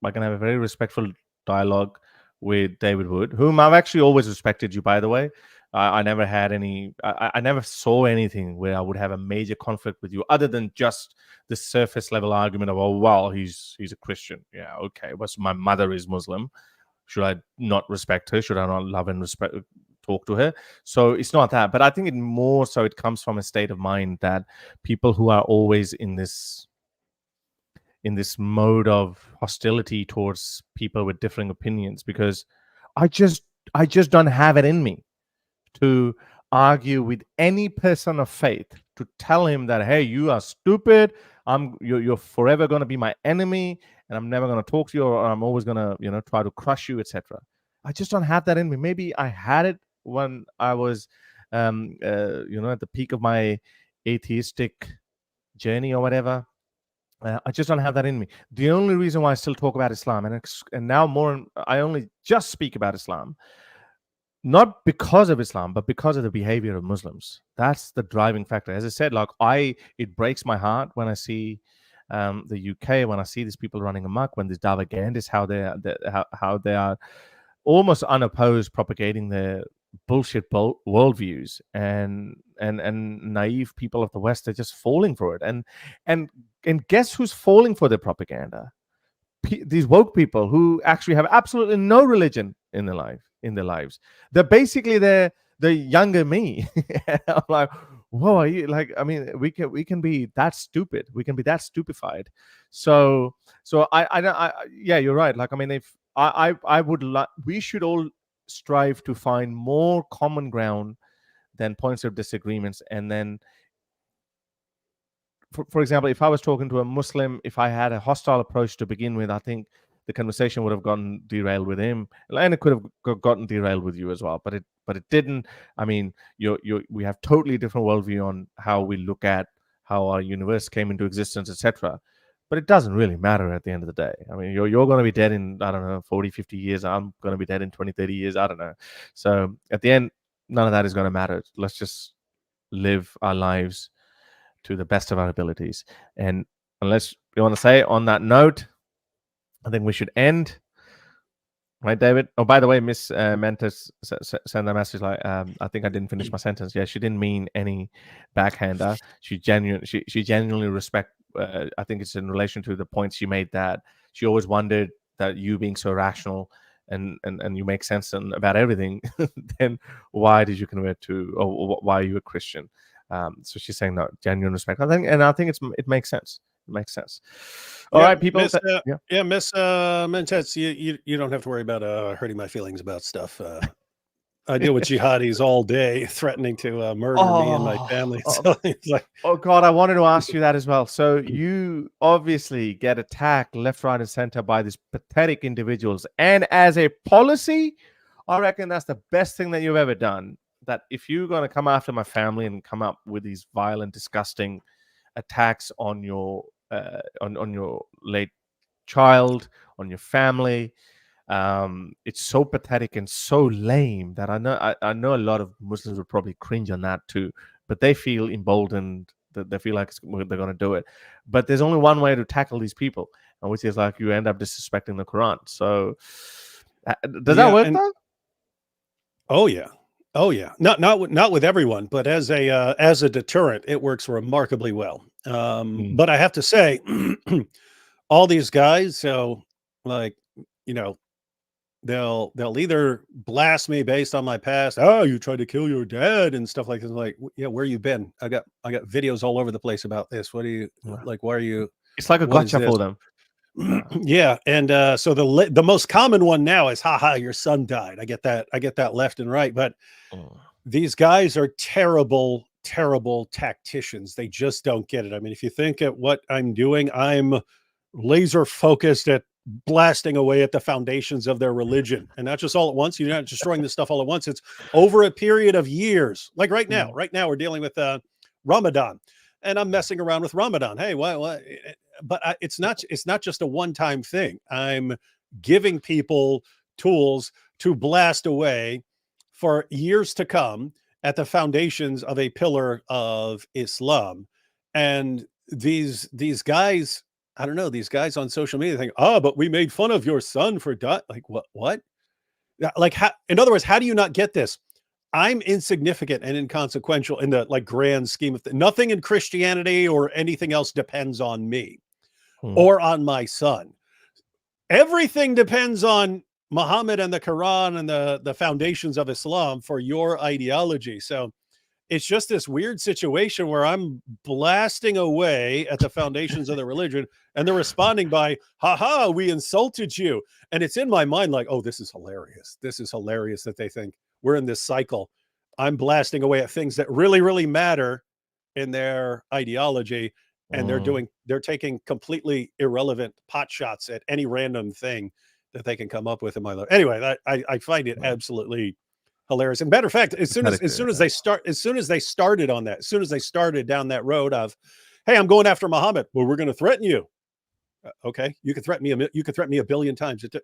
have a very respectful dialogue with David Wood, whom I've actually always respected you, by the way. I never had any. I never saw anything where I would have a major conflict with you, other than just the surface level argument of, oh, well, he's a Christian. Yeah, okay. But my mother is Muslim. Should I not respect her? Should I not love and respect, talk to her? So it's not that. But I think it comes from a state of mind that people who are always in this mode of hostility towards people with differing opinions, because I just don't have it in me to argue with any person of faith, to tell him that, hey, you are stupid, you're forever going to be my enemy, and I'm never going to talk to you, or I'm always going to try to crush you, etc. I just don't have that in me. Maybe I had it when I was at the peak of my atheistic journey or whatever. I just don't have that in me. The only reason why I still talk about Islam, and now I only just speak about Islam, not because of Islam, but because of the behavior of Muslims. That's the driving factor. As I said, it breaks my heart when I see the UK, when I see these people running amok, when these Davagandists, how they are almost unopposed propagating their bullshit worldviews, and naive people of the West are just falling for it. And guess who's falling for their propaganda? These woke people who actually have absolutely no religion in their lives. They're basically the younger me. I'm like, whoa, are you like? I mean, we can be that stupid. We can be that stupefied. So I yeah, you're right. Like, I mean, if I would like, we should all strive to find more common ground than points of disagreements. And then, for example, if I was talking to a Muslim, if I had a hostile approach to begin with, I think the conversation would have gotten derailed with him, and it could have gotten derailed with you as well. But it didn't. I mean, we have totally different worldview on how we look at how our universe came into existence, etc. But it doesn't really matter at the end of the day. I mean, you're going to be dead in, I don't know, 40, 50 years. I'm going to be dead in 20, 30 years. I don't know. So at the end, none of that is going to matter. Let's just live our lives to the best of our abilities. And unless you want to say on that note, I think we should end. Right, David? Oh, by the way, Miss Mentis sent a message like, I think I didn't finish my sentence. Yeah, she didn't mean any backhander. She genuinely respect. I think it's in relation to the points she made, that she always wondered that you being so rational and you make sense about everything, then why did you convert to, or why are you a Christian? So she's saying no, genuine respect. I think it makes sense. It makes sense. All right, people. Miss Mentes, you don't have to worry about hurting my feelings about stuff. I deal with jihadis all day, threatening to murder me and my family. So it's like, oh God, I wanted to ask you that as well. So you obviously get attacked left, right, and center by these pathetic individuals, and as a policy, I reckon that's the best thing that you've ever done. that if you're going to come after my family and come up with these violent, disgusting attacks on your on your late child, on your family, it's so pathetic and so lame that I know a lot of Muslims would probably cringe on that too, but they feel emboldened, that they feel like they're going to do it. But there's only one way to tackle these people, and which is like you end up disrespecting the Quran. So does that work though? Oh yeah. Oh yeah. Not with everyone, but as a deterrent, it works remarkably well. But I have to say, all these guys, so like, you know, they'll either blast me based on my past. Oh, you tried to kill your dad and stuff like this. Like, yeah, where you been? I got videos all over the place about this. What do you like? Why are you? It's like a gotcha for them. Yeah, and so the most common one now is, haha, your son died. I get that left and right, but these guys are terrible tacticians. They just don't get it. I mean, if you think at what I'm doing, I'm laser focused at blasting away at the foundations of their religion, and not just all at once. You're not destroying this stuff all at once. It's over a period of years. Like right now we're dealing with Ramadan, and I'm messing around with Ramadan. Hey, what? But it's not just a one-time thing. I'm giving people tools to blast away for years to come at the foundations of a pillar of Islam. And these guys, I don't know, these guys on social media think, oh, but we made fun of your son for like what? Like, in other words, how do you not get this? I'm insignificant and inconsequential in the like grand scheme of things. Nothing in Christianity or anything else depends on me or on my son. Everything depends on Muhammad and the Quran and the foundations of Islam for your ideology. So it's just this weird situation where I'm blasting away at the foundations of the religion, and they're responding by, haha, we insulted you. And it's in my mind like, oh, this is hilarious. This is hilarious that they think we're in this cycle. I'm blasting away at things that really, really matter in their ideology. And they're taking completely irrelevant pot shots at any random thing that they can come up with in my life. Anyway, I find it absolutely hilarious. And matter of fact, as soon as they started down that road of, hey, I'm going after Muhammad. Well, we're going to threaten you. Okay, you can threaten me. You can threaten me a billion times. It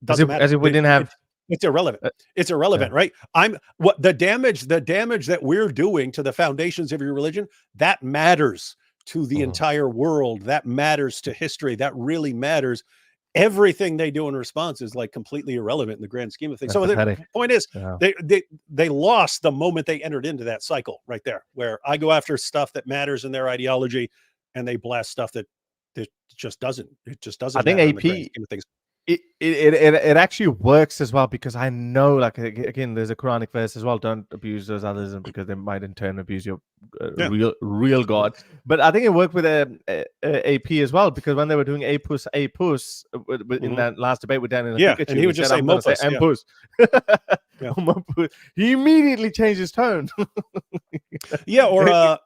doesn't matter. As if we didn't have. It's irrelevant. It's irrelevant, right? The damage that we're doing to the foundations of your religion, that matters to the entire world. That matters to history. That really matters. Everything they do in response is like completely irrelevant in the grand scheme of things. So the point is, they lost the moment they entered into that cycle right there, where I go after stuff that matters in their ideology, and they blast stuff that just doesn't. It just doesn't. I think AP. It actually works as well, because I know, like, again, there's a Quranic verse as well, don't abuse those others, and because they might in turn abuse your real God. But I think it worked with AP as well, because when they were doing apus in that last debate with Daniel, and he would just say mopus. He immediately changed his tone.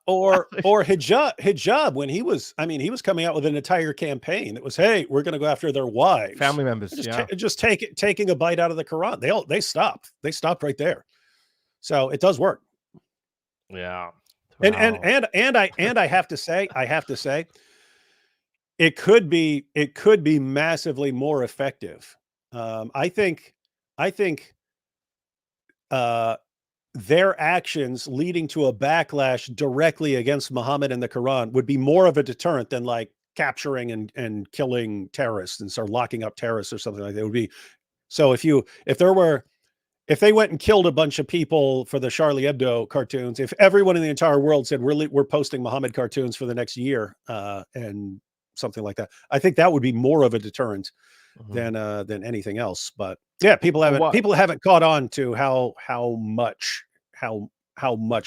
or hijab when he was coming out with an entire campaign that was, hey, we're going to go after their wives, family members, just taking a bite out of the Quran. They stopped right there. So it does work. Yeah. And I have to say, it could be massively more effective. I think their actions leading to a backlash directly against Muhammad and the Quran would be more of a deterrent than like capturing and killing terrorists and start locking up terrorists or something like that. It would be. So if they went and killed a bunch of people for the Charlie Hebdo cartoons, if everyone in the entire world said we're posting Muhammad cartoons for the next year and something like that, I think that would be more of a deterrent than anything else. But yeah, people haven't caught on to how much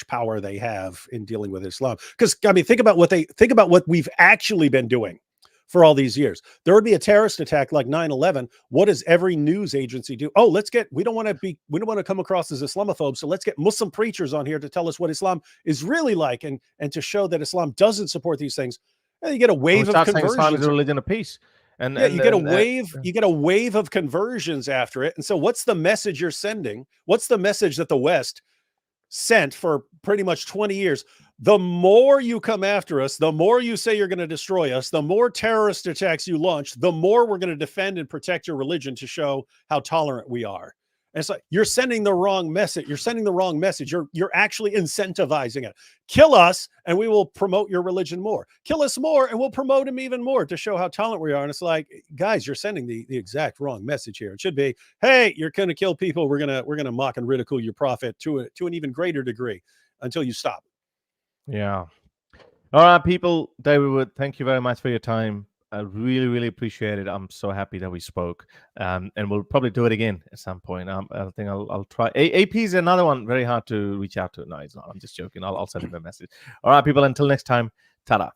power they have in dealing with Islam. Because I mean, think about what we've actually been doing for all these years. There would be a terrorist attack like 9/11. What does every news agency do? Oh, we don't want to come across as Islamophobes, so let's get Muslim preachers on here to tell us what Islam is really like, and to show that Islam doesn't support these things. And you get a wave of conversions. Islam is a religion of peace. And you get a wave of conversions after it. And so what's the message you're sending? What's the message that the West sent for pretty much 20 years. The more you come after us, the more you say you're going to destroy us, the more terrorist attacks you launch, the more we're going to defend and protect your religion to show how tolerant we are. And it's like, you're sending the wrong message. You're sending the wrong message. You're actually incentivizing it. Kill us and we will promote your religion more. Kill us more and we'll promote him even more to show how tolerant we are. And it's like, guys, you're sending the exact wrong message here. It should be, hey, you're going to kill people. We're going to mock and ridicule your prophet to an even greater degree until you stop. Yeah. All right, people. David Wood, thank you very much for your time. I really, really appreciate it. I'm so happy that we spoke, and we'll probably do it again at some point. I think I'll try. AP is another one very hard to reach out to. No, he's not. I'm just joking. I'll send him a message. All right, people. Until next time, ta-da.